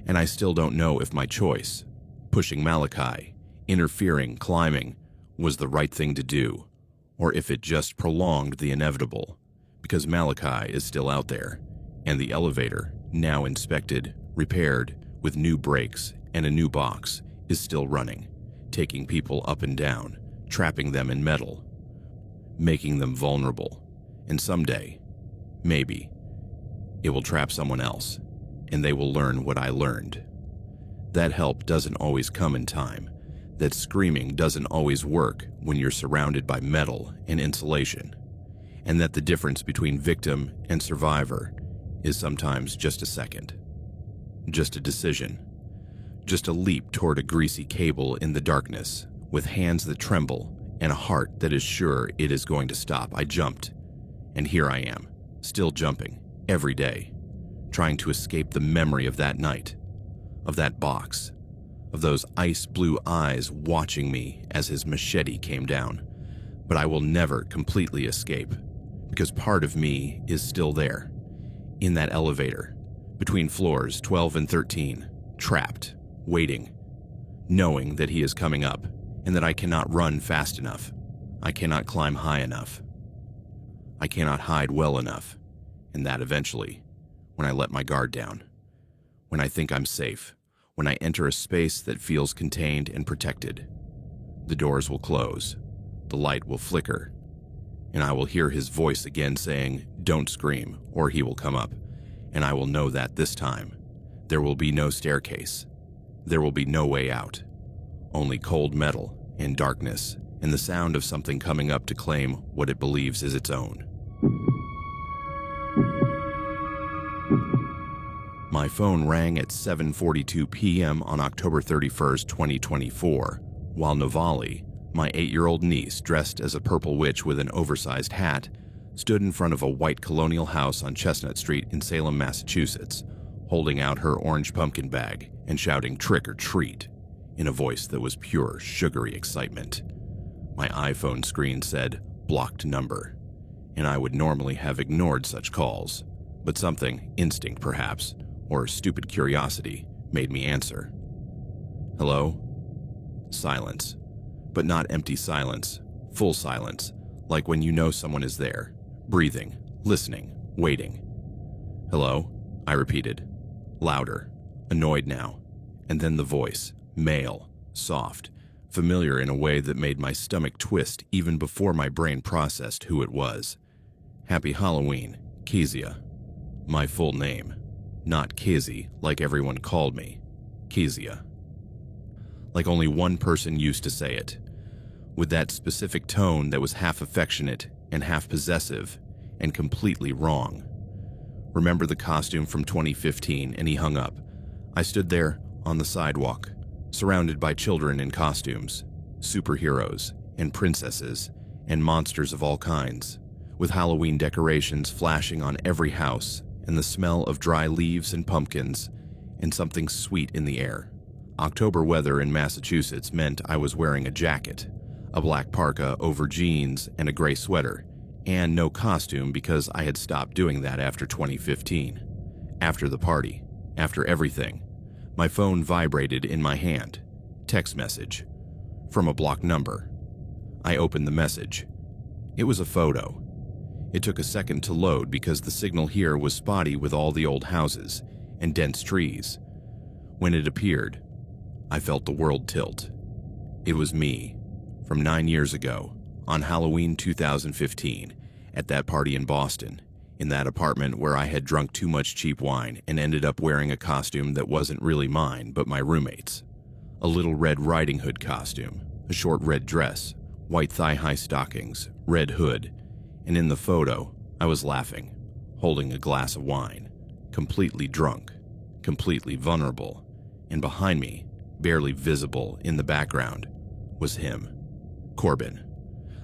And I still don't know if my choice, pushing Malachi, interfering, climbing, was the right thing to do, or if it just prolonged the inevitable, because Malachi is still out there, and the elevator, now inspected, repaired, with new brakes and a new box, is still running, taking people up and down, trapping them in metal, making them vulnerable, and someday, maybe, it will trap someone else, and they will learn what I learned. That help doesn't always come in time. That screaming doesn't always work when you're surrounded by metal and insulation. And that the difference between victim and survivor is sometimes just a second. Just a decision. Just a leap toward a greasy cable in the darkness, with hands that tremble and a heart that is sure it is going to stop. I jumped. And here I am, still jumping, every day, trying to escape the memory of that night, of that box, of those ice blue eyes watching me as his machete came down. But I will never completely escape, because part of me is still there, in that elevator, between floors 12 and 13, trapped, waiting, knowing that he is coming up and that I cannot run fast enough. I cannot climb high enough. I cannot hide well enough, and that eventually, when I let my guard down, when I think I'm safe, when I enter a space that feels contained and protected, the doors will close, the light will flicker, and I will hear his voice again saying, "Don't scream," or he will come up, and I will know that this time, there will be no staircase, there will be no way out, only cold metal and darkness and the sound of something coming up to claim what it believes is its own. My phone rang at 7:42 p.m. on October 31st, 2024, while Navali, my 8-year-old niece dressed as a purple witch with an oversized hat, stood in front of a white colonial house on Chestnut Street in Salem, Massachusetts, holding out her orange pumpkin bag and shouting "trick or treat" in a voice that was pure, sugary excitement. My iPhone screen said "blocked number," and I would normally have ignored such calls, but something, instinct perhaps, or stupid curiosity, made me answer. "Hello?" Silence, but not empty silence, full silence, like when you know someone is there, breathing, listening, waiting. "Hello?" I repeated, louder, annoyed now, and then the voice, male, soft, familiar in a way that made my stomach twist even before my brain processed who it was. "Happy Halloween, Kezia." My full name, not Kizzy like everyone called me, Kezia. Like only one person used to say it, with that specific tone that was half affectionate and half possessive and completely wrong. Remember the costume from 2015, and he hung up. I stood there on the sidewalk, surrounded by children in costumes, superheroes and princesses and monsters of all kinds, with Halloween decorations flashing on every house and the smell of dry leaves and pumpkins and something sweet in the air. October weather in Massachusetts meant I was wearing a jacket, a black parka over jeans and a gray sweater, and no costume because I had stopped doing that after 2015. After the party, after everything, my phone vibrated in my hand. Text message. From a blocked number. I opened the message. It was a photo. It took a second to load because the signal here was spotty with all the old houses and dense trees. When it appeared, I felt the world tilt. It was me, from 9 years ago, on Halloween 2015, at that party in Boston, in that apartment where I had drunk too much cheap wine and ended up wearing a costume that wasn't really mine but my roommate's. A little Red Riding Hood costume, a short red dress, white thigh-high stockings, red hood, and in the photo, I was laughing, holding a glass of wine, completely drunk, completely vulnerable, and behind me, barely visible in the background, was him, Corbin,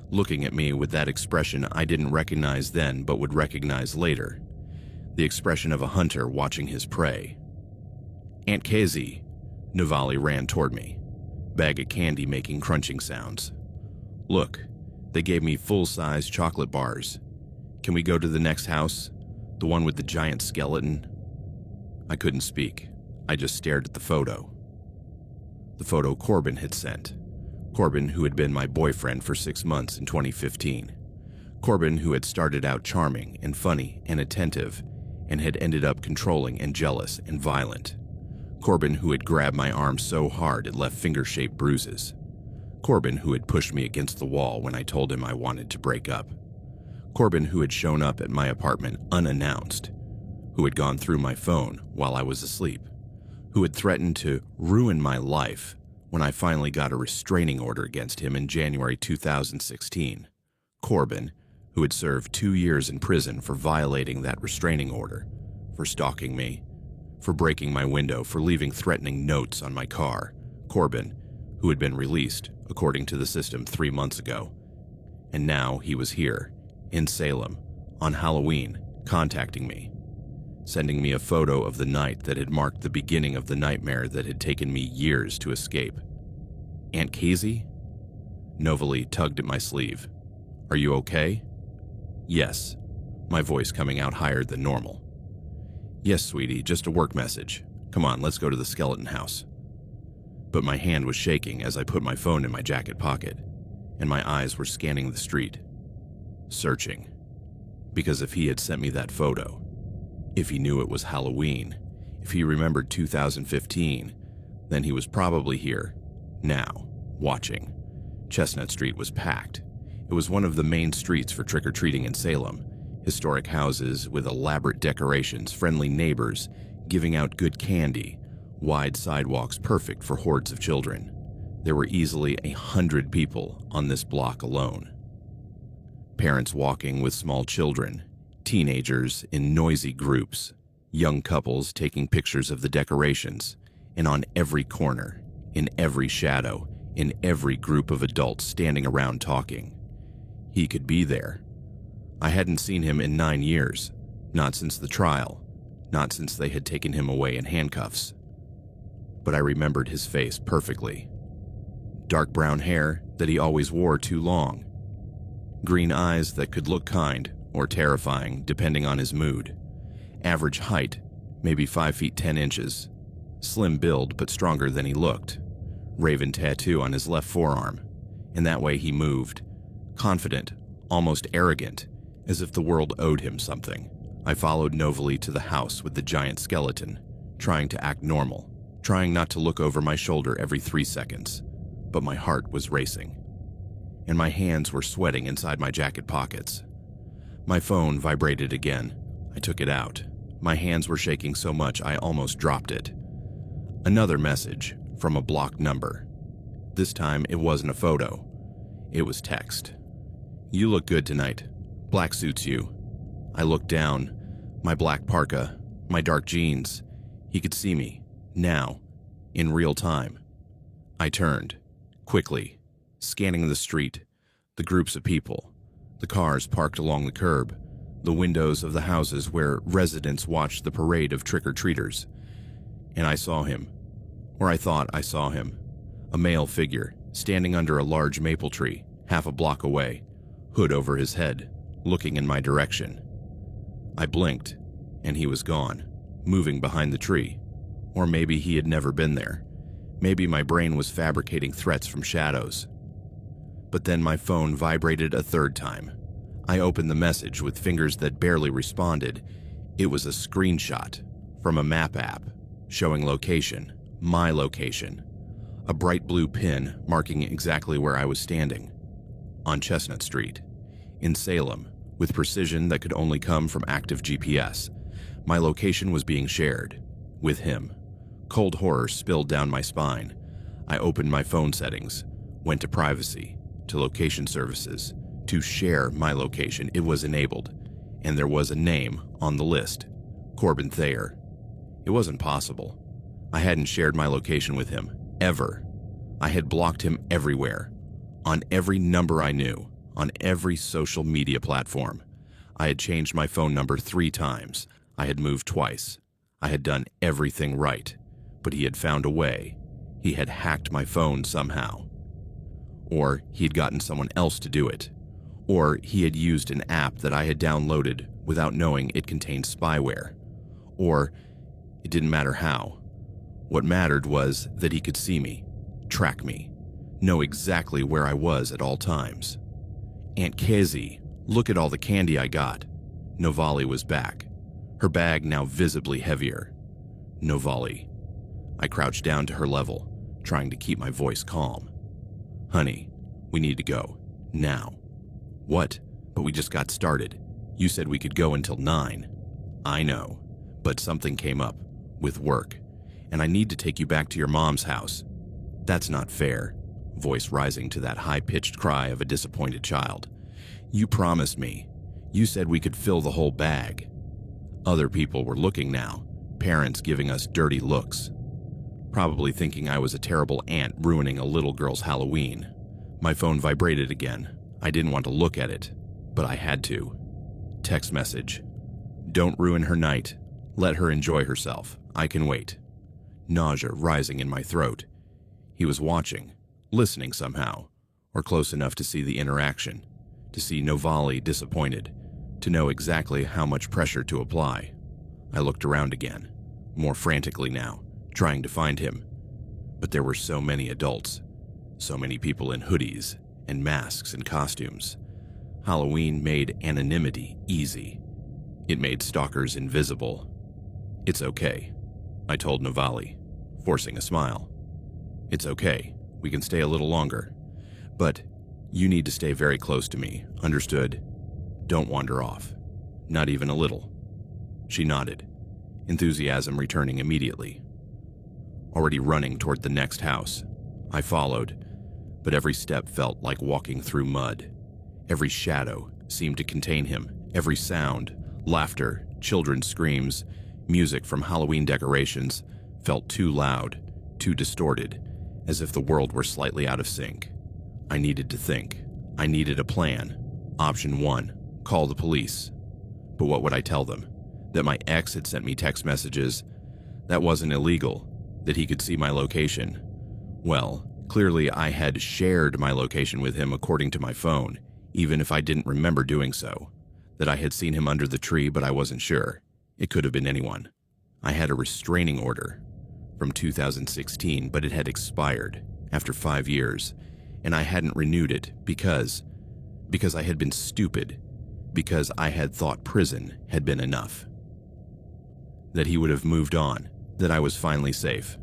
looking at me with that expression I didn't recognize then but would recognize later, the expression of a hunter watching his prey. "Aunt Kezia," Navali ran toward me, bag of candy making crunching sounds. "Look, they gave me full-size chocolate bars. Can we go to the next house? The one with the giant skeleton?" I couldn't speak. I just stared at the photo. The photo Corbin had sent. Corbin, who had been my boyfriend for 6 months in 2015. Corbin, who had started out charming and funny and attentive and had ended up controlling and jealous and violent. Corbin, who had grabbed my arm so hard it left finger-shaped bruises. Corbin, who had pushed me against the wall when I told him I wanted to break up. Corbin, who had shown up at my apartment unannounced, who had gone through my phone while I was asleep, who had threatened to ruin my life when I finally got a restraining order against him in January 2016. Corbin, who had served 2 years in prison for violating that restraining order, for stalking me, for breaking my window, for leaving threatening notes on my car. Corbin, who had been released, according to the system 3 months ago. And now he was here, in Salem, on Halloween, contacting me, sending me a photo of the night that had marked the beginning of the nightmare that had taken me years to escape. "Aunt Kezia?" Novali tugged at my sleeve. "Are you okay?" Yes, my voice coming out higher than normal. Yes, sweetie, just a work message. Come on, let's go to the skeleton house. But my hand was shaking as I put my phone in my jacket pocket, and my eyes were scanning the street, searching. Because if he had sent me that photo, if he knew it was Halloween, if he remembered 2015, then he was probably here, now, watching. Chestnut Street was packed. It was one of the main streets for trick-or-treating in Salem. Historic houses with elaborate decorations, friendly neighbors, giving out good candy, wide sidewalks perfect for hordes of children. There were easily 100 people on this block alone. Parents walking with small children, teenagers in noisy groups, young couples taking pictures of the decorations, and on every corner, in every shadow, in every group of adults standing around talking. He could be there. I hadn't seen him in 9 years, not since the trial, not since they had taken him away in handcuffs. But I remembered his face perfectly. Dark brown hair that he always wore too long. Green eyes that could look kind or terrifying depending on his mood. Average height, maybe 5 feet 10 inches. Slim build but stronger than he looked. Raven tattoo on his left forearm. And that way he moved. Confident, almost arrogant, as if the world owed him something. I followed Novali to the house with the giant skeleton, trying to act normal, trying not to look over my shoulder every 3 seconds. But my heart was racing, and my hands were sweating inside my jacket pockets. My phone vibrated again. I took it out. My hands were shaking so much I almost dropped it. Another message from a blocked number. This time it wasn't a photo. It was text. You look good tonight. Black suits you. I looked down. My black parka, my dark jeans. He could see me, now, in real time. I turned, quickly, scanning the street, the groups of people, the cars parked along the curb, the windows of the houses where residents watched the parade of trick-or-treaters. And I saw him, or I thought I saw him, a male figure, standing under a large maple tree, half a block away, hood over his head, looking in my direction. I blinked, and he was gone, moving behind the tree. Or maybe he had never been there. Maybe my brain was fabricating threats from shadows. But then my phone vibrated a third time. I opened the message with fingers that barely responded. It was a screenshot from a map app, showing location, my location. A bright blue pin marking exactly where I was standing. On Chestnut Street, in Salem, with precision that could only come from active GPS. My location was being shared, with him. Cold horror spilled down my spine. I opened my phone settings, went to privacy, to location services, to share my location. It was enabled, and there was a name on the list, Corbin Thayer. It wasn't possible. I hadn't shared my location with him, ever. I had blocked him everywhere, on every number I knew, on every social media platform. I had changed my phone number 3 times. I had moved twice. I had done everything right. But he had found a way. He had hacked my phone somehow. Or he had gotten someone else to do it. Or he had used an app that I had downloaded without knowing it contained spyware. Or it didn't matter how. What mattered was that he could see me, track me, know exactly where I was at all times. Aunt Kezzy, look at all the candy I got. Novali was back, her bag now visibly heavier. Novali. I crouched down to her level, trying to keep my voice calm. Honey, we need to go. Now. What? But we just got started. You said we could go until 9. I know, but something came up, with work, and I need to take you back to your mom's house. That's not fair, voice rising to that high-pitched cry of a disappointed child. You promised me. You said we could fill the whole bag. Other people were looking now, parents giving us dirty looks. Probably thinking I was a terrible aunt ruining a little girl's Halloween. My phone vibrated again. I didn't want to look at it, but I had to. Text message. Don't ruin her night. Let her enjoy herself. I can wait. Nausea rising in my throat. He was watching, listening somehow, or close enough to see the interaction, to see Novali disappointed, to know exactly how much pressure to apply. I looked around again, more frantically now, trying to find him. But there were so many adults, so many people in hoodies and masks and costumes. Halloween made anonymity easy. It made stalkers invisible. "It's okay," I told Navali, forcing a smile. "It's okay. We can stay a little longer. But you need to stay very close to me, understood? Don't wander off. Not even a little." She nodded, enthusiasm returning immediately. Already running toward the next house, I followed, but every step felt like walking through mud. Every shadow seemed to contain him. Every sound, laughter, children's screams, music from Halloween decorations felt too loud, too distorted, as if the world were slightly out of sync. I needed to think. I needed a plan. Option 1, call the police. But what would I tell them? That my ex had sent me text messages? That wasn't illegal. That he could see my location? Well, clearly I had shared my location with him according to my phone, even if I didn't remember doing so. That I had seen him under the tree, but I wasn't sure. It could have been anyone. I had a restraining order from 2016, but it had expired after 5 years, and I hadn't renewed it because I had been stupid, because I had thought prison had been enough. That he would have moved on, that I was finally safe.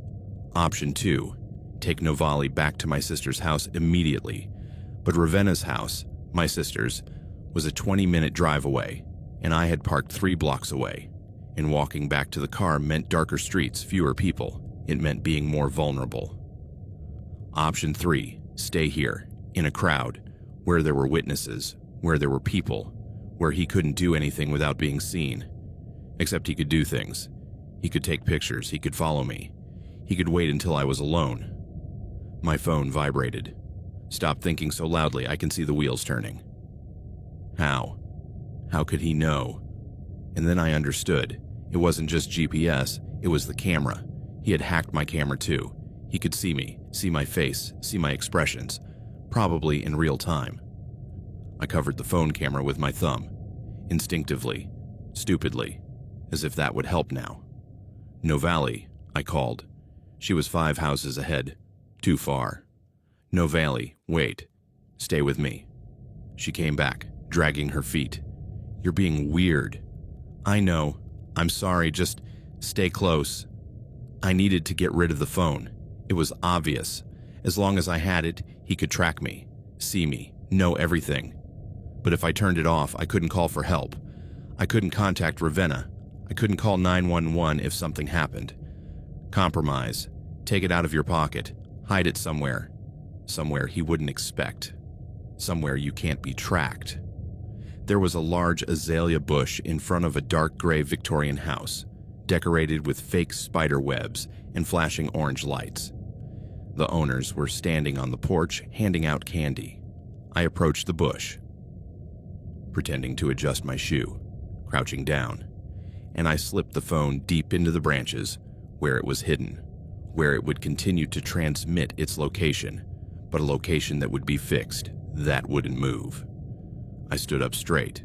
Option 2, take Navali back to my sister's house immediately, but Ravenna's house, my sister's, was a 20-minute drive away, and I had parked 3 blocks away, and walking back to the car meant darker streets, fewer people. It meant being more vulnerable. Option 3, stay here, in a crowd, where there were witnesses, where there were people, where he couldn't do anything without being seen. Except he could do things. He could take pictures, he could follow me. He could wait until I was alone. My phone vibrated. Stop thinking so loudly, I can see the wheels turning. How? How could he know? And then I understood. It wasn't just GPS, it was the camera. He had hacked my camera too. He could see me, see my face, see my expressions, probably in real time. I covered the phone camera with my thumb, instinctively, stupidly, as if that would help now. "Navali," I called. She was 5 houses ahead, too far. "Navali, wait. Stay with me." She came back, dragging her feet. "You're being weird." "I know. I'm sorry, just stay close." I needed to get rid of the phone. It was obvious. As long as I had it, he could track me, see me, know everything. But if I turned it off, I couldn't call for help. I couldn't contact Ravenna. I couldn't call 911 if something happened. Compromise. Take it out of your pocket. Hide it somewhere. Somewhere he wouldn't expect. Somewhere you can't be tracked. There was a large azalea bush in front of a dark gray Victorian house, decorated with fake spider webs and flashing orange lights. The owners were standing on the porch, handing out candy. I approached the bush, pretending to adjust my shoe, crouching down, and I slipped the phone deep into the branches, where it was hidden, where it would continue to transmit its location, but a location that would be fixed, that wouldn't move. I stood up straight,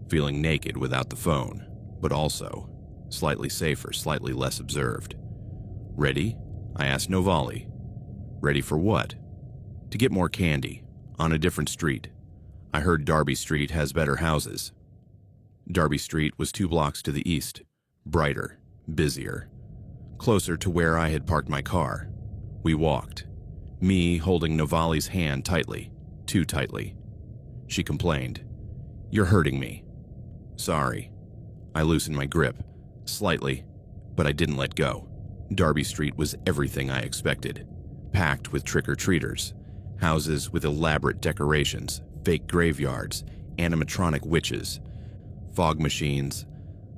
feeling naked without the phone, but also slightly safer, slightly less observed. "Ready?" I asked Navali. "Ready for what?" "To get more candy, on a different street. I heard Darby Street has better houses." Darby Street was 2 blocks to the east, brighter, busier, closer to where I had parked my car. We walked, me holding Navali's hand tightly, too tightly. She complained, "You're hurting me." "Sorry." I loosened my grip, slightly, but I didn't let go. Darby Street was everything I expected, packed with trick-or-treaters, houses with elaborate decorations, fake graveyards, animatronic witches, fog machines,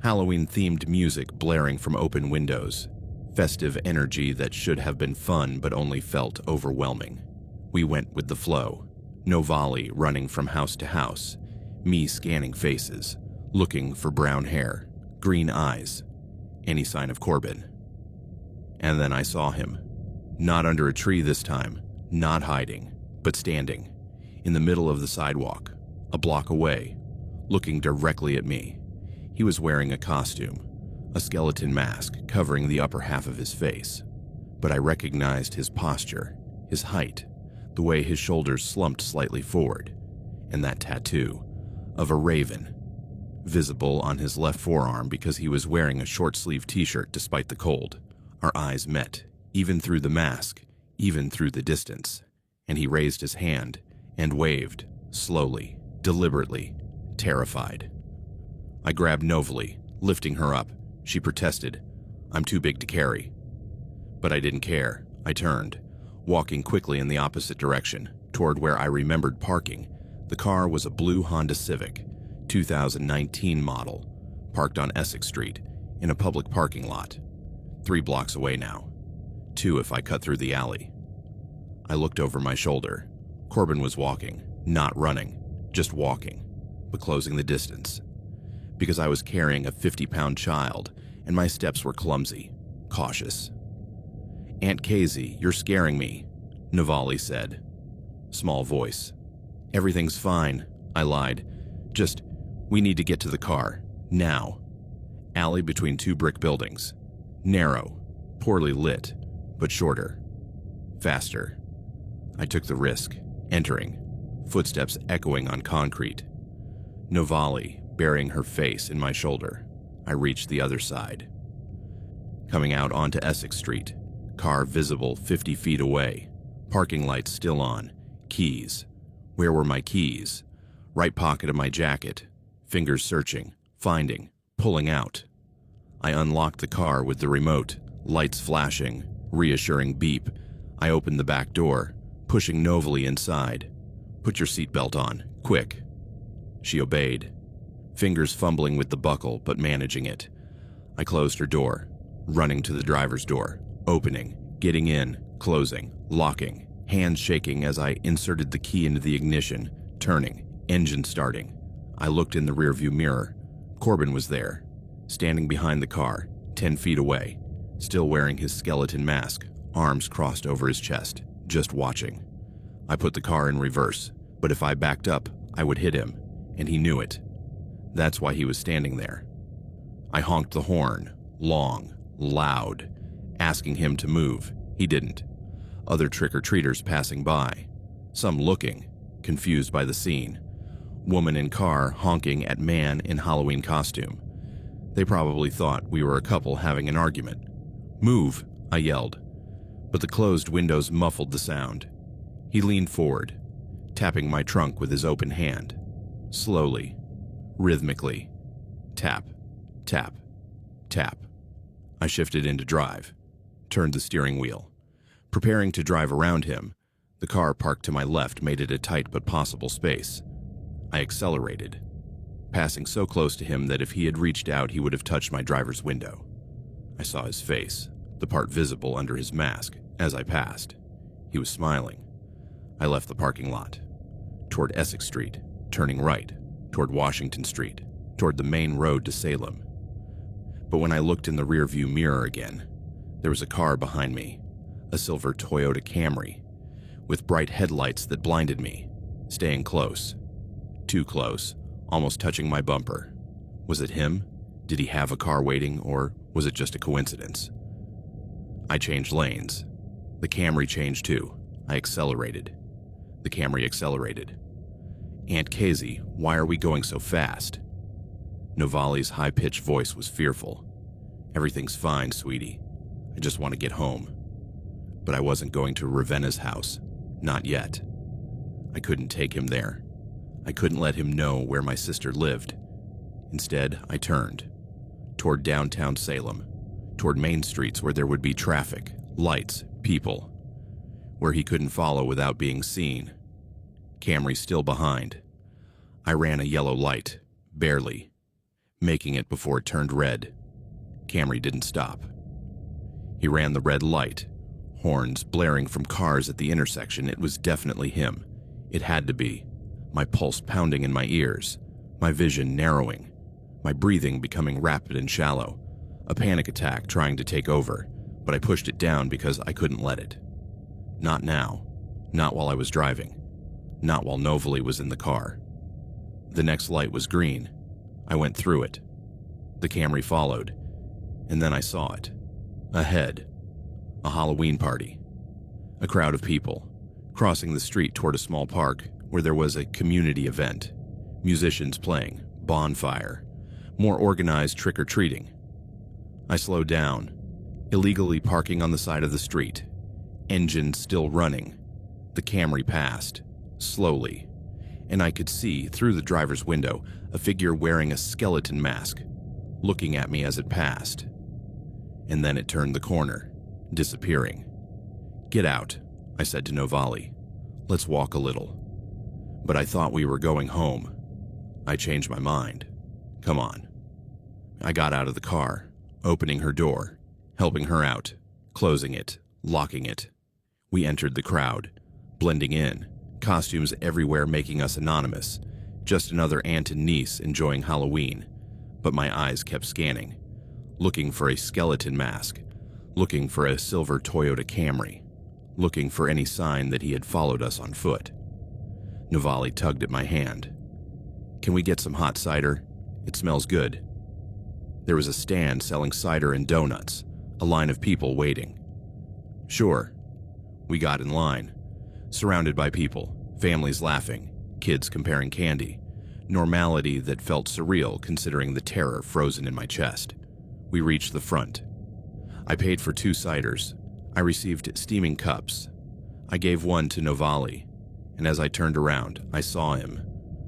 Halloween-themed music blaring from open windows, festive energy that should have been fun but only felt overwhelming. We went with the flow, Navali running from house to house, me scanning faces, looking for brown hair, green eyes, any sign of Corbin. And then I saw him, not under a tree this time, not hiding, but standing, in the middle of the sidewalk, a block away, looking directly at me. He was wearing a costume, a skeleton mask covering the upper half of his face. But I recognized his posture, his height, the way his shoulders slumped slightly forward, and that tattoo of a raven, visible on his left forearm because he was wearing a short-sleeved t-shirt despite the cold. Our eyes met, even through the mask, even through the distance, and he raised his hand and waved, slowly, deliberately, terrified. I grabbed Novalie, lifting her up. She protested, "I'm too big to carry." But I didn't care. I turned, walking quickly in the opposite direction, toward where I remembered parking. The car was a blue Honda Civic, 2019 model, parked on Essex Street, in a public parking lot. 3 blocks away now. 2 if I cut through the alley. I looked over my shoulder. Corbin was walking, not running, just walking, but closing the distance. Because I was carrying a 50-pound child, and my steps were clumsy, cautious. "Aunt Casey, you're scaring me," Novalie said. Small voice. "Everything's fine," I lied. "Just, we need to get to the car, now." Alley between 2 brick buildings. Narrow, poorly lit, but shorter. Faster. I took the risk, entering, footsteps echoing on concrete. Novalie burying her face in my shoulder. I reached the other side. Coming out onto Essex Street, car visible 50 feet away, parking lights still on, keys. Where were my keys? Right pocket of my jacket, fingers searching, finding, pulling out. I unlocked the car with the remote, lights flashing, reassuring beep. I opened the back door, pushing Novalie inside. "Put your seatbelt on, quick." She obeyed, fingers fumbling with the buckle but managing it. I closed her door, running to the driver's door, opening, getting in, closing, locking, hands shaking as I inserted the key into the ignition, turning, engine starting. I looked in the rearview mirror. Corbin was there, standing behind the car, 10 feet away, still wearing his skeleton mask, arms crossed over his chest, just watching. I put the car in reverse, but if I backed up, I would hit him, and he knew it. That's why he was standing there. I honked the horn, long, loud, asking him to move. He didn't. Other trick-or-treaters passing by, some looking, confused by the scene. Woman in car honking at man in Halloween costume. They probably thought we were a couple having an argument. "Move," I yelled, but the closed windows muffled the sound. He leaned forward, tapping my trunk with his open hand. Slowly, rhythmically. Tap, tap, tap. I shifted into drive, turned the steering wheel. Preparing to drive around him, the car parked to my left made it a tight but possible space. I accelerated, passing so close to him that if he had reached out, he would have touched my driver's window. I saw his face, the part visible under his mask, as I passed. He was smiling. I left the parking lot, toward Essex Street, turning right, toward Washington Street, toward the main road to Salem. But when I looked in the rearview mirror again, there was a car behind me, a silver Toyota Camry, with bright headlights that blinded me, staying close. Too close, almost touching my bumper. Was it him? Did he have a car waiting, or was it just a coincidence? I changed lanes. The Camry changed too. I accelerated. The Camry accelerated. "Aunt Casey, why are we going so fast?" Novalie's high-pitched voice was fearful. "Everything's fine, sweetie. I just want to get home." But I wasn't going to Ravenna's house. Not yet. I couldn't take him there. I couldn't let him know where my sister lived. Instead, I turned, toward downtown Salem, toward main streets where there would be traffic, lights, people, where he couldn't follow without being seen. Camry still behind. I ran a yellow light, barely, making it before it turned red. Camry didn't stop. He ran the red light, horns blaring from cars at the intersection. It was definitely him. It had to be. My pulse pounding in my ears, my vision narrowing, my breathing becoming rapid and shallow, a panic attack trying to take over, but I pushed it down because I couldn't let it. Not now, not while I was driving, not while Novalie was in the car. The next light was green. I went through it. The Camry followed, and then I saw it. Ahead, a Halloween party. A crowd of people, crossing the street toward a small park where there was a community event. Musicians playing, bonfire, more organized trick-or-treating. I slowed down, illegally parking on the side of the street. Engine still running. The Camry passed, slowly, and I could see, through the driver's window, a figure wearing a skeleton mask, looking at me as it passed. And then it turned the corner, disappearing. "Get out," I said to Novali. "Let's walk a little." But I thought we were going home. I changed my mind. "Come on." I got out of the car, opening her door, helping her out, closing it, locking it. We entered the crowd, blending in, costumes everywhere making us anonymous, just another aunt and niece enjoying Halloween. But my eyes kept scanning, looking for a skeleton mask, looking for a silver Toyota Camry, looking for any sign that he had followed us on foot. Novali tugged at my hand. "Can we get some hot cider? It smells good." There was a stand selling cider and donuts, a line of people waiting. "Sure." We got in line, surrounded by people, families laughing, kids comparing candy, normality that felt surreal considering the terror frozen in my chest. We reached the front. I paid for 2 ciders. I received steaming cups. I gave one to Novali, and as I turned around, I saw him,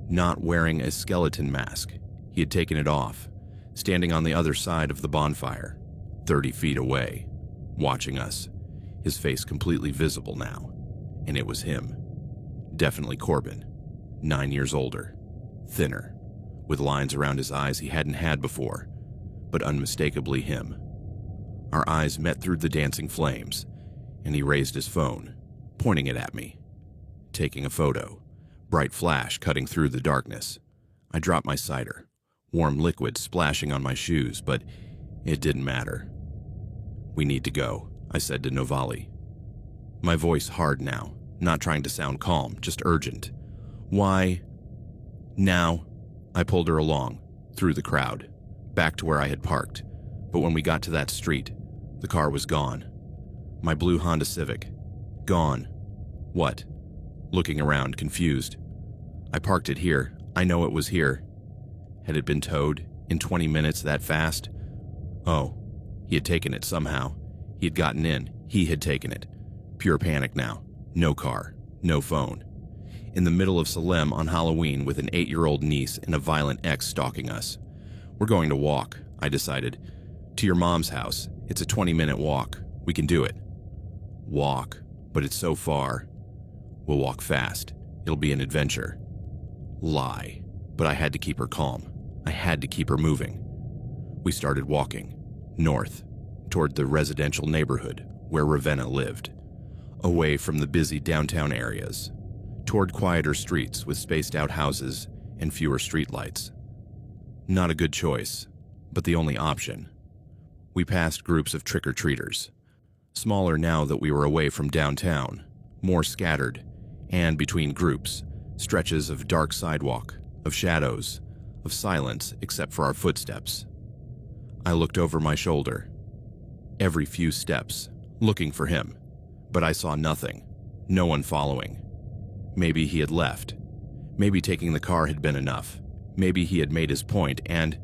not wearing a skeleton mask. He had taken it off, standing on the other side of the bonfire, 30 feet away, watching us, his face completely visible now. And it was him. Definitely Corbin, 9 years older, thinner, with lines around his eyes he hadn't had before, but unmistakably him. Our eyes met through the dancing flames, and he raised his phone, pointing it at me. Taking a photo, bright flash cutting through the darkness. I dropped my cider, warm liquid splashing on my shoes, but it didn't matter. "We need to go," I said to Novali. My voice hard now, not trying to sound calm, just urgent. "Why now?" I pulled her along, through the crowd, back to where I had parked, but when we got to that street, the car was gone. My blue Honda Civic. Gone. What? Looking around, confused. "I parked it here. I know it was here." Had it been towed? In 20 minutes that fast? Oh, he had taken it somehow. He had gotten in. He had taken it. Pure panic now. No car. No phone. In the middle of Salem on Halloween with an 8-year-old niece and a violent ex stalking us. "We're going to walk," I decided. "To your mom's house. It's a 20-minute walk. We can do it." Walk, but it's so far. "We'll walk fast. It'll be an adventure." Lie, but I had to keep her calm. I had to keep her moving. We started walking, north, toward the residential neighborhood where Ravenna lived, away from the busy downtown areas, toward quieter streets with spaced-out houses and fewer streetlights. Not a good choice, but the only option. We passed groups of trick-or-treaters, smaller now that we were away from downtown, more scattered, and between groups, stretches of dark sidewalk, of shadows, of silence except for our footsteps. I looked over my shoulder, every few steps, looking for him, but I saw nothing, no one following. Maybe he had left. Maybe taking the car had been enough. Maybe he had made his point and...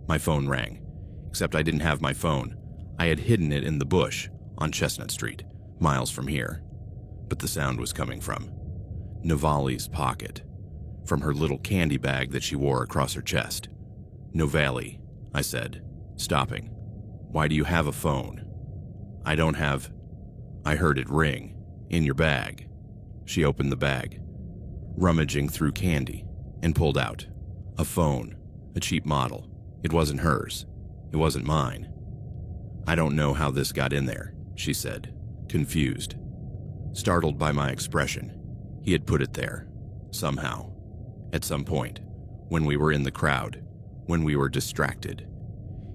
My phone rang, except I didn't have my phone. I had hidden it in the bush on Chestnut Street, miles from here. But the sound was coming from Novali's pocket, from her little candy bag that she wore across her chest. "Novali," I said, stopping. "Why do you have a phone?" "I don't have..." I heard it ring. "In your bag." She opened the bag, rummaging through candy, and pulled out a phone, a cheap model. It wasn't hers. It wasn't mine. "I don't know how this got in there," she said, confused. Startled by my expression, he had put it there, somehow, at some point, when we were in the crowd, when we were distracted.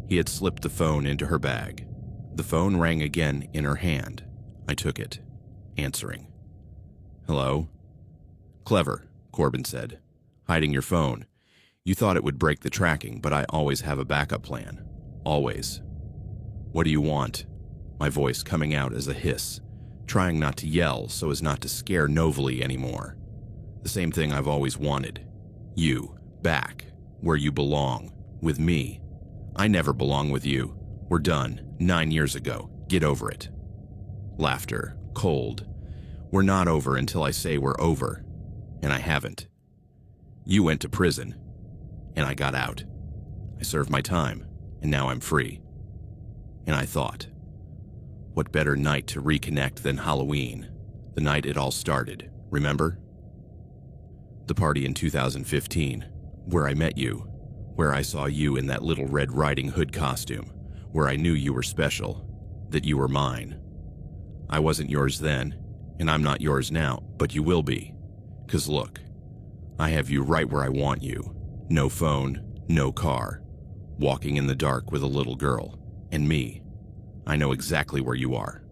He had slipped the phone into her bag. The phone rang again in her hand. I took it, answering. "Hello?" "Clever," Corbin said. "Hiding your phone. You thought it would break the tracking, but I always have a backup plan. Always. What do you want? My voice coming out as a hiss, trying not to yell so as not to scare Novely anymore. The same thing I've always wanted. You, back, where you belong, with me. I never belong with you. We're done, 9 years ago. Get over it. Laughter, cold. We're not over until I say we're over. And I haven't. You went to prison, and I got out. I served my time, and now I'm free. And I thought, what better night to reconnect than Halloween, the night it all started, remember? The party in 2015, where I met you, where I saw you in that little Red Riding Hood costume, where I knew you were special, that you were mine. I wasn't yours then, and I'm not yours now, but you will be. 'Cause look, I have you right where I want you. No phone, no car, walking in the dark with a little girl, and me. I know exactly where you are.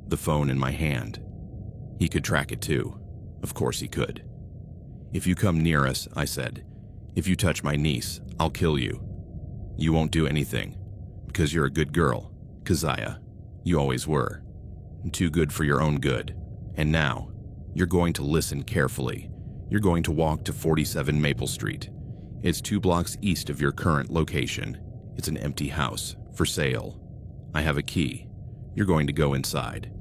The phone in my hand. He could track it too. Of course he could. If you come near us, I said, if you touch my niece, I'll kill you. You won't do anything, because you're a good girl, Keziah. You always were. Too good for your own good. And now, you're going to listen carefully. You're going to walk to 47 Maple Street. It's 2 blocks east of your current location. It's an empty house, for sale. I have a key. You're going to go inside.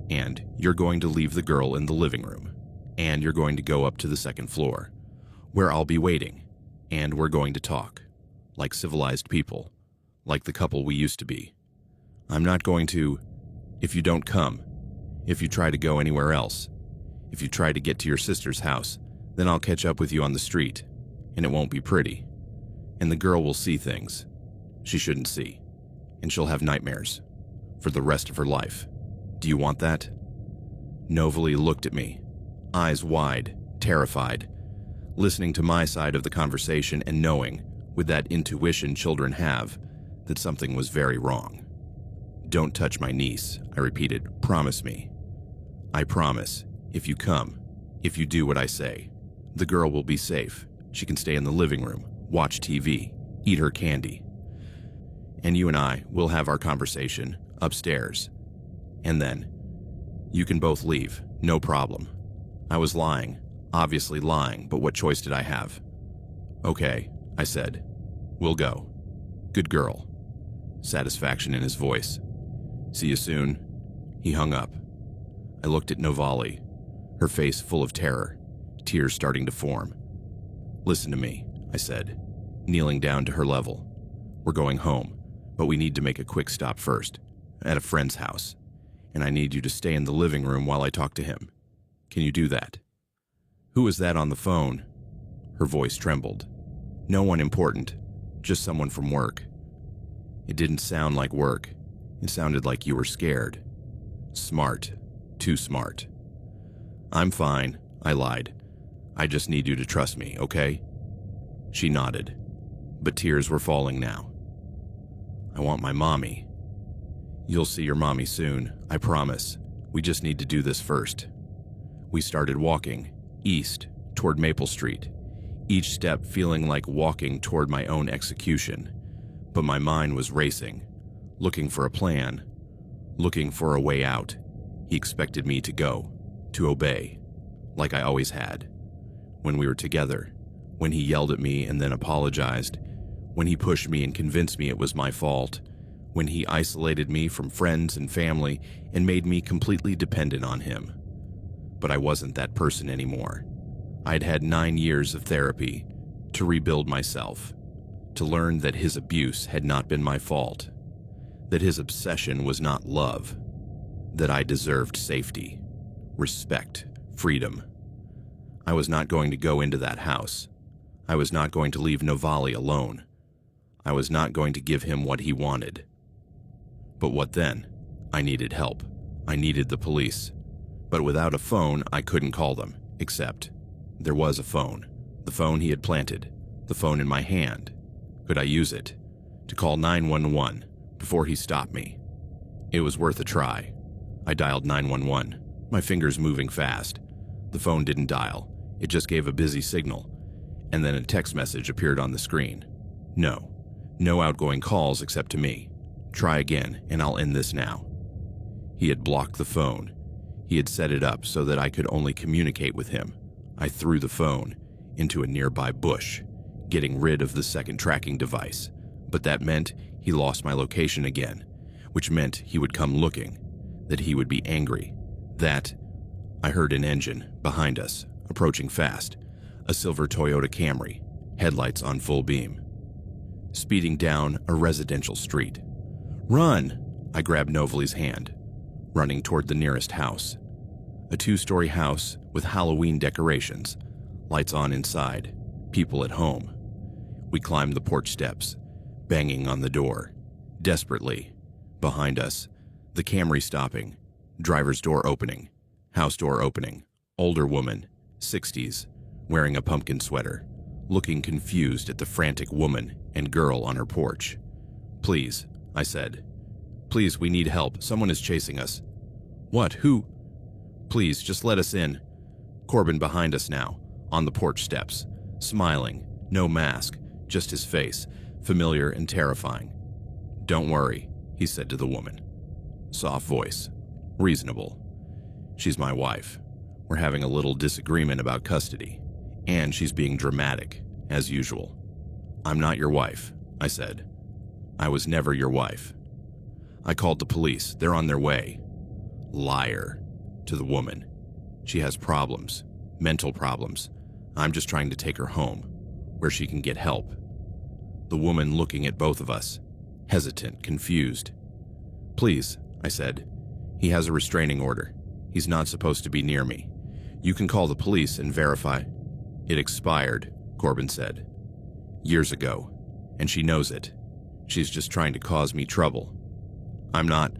And you're going to leave the girl in the living room. And you're going to go up to the 2nd floor, where I'll be waiting. And we're going to talk, like civilized people, like the couple we used to be. I'm not going to, if you don't come, if you try to go anywhere else, if you try to get to your sister's house, then I'll catch up with you on the street, and it won't be pretty. And the girl will see things she shouldn't see, and she'll have nightmares for the rest of her life. Do you want that? Novely looked at me, eyes wide, terrified, listening to my side of the conversation and knowing, with that intuition children have, that something was very wrong. Don't touch my niece, I repeated. Promise me. I promise. If you come, if you do what I say, the girl will be safe. She can stay in the living room, watch TV, eat her candy. And you and I will have our conversation upstairs. And then, you can both leave, no problem. I was lying, obviously lying, but what choice did I have? Okay, I said. We'll go. Good girl. Satisfaction in his voice. See you soon. He hung up. I looked at Novely, her face full of terror, tears starting to form. Listen to me, I said, kneeling down to her level. We're going home, but we need to make a quick stop first, at a friend's house, and I need you to stay in the living room while I talk to him. Can you do that? Who is that on the phone? Her voice trembled. No one important, just someone from work. It didn't sound like work. It sounded like you were scared. Smart. Too smart. I'm fine, I lied. I just need you to trust me, okay? She nodded, but tears were falling now. I want my mommy. You'll see your mommy soon, I promise. We just need to do this first. We started walking, east, toward Maple Street, each step feeling like walking toward my own execution. But my mind was racing, looking for a plan, looking for a way out. He expected me to go, to obey, like I always had. When we were together, when he yelled at me and then apologized, when he pushed me and convinced me it was my fault, when he isolated me from friends and family and made me completely dependent on him. But I wasn't that person anymore. I'd had 9 years of therapy to rebuild myself, to learn that his abuse had not been my fault, that his obsession was not love, that I deserved safety, respect, freedom. I was not going to go into that house. I was not going to leave Novely alone. I was not going to give him what he wanted. But what then? I needed help. I needed the police. But without a phone, I couldn't call them, except there was a phone. The phone he had planted. The phone in my hand. Could I use it to call 911 before he stopped me? It was worth a try. I dialed 911, my fingers moving fast. The phone didn't dial. It just gave a busy signal. And then a text message appeared on the screen. No. No outgoing calls except to me. Try again, and I'll end this now. He had blocked the phone. He had set it up so that I could only communicate with him. I threw the phone into a nearby bush, getting rid of the second tracking device. But that meant he lost my location again, which meant he would come looking, that he would be angry, that... I heard an engine behind us, approaching fast, a silver Toyota Camry, headlights on full beam, speeding down a residential street. Run! I grabbed Novali's hand, running toward the nearest house. A 2-story house with Halloween decorations, lights on inside, people at home. We climbed the porch steps, banging on the door, desperately. Behind us, the Camry stopping, driver's door opening, house door opening, older woman, 60s, wearing a pumpkin sweater, looking confused at the frantic woman and girl on her porch. Please, I said. Please, we need help. Someone is chasing us. What? Who? Please, just let us in. Corbin behind us now, on the porch steps, smiling, no mask, just his face, familiar and terrifying. Don't worry, he said to the woman. Soft voice. Reasonable. She's my wife. We're having a little disagreement about custody, and she's being dramatic, as usual. I'm not your wife, I said. I was never your wife. I called the police. They're on their way. Liar. To the woman. She has problems, mental problems. I'm just trying to take her home, where she can get help. The woman looking at both of us, hesitant, confused. Please, I said. He has a restraining order. He's not supposed to be near me. You can call the police and verify. It expired, Corbin said. Years ago, and she knows it. She's just trying to cause me trouble. I'm not...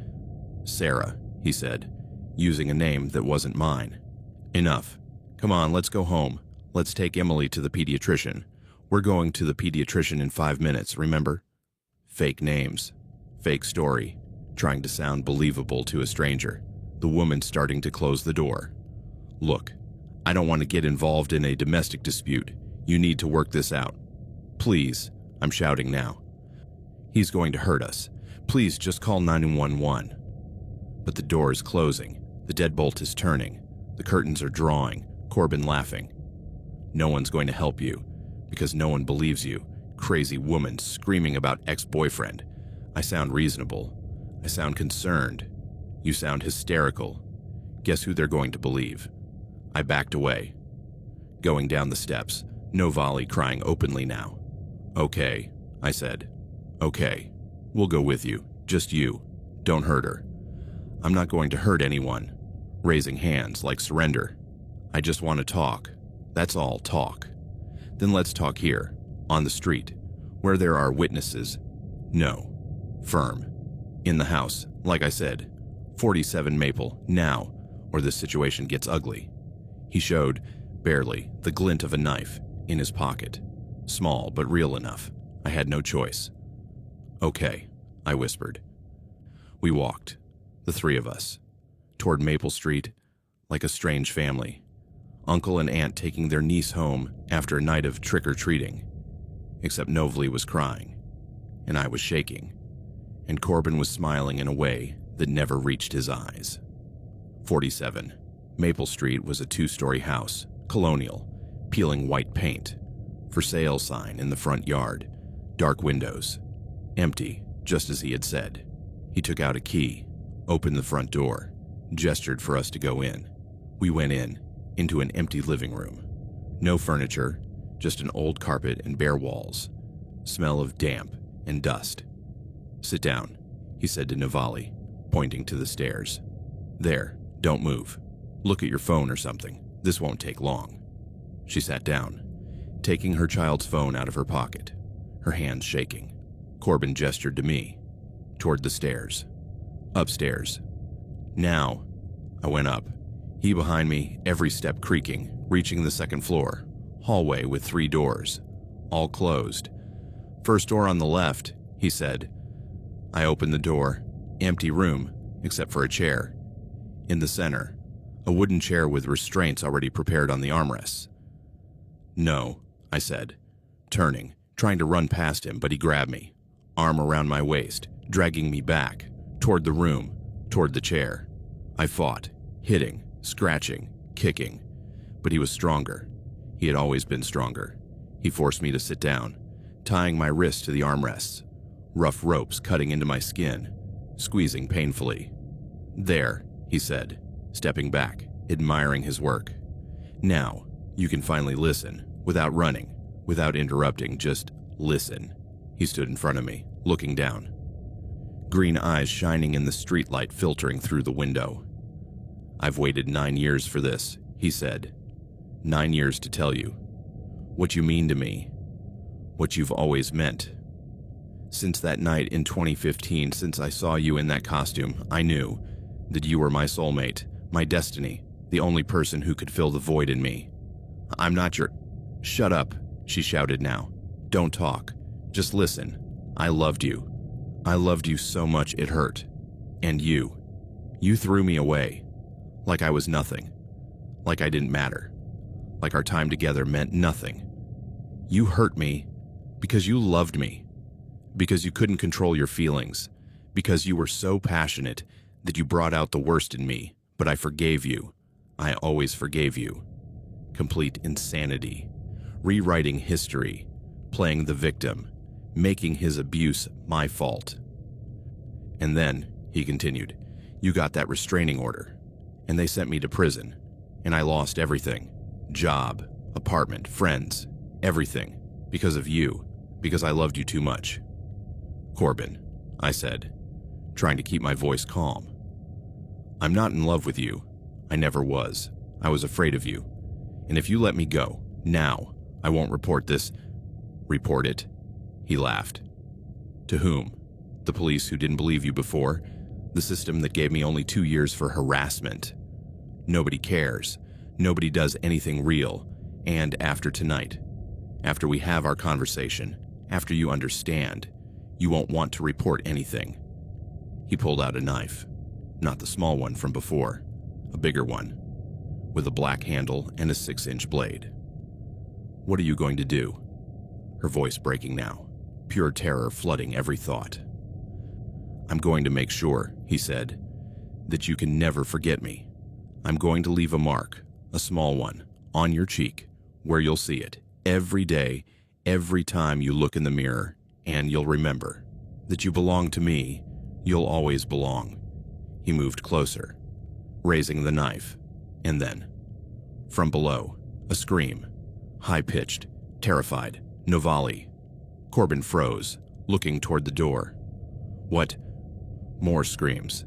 Sarah, he said, using a name that wasn't mine. Enough. Come on, let's go home. Let's take Emily to the pediatrician. We're going to the pediatrician in 5 minutes, remember? Fake names. Fake story. Trying to sound believable to a stranger. The woman starting to close the door. Look, I don't want to get involved in a domestic dispute. You need to work this out. Please, I'm shouting now. He's going to hurt us. Please just call 911. But the door is closing. The deadbolt is turning. The curtains are drawing. Corbin laughing. No one's going to help you, because no one believes you. Crazy woman screaming about ex-boyfriend. I sound reasonable. I sound concerned. You sound hysterical. Guess who they're going to believe? I backed away. Going down the steps, Novali crying openly now. Okay, I said. Okay, we'll go with you. Just you. Don't hurt her. I'm not going to hurt anyone. Raising hands like surrender. I just want to talk. That's all, talk. Then let's talk here, on the street, where there are witnesses. No. Firm. In the house, like I said. 47 Maple, now, or this situation gets ugly. He showed, barely, the glint of a knife in his pocket. Small, but real enough. I had no choice. Okay, I whispered. We walked, the three of us, toward Maple Street, like a strange family. Uncle and aunt taking their niece home after a night of trick-or-treating. Except Novali was crying, and I was shaking, and Corbin was smiling in a way that never reached his eyes. 47. Maple Street was a 2-story house, colonial, peeling white paint, for sale sign in the front yard, dark windows, empty, just as he had said. He took out a key, opened the front door, gestured for us to go in. We went in, into an empty living room. No furniture, just an old carpet and bare walls. Smell of damp and dust. Sit down, he said to Novali, pointing to the stairs. There, don't move. Look at your phone or something. This won't take long. She sat down, taking her child's phone out of her pocket, her hands shaking. Corbin gestured to me, toward the stairs. Upstairs. Now, I went up. He behind me, every step creaking, reaching the second floor. Hallway with 3 doors, all closed. First door on the left, he said. I opened the door. Empty room, except for a chair. In the center, a wooden chair with restraints already prepared on the armrests. No, I said, turning, trying to run past him, but he grabbed me, arm around my waist, dragging me back, toward the room, toward the chair. I fought, hitting, scratching, kicking, but he was stronger. He had always been stronger. He forced me to sit down, tying my wrists to the armrests, rough ropes cutting into my skin, squeezing painfully. "There," he said, stepping back, admiring his work. "Now, you can finally listen, without running, without interrupting, just listen." He stood in front of me, looking down, green eyes shining in the streetlight filtering through the window. "I've waited 9 years for this," he said. 9 years to tell you what you mean to me, what you've always meant. Since that night in 2015, since I saw you in that costume, I knew that you were my soulmate, my destiny, the only person who could fill the void in me. I'm not your... Shut up, she shouted now. Don't talk. Just listen. I loved you. I loved you so much it hurt. And you threw me away. Like I was nothing. Like I didn't matter. Like our time together meant nothing. You hurt me because you loved me. Because you couldn't control your feelings. Because you were so passionate that you brought out the worst in me. But I forgave you. I always forgave you. Complete insanity. Rewriting history. Playing the victim. Making his abuse my fault. And then, he continued, you got that restraining order. And they sent me to prison. And I lost everything. Job, apartment, friends, everything. Because of you. Because I loved you too much. Corbin, I said, trying to keep my voice calm. I'm not in love with you. I never was. I was afraid of you. And if you let me go, now, I won't report this. Report it? He laughed. To whom? The police who didn't believe you before? The system that gave me only 2 years for harassment? Nobody cares. Nobody does anything real. And after tonight, after we have our conversation, after you understand, you won't want to report anything. He pulled out a knife. Not the small one from before. A bigger one. With a black handle and a 6-inch blade. What are you going to do? Her voice breaking now. Pure terror flooding every thought. I'm going to make sure, he said, that you can never forget me. I'm going to leave a mark, a small one, on your cheek, where you'll see it, every day, every time you look in the mirror, and you'll remember that you belong to me, you'll always belong. He moved closer, raising the knife, and then, from below, a scream, high-pitched, terrified, Novali. Corbin froze, looking toward the door. What? More screams,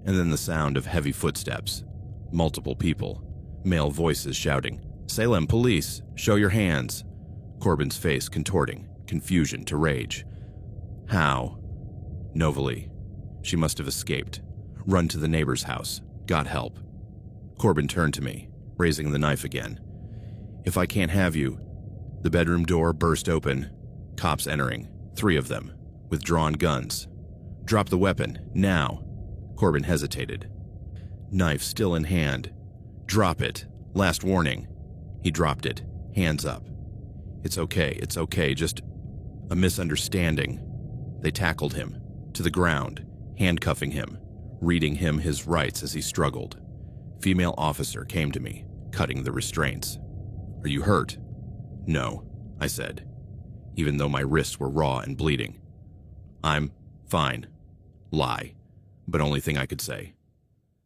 and then the sound of heavy footsteps. Multiple people, male voices shouting, Salem police, show your hands. Corbin's face contorting, confusion to rage. How? Novali. She must have escaped. Run to the neighbor's house. Got help. Corbin turned to me, raising the knife again. If I can't have you... The bedroom door burst open. Cops entering, 3 of them, with drawn guns. Drop the weapon, now. Corbin hesitated. Knife still in hand. Drop it. Last warning. He dropped it, hands up. It's okay, just a misunderstanding. They tackled him, to the ground, handcuffing him, reading him his rights as he struggled. Female officer came to me, cutting the restraints. Are you hurt? No, I said, even though my wrists were raw and bleeding. I'm fine. Lie, but only thing I could say.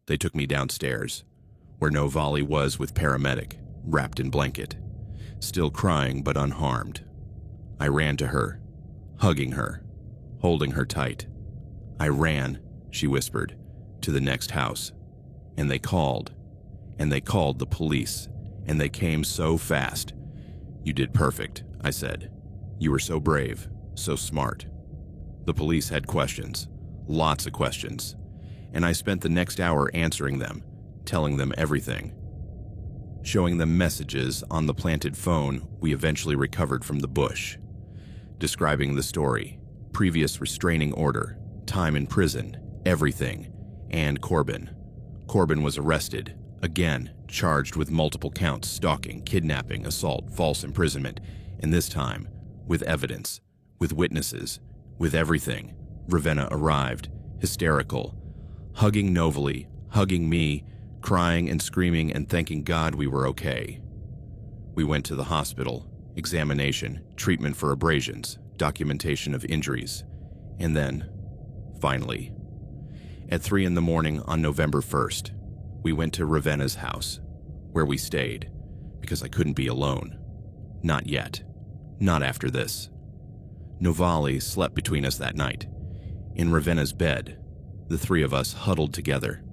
They took me downstairs, where Novali was with paramedic, wrapped in blanket, still crying but unharmed. I ran to her, hugging her, holding her tight. I ran, she whispered, to the next house. And they called the police, and they came so fast. You did perfect, I said. You were so brave, so smart. The police had questions, lots of questions, and I spent the next hour answering them, telling them everything. Showing them messages on the planted phone we eventually recovered from the bush. Describing the story, previous restraining order, time in prison, everything, and Corbin. Corbin was arrested, again charged with multiple counts, stalking, kidnapping, assault, false imprisonment, And this time, with evidence, with witnesses, with everything, Ravenna arrived, hysterical, hugging Novely, hugging me, crying and screaming and thanking God we were okay. We went to the hospital, examination, treatment for abrasions, documentation of injuries, and then, finally, at 3 in the morning on November 1st, we went to Ravenna's house, where we stayed, because I couldn't be alone. Not yet. Not after this. Novely slept between us that night. In Ravenna's bed, the three of us huddled together.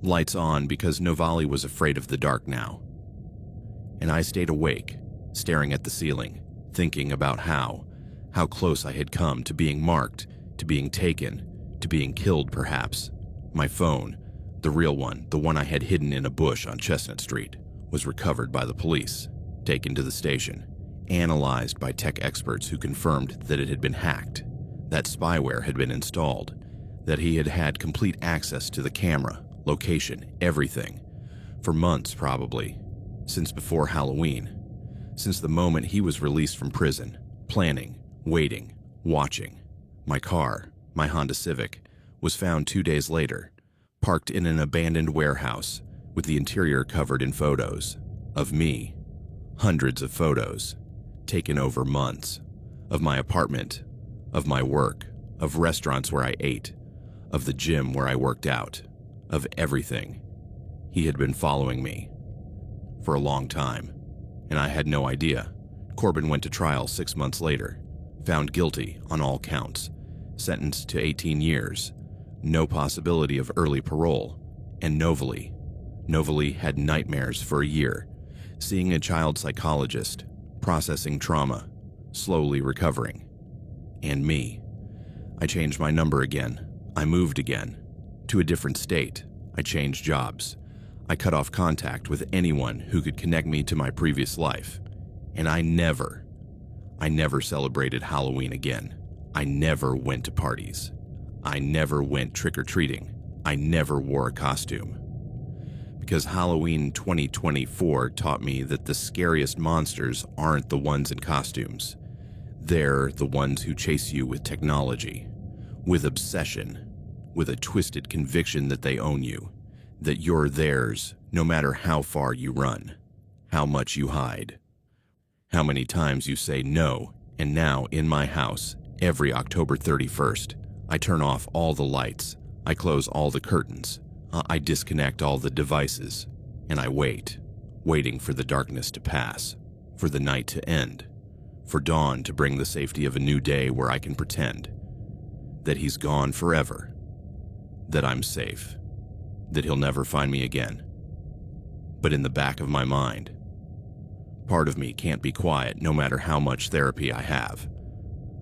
Lights on because Novely was afraid of the dark now. And I stayed awake, staring at the ceiling, thinking about how close I had come to being marked, to being taken, to being killed perhaps. My phone, the real one, the one I had hidden in a bush on Chestnut Street, was recovered by the police, taken to the station, analyzed by tech experts who confirmed that it had been hacked, that spyware had been installed, that he had had complete access to the camera, location, everything, for months probably, since before Halloween, since the moment he was released from prison, planning, waiting, watching. My car, my Honda Civic, was found 2 days later, parked in an abandoned warehouse with the interior covered in photos of me, hundreds of photos, taken over months, of my apartment, of my work, of restaurants where I ate, of the gym where I worked out, of everything. He had been following me for a long time, and I had no idea. Corbin went to trial 6 months later, found guilty on all counts, sentenced to 18 years, no possibility of early parole, and Novely had nightmares for a year, seeing a child psychologist, processing trauma, slowly recovering. And me. I changed my number again. I moved again, to a different state. I changed jobs. I cut off contact with anyone who could connect me to my previous life. And I never celebrated Halloween again. I never went to parties. I never went trick-or-treating. I never wore a costume. Because Halloween 2024 taught me that the scariest monsters aren't the ones in costumes. They're the ones who chase you with technology, with obsession, with a twisted conviction that they own you, that you're theirs no matter how far you run, how much you hide, how many times you say no. And now in my house, every October 31st, I turn off all the lights, I close all the curtains, I disconnect all the devices, and I wait, waiting for the darkness to pass, for the night to end, for dawn to bring the safety of a new day where I can pretend that he's gone forever, that I'm safe, that he'll never find me again. But in the back of my mind, part of me can't be quiet no matter how much therapy I have.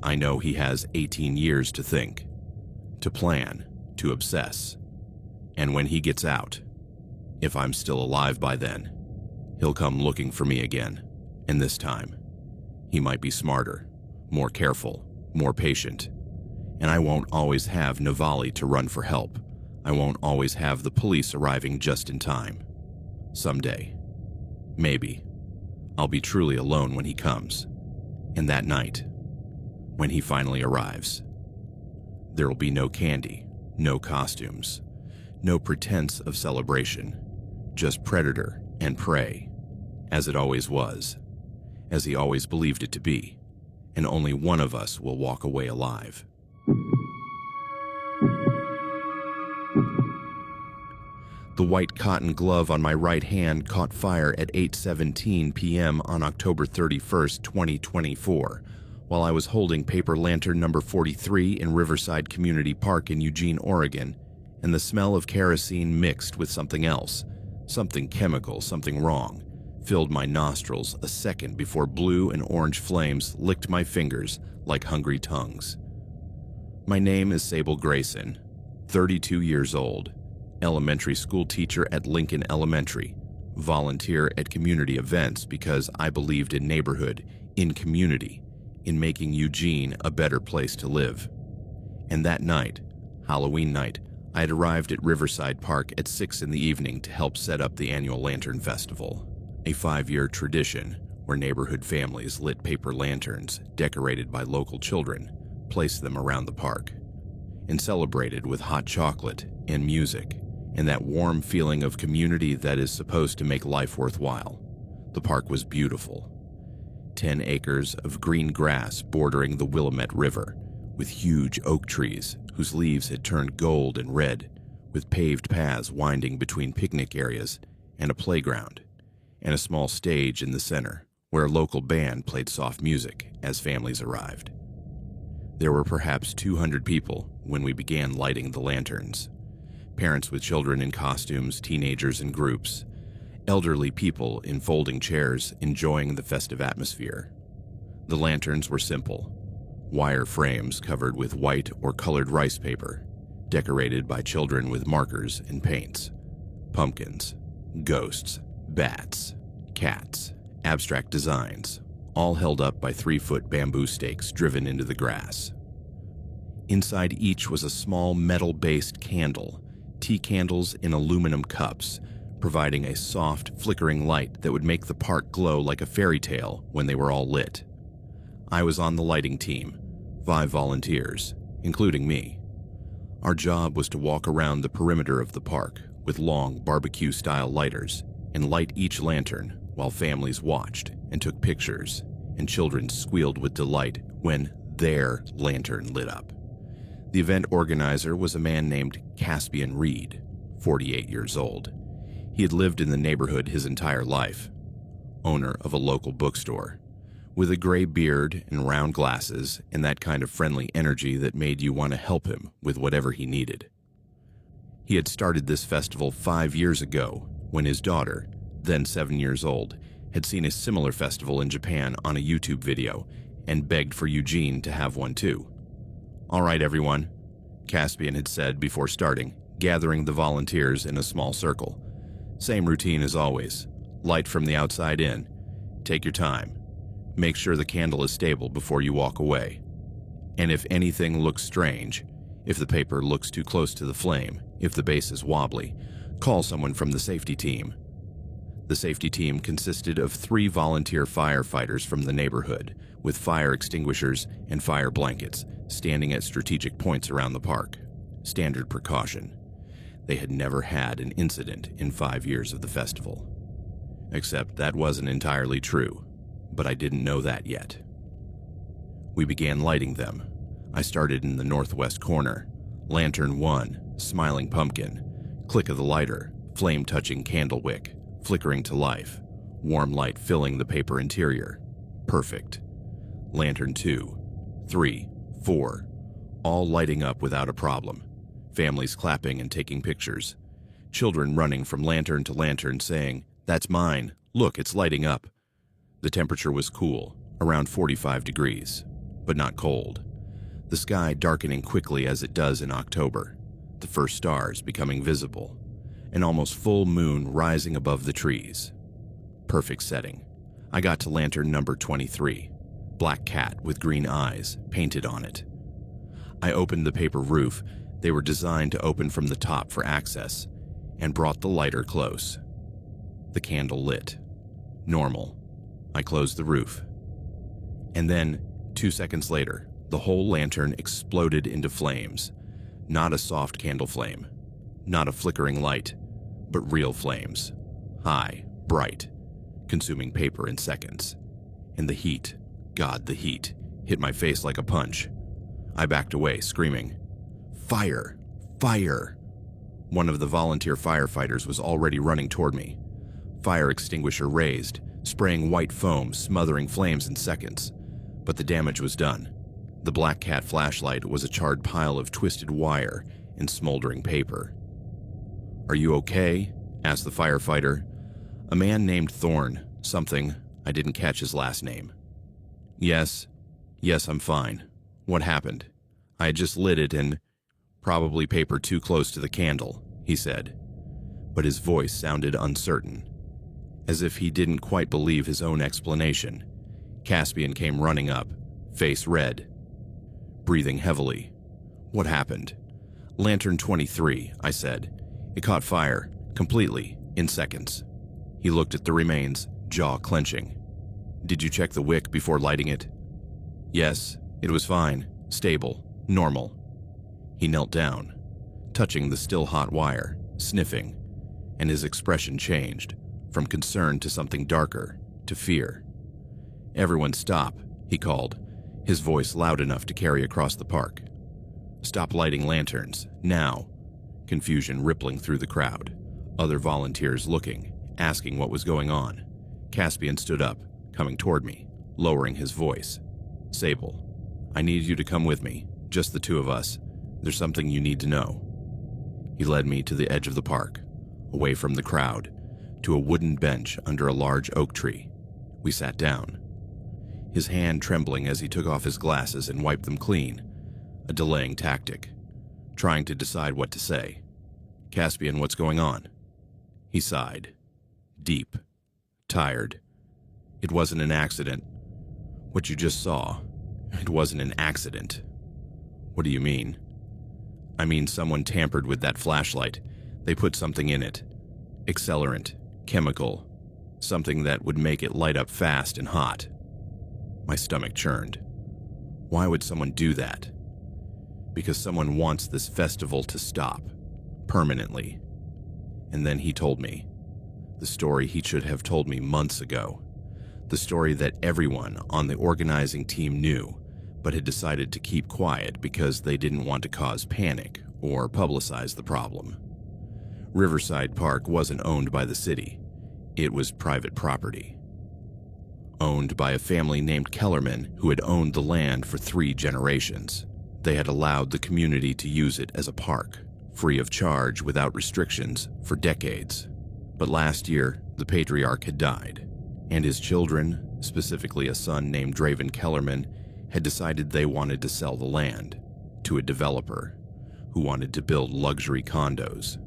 I know he has 18 years to think, to plan, to obsess. And when he gets out, if I'm still alive by then, he'll come looking for me again. And this time, he might be smarter, more careful, more patient. And I won't always have Novely to run for help. I won't always have the police arriving just in time. Someday, maybe, I'll be truly alone when he comes. And that night, when he finally arrives, there will be no candy, no costumes, no pretense of celebration, just predator and prey, as it always was, as he always believed it to be, and only one of us will walk away alive. The white cotton glove on my right hand caught fire at 8:17 p.m. on October 31st, 2024, while I was holding paper lantern number 43 in Riverside Community Park in Eugene, Oregon, and the smell of kerosene mixed with something else, something chemical, something wrong, filled my nostrils a second before blue and orange flames licked my fingers like hungry tongues. My name is Sable Grayson, 32 years old, elementary school teacher at Lincoln Elementary, volunteer at community events because I believed in neighborhood, in community, in making Eugene a better place to live. And that night, Halloween night, I had arrived at Riverside Park at 6 in the evening to help set up the annual Lantern Festival, a 5-year tradition where neighborhood families lit paper lanterns decorated by local children, placed them around the park, and celebrated with hot chocolate and music and that warm feeling of community that is supposed to make life worthwhile. The park was beautiful. 10 acres of green grass bordering the Willamette River, with huge oak trees whose leaves had turned gold and red, with paved paths winding between picnic areas and a playground, and a small stage in the center where a local band played soft music as families arrived. There were perhaps 200 people when we began lighting the lanterns. Parents with children in costumes, teenagers in groups, elderly people in folding chairs enjoying the festive atmosphere. The lanterns were simple, wire frames covered with white or colored rice paper, decorated by children with markers and paints. Pumpkins, ghosts, bats, cats, abstract designs, all held up by 3-foot bamboo stakes driven into the grass. Inside each was a small metal-based candle, tea candles in aluminum cups, providing a soft, flickering light that would make the park glow like a fairy tale when they were all lit. I was on the lighting team, 5 volunteers, including me. Our job was to walk around the perimeter of the park with long barbecue-style lighters and light each lantern while families watched and took pictures, and children squealed with delight when their lantern lit up. The event organizer was a man named Caspian Reed, 48 years old. He had lived in the neighborhood his entire life, owner of a local bookstore, with a gray beard and round glasses and that kind of friendly energy that made you want to help him with whatever he needed. He had started this festival 5 years ago when his daughter, then 7 years old, had seen a similar festival in Japan on a YouTube video and begged for Eugene to have one too. "All right, everyone," Caspian had said before starting, gathering the volunteers in a small circle. "Same routine as always. Light from the outside in. Take your time. Make sure the candle is stable before you walk away. And if anything looks strange, if the paper looks too close to the flame, if the base is wobbly, call someone from the safety team." The safety team consisted of 3 volunteer firefighters from the neighborhood, with fire extinguishers and fire blankets, standing at strategic points around the park. Standard precaution. They had never had an incident in 5 years of the festival. Except that wasn't entirely true, but I didn't know that yet. We began lighting them. I started in the northwest corner. Lantern 1, smiling pumpkin. Click of the lighter, flame-touching candle wick, flickering to life. Warm light filling the paper interior. Perfect. Lantern 2, 3, 4, all lighting up without a problem. Families clapping and taking pictures. Children running from lantern to lantern saying, "That's mine. Look, it's lighting up." The temperature was cool, around 45 degrees, but not cold. The sky darkening quickly as it does in October, the first stars becoming visible, an almost full moon rising above the trees. Perfect setting. I got to lantern number 23, black cat with green eyes painted on it. I opened the paper roof. They were designed to open from the top for access, and brought the lighter close. The candle lit. Normal. I closed the roof. And then, 2 seconds later, the whole lantern exploded into flames. Not a soft candle flame, not a flickering light, but real flames. High, bright, consuming paper in seconds. And the heat, God, the heat, hit my face like a punch. I backed away, screaming, "Fire! Fire!" One of the volunteer firefighters was already running toward me. Fire extinguisher raised, spraying white foam, smothering flames in seconds. But the damage was done. The black cat flashlight was a charred pile of twisted wire and smoldering paper. "Are you okay?" asked the firefighter. A man named Thorne, something, I didn't catch his last name. Yes, I'm fine. What happened? I had just lit it and probably paper too close to the candle," he said. But his voice sounded uncertain, as if he didn't quite believe his own explanation. Caspian came running up, face red, breathing heavily. "What happened?" "Lantern 23, I said. "It caught fire, completely, in seconds." He looked at the remains, jaw clenching. Did you check the wick before lighting it? Yes, it was fine, stable, normal. He knelt down, touching the still hot wire, sniffing, and his expression changed, from concern to something darker, to fear. Everyone stop, he called, his voice loud enough to carry across the park. Stop lighting lanterns, now. Confusion rippling through the crowd. Other volunteers looking, asking what was going on. Caspian stood up, coming toward me, lowering his voice. Sable, I need you to come with me, just the two of us. There's something you need to know. He led me to the edge of the park, away from the crowd, to a wooden bench under a large oak tree. We sat down. His hand trembling as he took off his glasses and wiped them clean, a delaying tactic, trying to decide what to say. Caspian, what's going on? He sighed. Deep. Tired. It wasn't an accident. What you just saw, it wasn't an accident. What do you mean? I mean someone tampered with that flashlight. They put something in it. Accelerant, chemical, something that would make it light up fast and hot. My stomach churned. Why would someone do that? Because someone wants this festival to stop, permanently. And then he told me, the story he should have told me months ago, the story that everyone on the organizing team knew, but had decided to keep quiet because they didn't want to cause panic or publicize the problem. Riverside Park wasn't owned by the city. It was private property. Owned by a family named Kellerman who had owned the land for 3 generations. They had allowed the community to use it as a park, free of charge without restrictions, for decades. But last year, the patriarch had died, and his children, specifically a son named Draven Kellerman, had decided they wanted to sell the land to a developer who wanted to build luxury condos.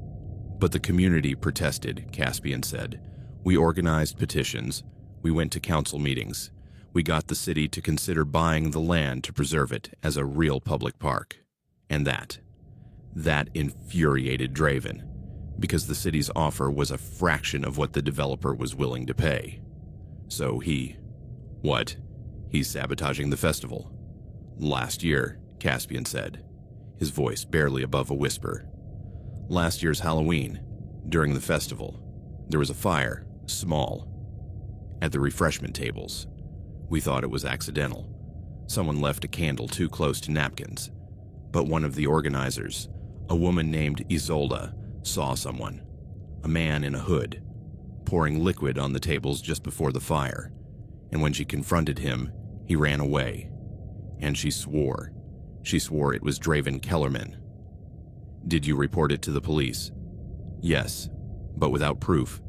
But the community protested, Caspian said. We organized petitions. We went to council meetings. We got the city to consider buying the land to preserve it as a real public park. And that infuriated Draven, because the city's offer was a fraction of what the developer was willing to pay. So he's sabotaging the festival. Last year, Caspian said, his voice barely above a whisper. Last year's Halloween, during the festival, there was a fire, small, at the refreshment tables. We thought it was accidental. Someone left a candle too close to napkins. But one of the organizers, a woman named Isolda, saw someone, a man in a hood, pouring liquid on the tables just before the fire. And when she confronted him, he ran away. And she swore it was Draven Kellerman. Did you report it to the police? Yes, but without proof.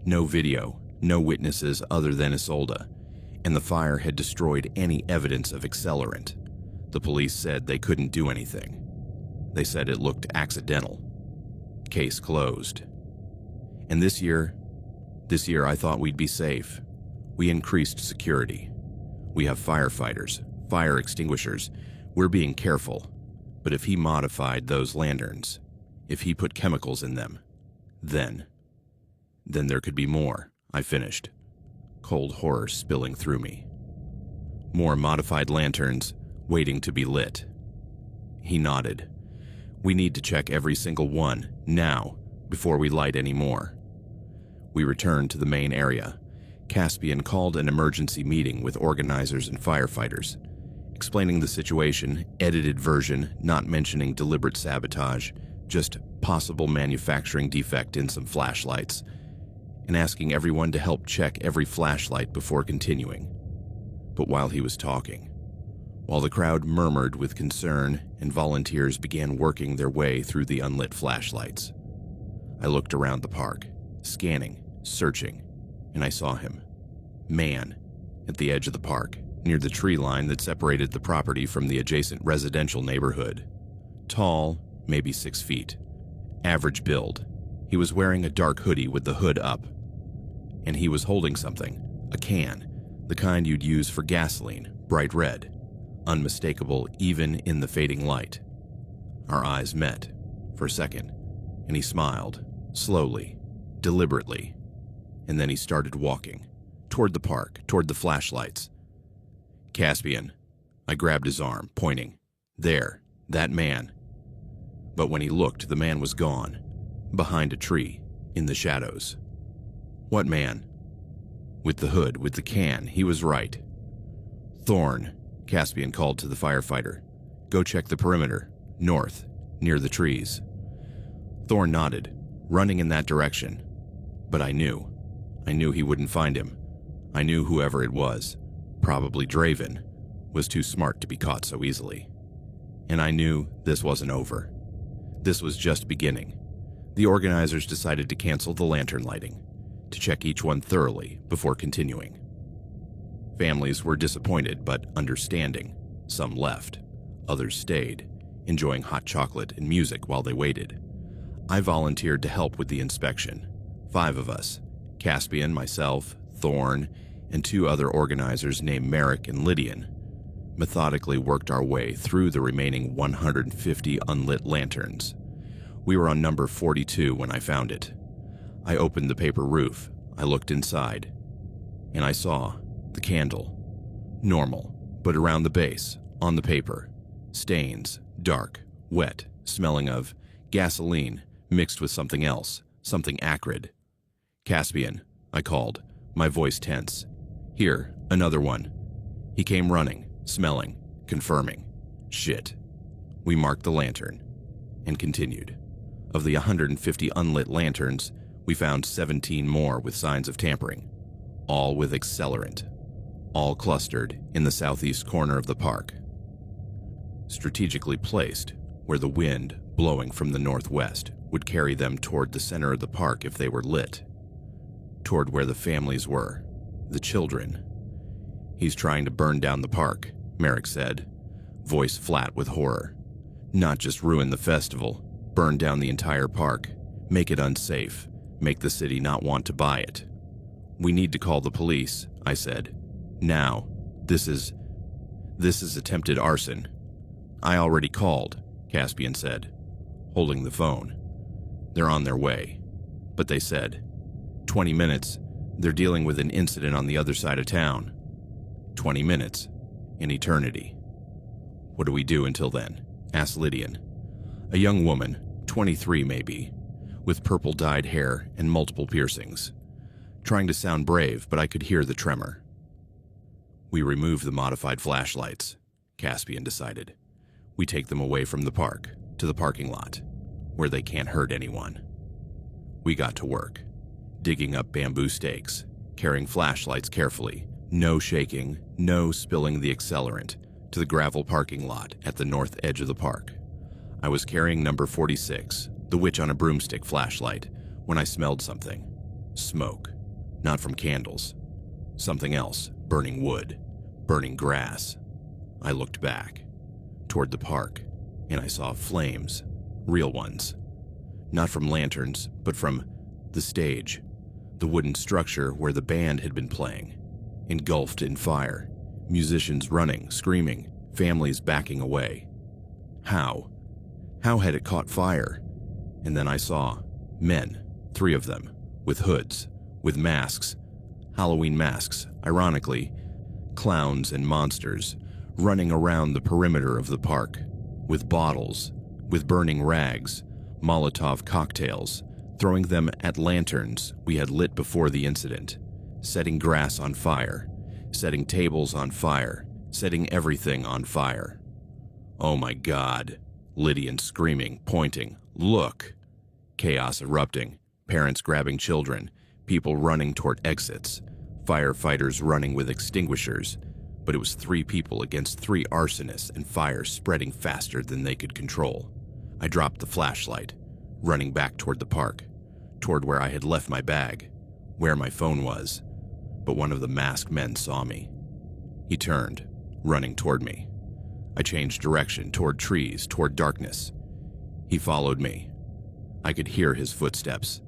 No video, no witnesses other than Isolda, and the fire had destroyed any evidence of accelerant. The police said they couldn't do anything. They said it looked accidental. Case closed. And this year I thought we'd be safe. We increased security. We have firefighters, fire extinguishers. We're being careful. But if he modified those lanterns, if he put chemicals in them, then there could be more, I finished, cold horror spilling through me. More modified lanterns waiting to be lit. He nodded. We need to check every single one, now, before we light any more. We returned to the main area. Caspian called an emergency meeting with organizers and firefighters, explaining the situation, edited version, not mentioning deliberate sabotage, just possible manufacturing defect in some flashlights, and asking everyone to help check every flashlight before continuing. But while he was talking, while the crowd murmured with concern and volunteers began working their way through the unlit flashlights, I looked around the park, scanning, searching, and I saw him. Man, at the edge of the park, near the tree line that separated the property from the adjacent residential neighborhood. Tall, maybe 6 feet. Average build. He was wearing a dark hoodie with the hood up. And he was holding something, a can, the kind you'd use for gasoline, bright red, unmistakable even in the fading light. Our eyes met, for a second, and he smiled, slowly, deliberately, and then he started walking, toward the park, toward the flashlights. Caspian. I grabbed his arm, pointing. There, that man. But when he looked, the man was gone, behind a tree, in the shadows. What man? With the hood, with the can, he was right. Thorn, Caspian called to the firefighter. Go check the perimeter, north, near the trees. Thorn nodded, running in that direction. But I knew he wouldn't find him. I knew whoever it was, probably Draven, was too smart to be caught so easily. And I knew this wasn't over. This was just beginning. The organizers decided to cancel the lantern lighting, to check each one thoroughly before continuing. Families were disappointed but understanding. Some left, others stayed, enjoying hot chocolate and music while they waited. I volunteered to help with the inspection. 5 of us, Caspian, myself, Thorn, and 2 other organizers named Merrick and Lydian, methodically worked our way through the remaining 150 unlit lanterns. We were on number 42 when I found it. I opened the paper roof, I looked inside, and I saw the candle. Normal, but around the base, on the paper, stains, dark, wet, smelling of gasoline mixed with something else, something acrid. Caspian, I called, my voice tense. Here, another one. He came running, smelling, confirming. Shit. We marked the lantern and continued. Of the 150 unlit lanterns, we found 17 more with signs of tampering, all with accelerant, all clustered in the southeast corner of the park. Strategically placed where the wind, blowing from the northwest, would carry them toward the center of the park if they were lit, toward where the families were, the children. He's trying to burn down the park, Merrick said, voice flat with horror. Not just ruin the festival, burn down the entire park, make it unsafe, make the city not want to buy it. We need to call the police, I said. Now. This is attempted arson. I already called, Caspian said, holding the phone. They're on their way. But they said, 20 minutes, they're dealing with an incident on the other side of town. 20 minutes, an eternity. What do we do until then? Asked Lydian. A young woman, 23 maybe, with purple-dyed hair and multiple piercings. Trying to sound brave, but I could hear the tremor. We remove the modified flashlights, Caspian decided. We take them away from the park, to the parking lot, where they can't hurt anyone. We got to work, digging up bamboo stakes, carrying flashlights carefully, no shaking, no spilling the accelerant, to the gravel parking lot at the north edge of the park. I was carrying number 46, the witch on a broomstick flashlight, when I smelled something. Smoke. Not from candles. Something else, burning wood, burning grass. I looked back, toward the park, and I saw flames, real ones. Not from lanterns, but from the stage, the wooden structure where the band had been playing, engulfed in fire, musicians running, screaming, families backing away. How? How had it caught fire? And then I saw men, 3 of them, with hoods, with masks, Halloween masks, ironically, clowns and monsters, running around the perimeter of the park, with bottles, with burning rags, Molotov cocktails, throwing them at lanterns we had lit before the incident, setting grass on fire, setting tables on fire, setting everything on fire. Oh my God, Lydian screaming, pointing, look! Chaos erupting, parents grabbing children, people running toward exits, firefighters running with extinguishers, but it was 3 people against 3 arsonists and fire spreading faster than they could control. I dropped the flashlight, running back toward the park, toward where I had left my bag, where my phone was, but one of the masked men saw me. He turned, running toward me. I changed direction, toward trees, toward darkness. He followed me. I could hear his footsteps,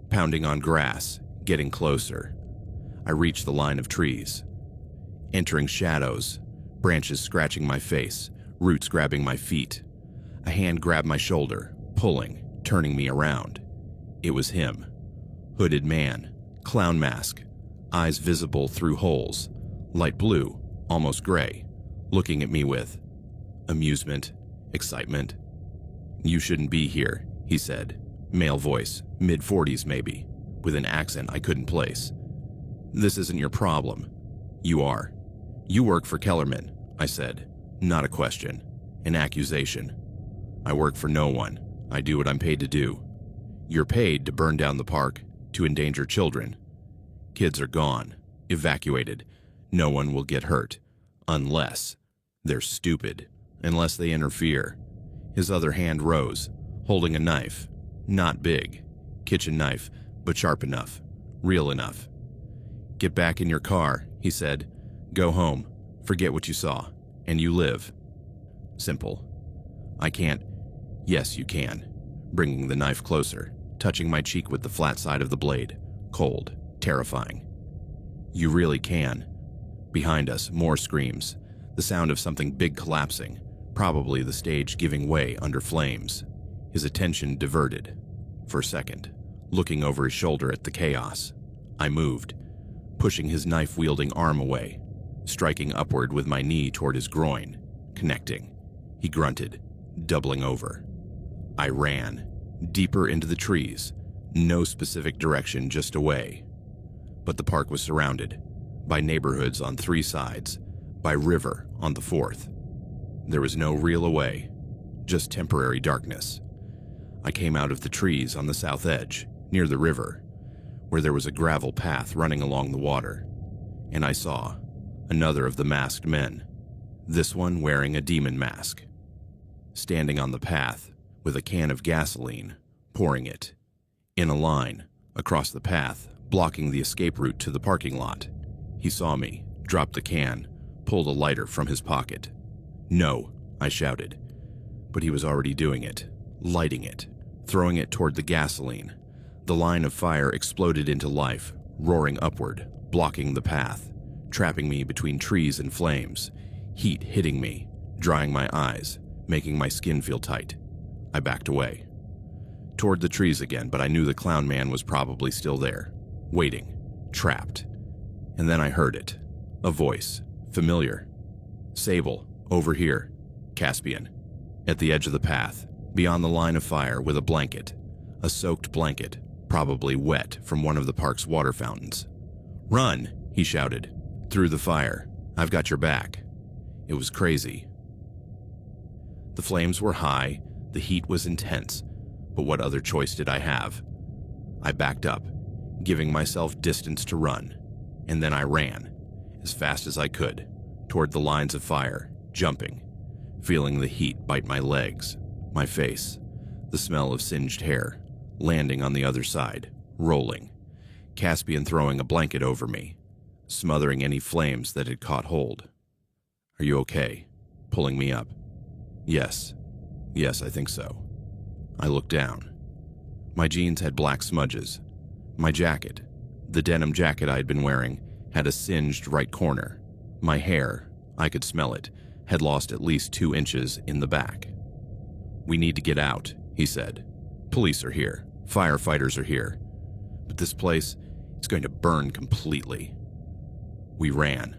pounding on grass, getting closer. I reached the line of trees, entering shadows, branches scratching my face, roots grabbing my feet. A hand grabbed my shoulder, pulling, turning me around. It was him. Hooded man, clown mask, eyes visible through holes, light blue, almost gray, looking at me with amusement, excitement. "You shouldn't be here," he said, male voice, mid-40s maybe, with an accent I couldn't place. "This isn't your problem. You are. You work for Kellerman," I said. Not a question, an accusation. "I work for no one. I do what I'm paid to do." "You're paid to burn down the park, to endanger children. Kids are gone, evacuated. No one will get hurt. Unless they're stupid. Unless they interfere." His other hand rose, holding a knife. Not big. Kitchen knife, but sharp enough. Real enough. "Get back in your car," he said. "Go home. Forget what you saw. And you live." Simple. "I can't." "Yes, you can." Bringing the knife closer, touching my cheek with the flat side of the blade. Cold, terrifying. "You really can." Behind us, more screams. The sound of something big collapsing, probably the stage giving way under flames. His attention diverted. For a second, looking over his shoulder at the chaos. I moved, pushing his knife-wielding arm away, striking upward with my knee toward his groin, connecting. He grunted, doubling over. I ran, deeper into the trees, no specific direction, just away. But the park was surrounded, by neighborhoods on 3 sides, by river on the 4th. There was no real away, just temporary darkness. I came out of the trees on the south edge, near the river, where there was a gravel path running along the water, and I saw another of the masked men, this one wearing a demon mask, standing on the path with a can of gasoline, pouring it, in a line, across the path, blocking the escape route to the parking lot. He saw me, dropped the can, pulled a lighter from his pocket. "No," I shouted, but he was already doing it, lighting it, throwing it toward the gasoline. The line of fire exploded into life, roaring upward, blocking the path, trapping me between trees and flames, heat hitting me, drying my eyes, making my skin feel tight. I backed away, toward the trees again, but I knew the clown man was probably still there, waiting, trapped. And then I heard it, a voice, familiar. "Sable, over here." Caspian. At the edge of the path, beyond the line of fire, with a blanket, a soaked blanket, probably wet from one of the park's water fountains. "Run," he shouted, "through the fire. I've got your back." It was crazy. The flames were high, the heat was intense, but what other choice did I have? I backed up, giving myself distance to run, and then I ran, as fast as I could, toward the lines of fire, jumping, feeling the heat bite my legs, my face, the smell of singed hair, landing on the other side, rolling, Caspian throwing a blanket over me, smothering any flames that had caught hold. "Are you okay?" Pulling me up. Yes, I think so." I looked down. My jeans had black smudges. My jacket, the denim jacket I had been wearing, had a singed right corner. My hair, I could smell it, had lost at least 2 inches in the back. "We need to get out," he said. "Police are here. Firefighters are here. But this place is going to burn completely." We ran,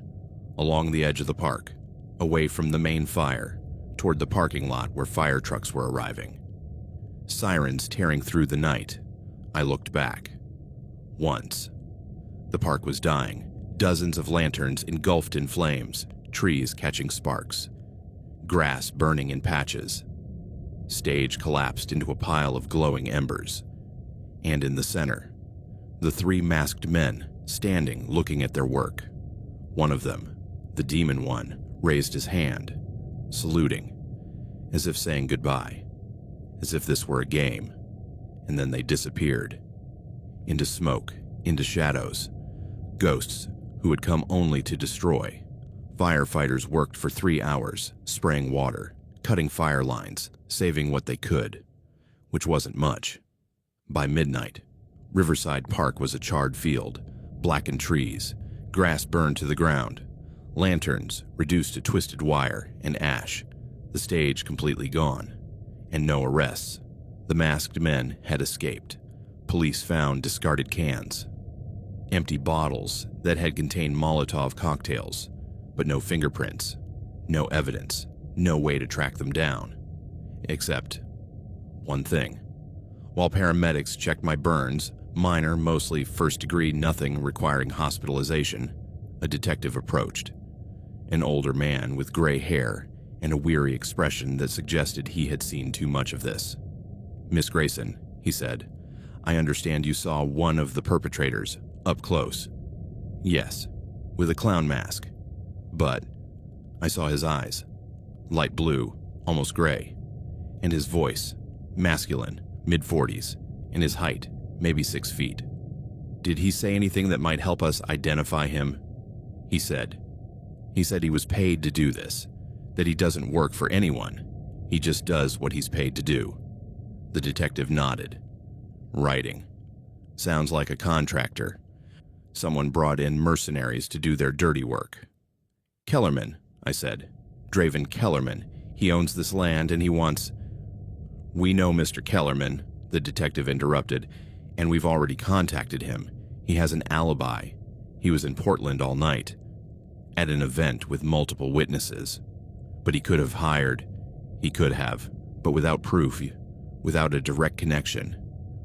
along the edge of the park, away from the main fire, toward the parking lot where fire trucks were arriving. Sirens tearing through the night. I looked back. Once. The park was dying, dozens of lanterns engulfed in flames, trees catching sparks, grass burning in patches. Stage collapsed into a pile of glowing embers. And in the center, the 3 masked men standing looking at their work. One of them, the demon one, raised his hand, saluting, as if saying goodbye, as if this were a game, and then they disappeared. Into smoke, into shadows, ghosts who had come only to destroy. Firefighters worked for 3 hours, spraying water, cutting fire lines, saving what they could, which wasn't much. By midnight, Riverside Park was a charred field, blackened trees, grass burned to the ground, lanterns reduced to twisted wire and ash, the stage completely gone, and no arrests. The masked men had escaped. Police found discarded cans. Empty bottles that had contained Molotov cocktails, but no fingerprints, no evidence, no way to track them down. Except one thing. While paramedics checked my burns, minor, mostly first-degree, nothing requiring hospitalization, a detective approached. An older man with gray hair and a weary expression that suggested he had seen too much of this. "Miss Grayson," he said, "I understand you saw one of the perpetrators, up close." "Yes, with a clown mask. But I saw his eyes, light blue, almost gray, and his voice, masculine, mid-40s, and his height, maybe 6 feet. Did he say anything that might help us identify him?" He said he was paid to do this, that he doesn't work for anyone. He just does what he's paid to do. The detective nodded. "Writing. Sounds like a contractor. Someone brought in mercenaries to do their dirty work." "Kellerman," I said. "Draven Kellerman. He owns this land and he wants—" "We know Mr. Kellerman," the detective interrupted, "and we've already contacted him. He has an alibi. He was in Portland all night, at an event with multiple witnesses. But he could have, but without proof, without a direct connection,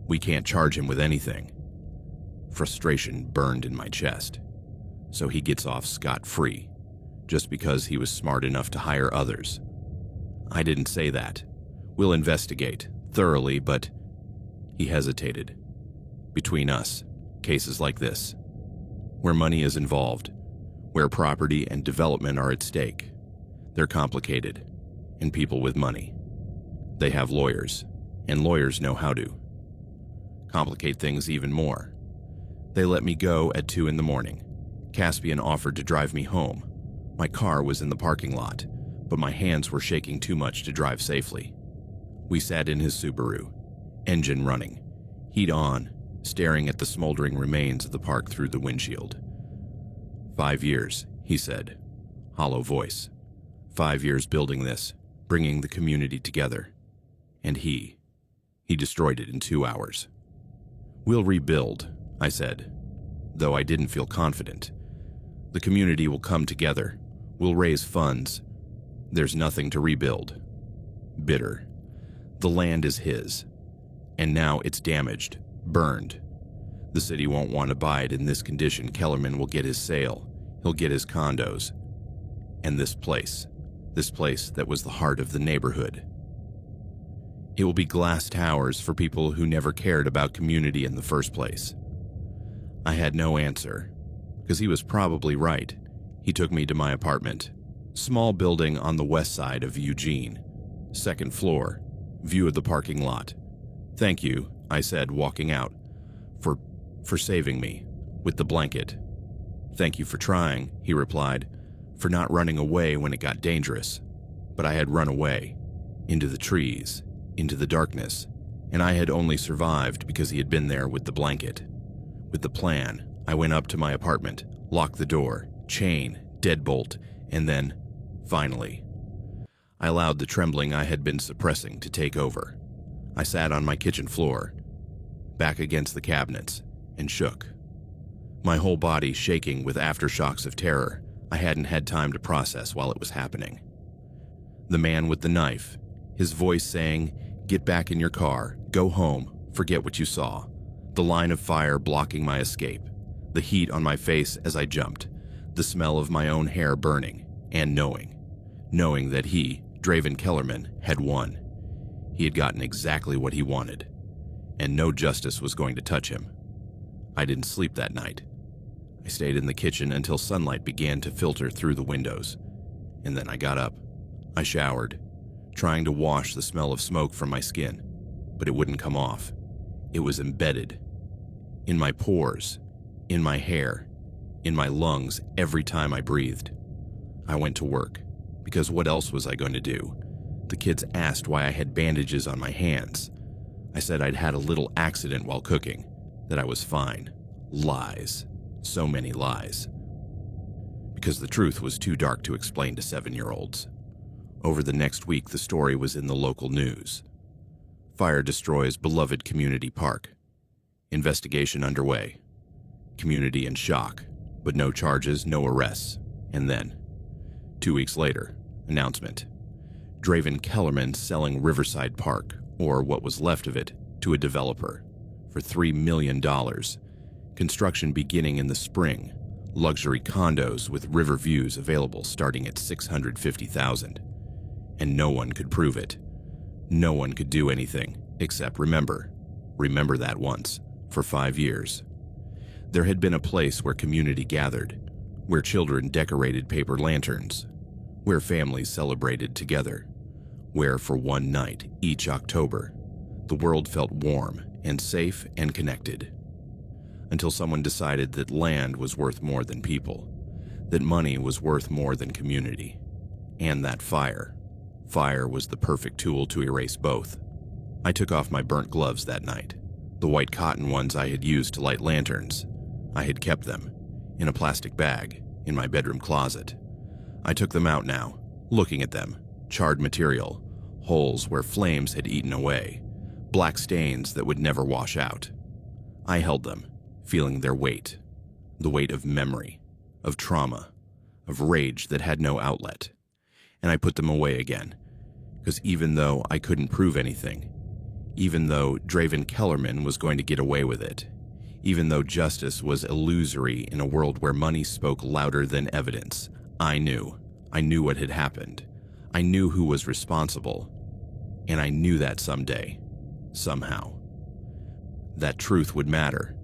we can't charge him with anything." Frustration burned in my chest. So he gets off scot-free, just because he was smart enough to hire others. I didn't say that. We'll investigate, thoroughly, but... He hesitated. Between us, cases like this, where money is involved, where property and development are at stake, they're complicated, and people with money, they have lawyers, and lawyers know how to complicate things even more. They let me go at 2 in the morning. Caspian offered to drive me home. My car was in the parking lot, but my hands were shaking too much to drive safely. We sat in his Subaru, engine running, heat on, staring at the smoldering remains of the park through the windshield. 5 years, he said, hollow voice. 5 years building this, bringing the community together. And he destroyed it in 2 hours. "We'll rebuild," I said, though I didn't feel confident. "The community will come together. We'll raise funds. There's nothing to rebuild." Bitter. The land is his. And now it's damaged, burned. The city won't want to buy it in this condition. Kellerman will get his sale. He'll get his condos. And this place that was the heart of the neighborhood. It will be glass towers for people who never cared about community in the first place. I had no answer, because he was probably right. He took me to my apartment. Small building on the west side of Eugene. 2nd floor, view of the parking lot. "Thank you," I said, walking out, for saving me, with the blanket. "Thank you for trying," he replied, "for not running away when it got dangerous." But I had run away, into the trees, into the darkness, and I had only survived because he had been there with the blanket. With the plan, I went up to my apartment, locked the door, chain, deadbolt, and then, finally, I allowed the trembling I had been suppressing to take over. I sat on my kitchen floor, back against the cabinets, and shook. My whole body shaking with aftershocks of terror I hadn't had time to process while it was happening. The man with the knife, his voice saying, "Get back in your car, go home, forget what you saw." The line of fire blocking my escape, the heat on my face as I jumped, the smell of my own hair burning, and knowing that he, Draven Kellerman, had won. He had gotten exactly what he wanted, and no justice was going to touch him. I didn't sleep that night. I stayed in the kitchen until sunlight began to filter through the windows, and then I got up. I showered, trying to wash the smell of smoke from my skin, but it wouldn't come off. It was embedded. In my pores, in my hair, in my lungs every time I breathed. I went to work, because what else was I going to do? The kids asked why I had bandages on my hands. I said I'd had a little accident while cooking, that I was fine. Lies. So many lies. Because the truth was too dark to explain to 7-year-olds. Over the next week, the story was in the local news. Fire destroys beloved community park. Investigation underway. Community in shock, but no charges, no arrests. And then, 2 weeks later, announcement. Draven Kellerman selling Riverside Park, or what was left of it, to a developer for $3 million. Construction beginning in the spring. Luxury condos with river views available starting at $650,000. And no one could prove it. No one could do anything except remember that once, for 5 years. There had been a place where community gathered, where children decorated paper lanterns, where families celebrated together, where for one night each October, the world felt warm and safe and connected. Until someone decided that land was worth more than people, that money was worth more than community, and that fire was the perfect tool to erase both. I took off my burnt gloves that night, the white cotton ones I had used to light lanterns. I had kept them, in a plastic bag, in my bedroom closet. I took them out now, looking at them, charred material, holes where flames had eaten away, black stains that would never wash out. I held them, feeling their weight, the weight of memory, of trauma, of rage that had no outlet. And I put them away again, because even though I couldn't prove anything, even though Draven Kellerman was going to get away with it, even though justice was illusory in a world where money spoke louder than evidence, I knew what had happened. I knew who was responsible, and I knew that someday, somehow, that truth would matter.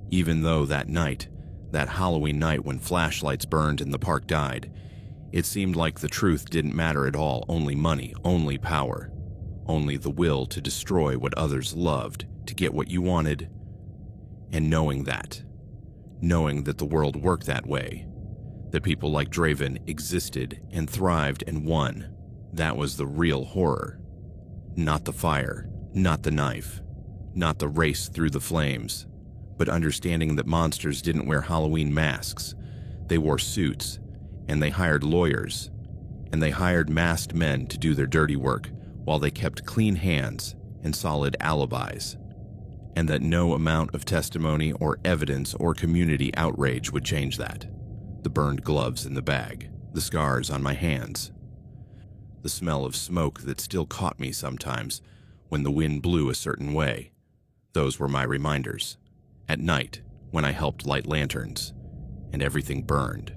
Even though that night, that Halloween night when flashlights burned and the park died, it seemed like the truth didn't matter at all, only money, only power, only the will to destroy what others loved, to get what you wanted. And knowing that the world worked that way, that people like Draven existed and thrived and won, that was the real horror. Not the fire, not the knife, not the race through the flames, but understanding that monsters didn't wear Halloween masks. They wore suits, and they hired lawyers, and they hired masked men to do their dirty work while they kept clean hands and solid alibis, and that no amount of testimony or evidence or community outrage would change that. The burned gloves in the bag, the scars on my hands, the smell of smoke that still caught me sometimes when the wind blew a certain way, those were my reminders. At night, when I helped light lanterns, and everything burned.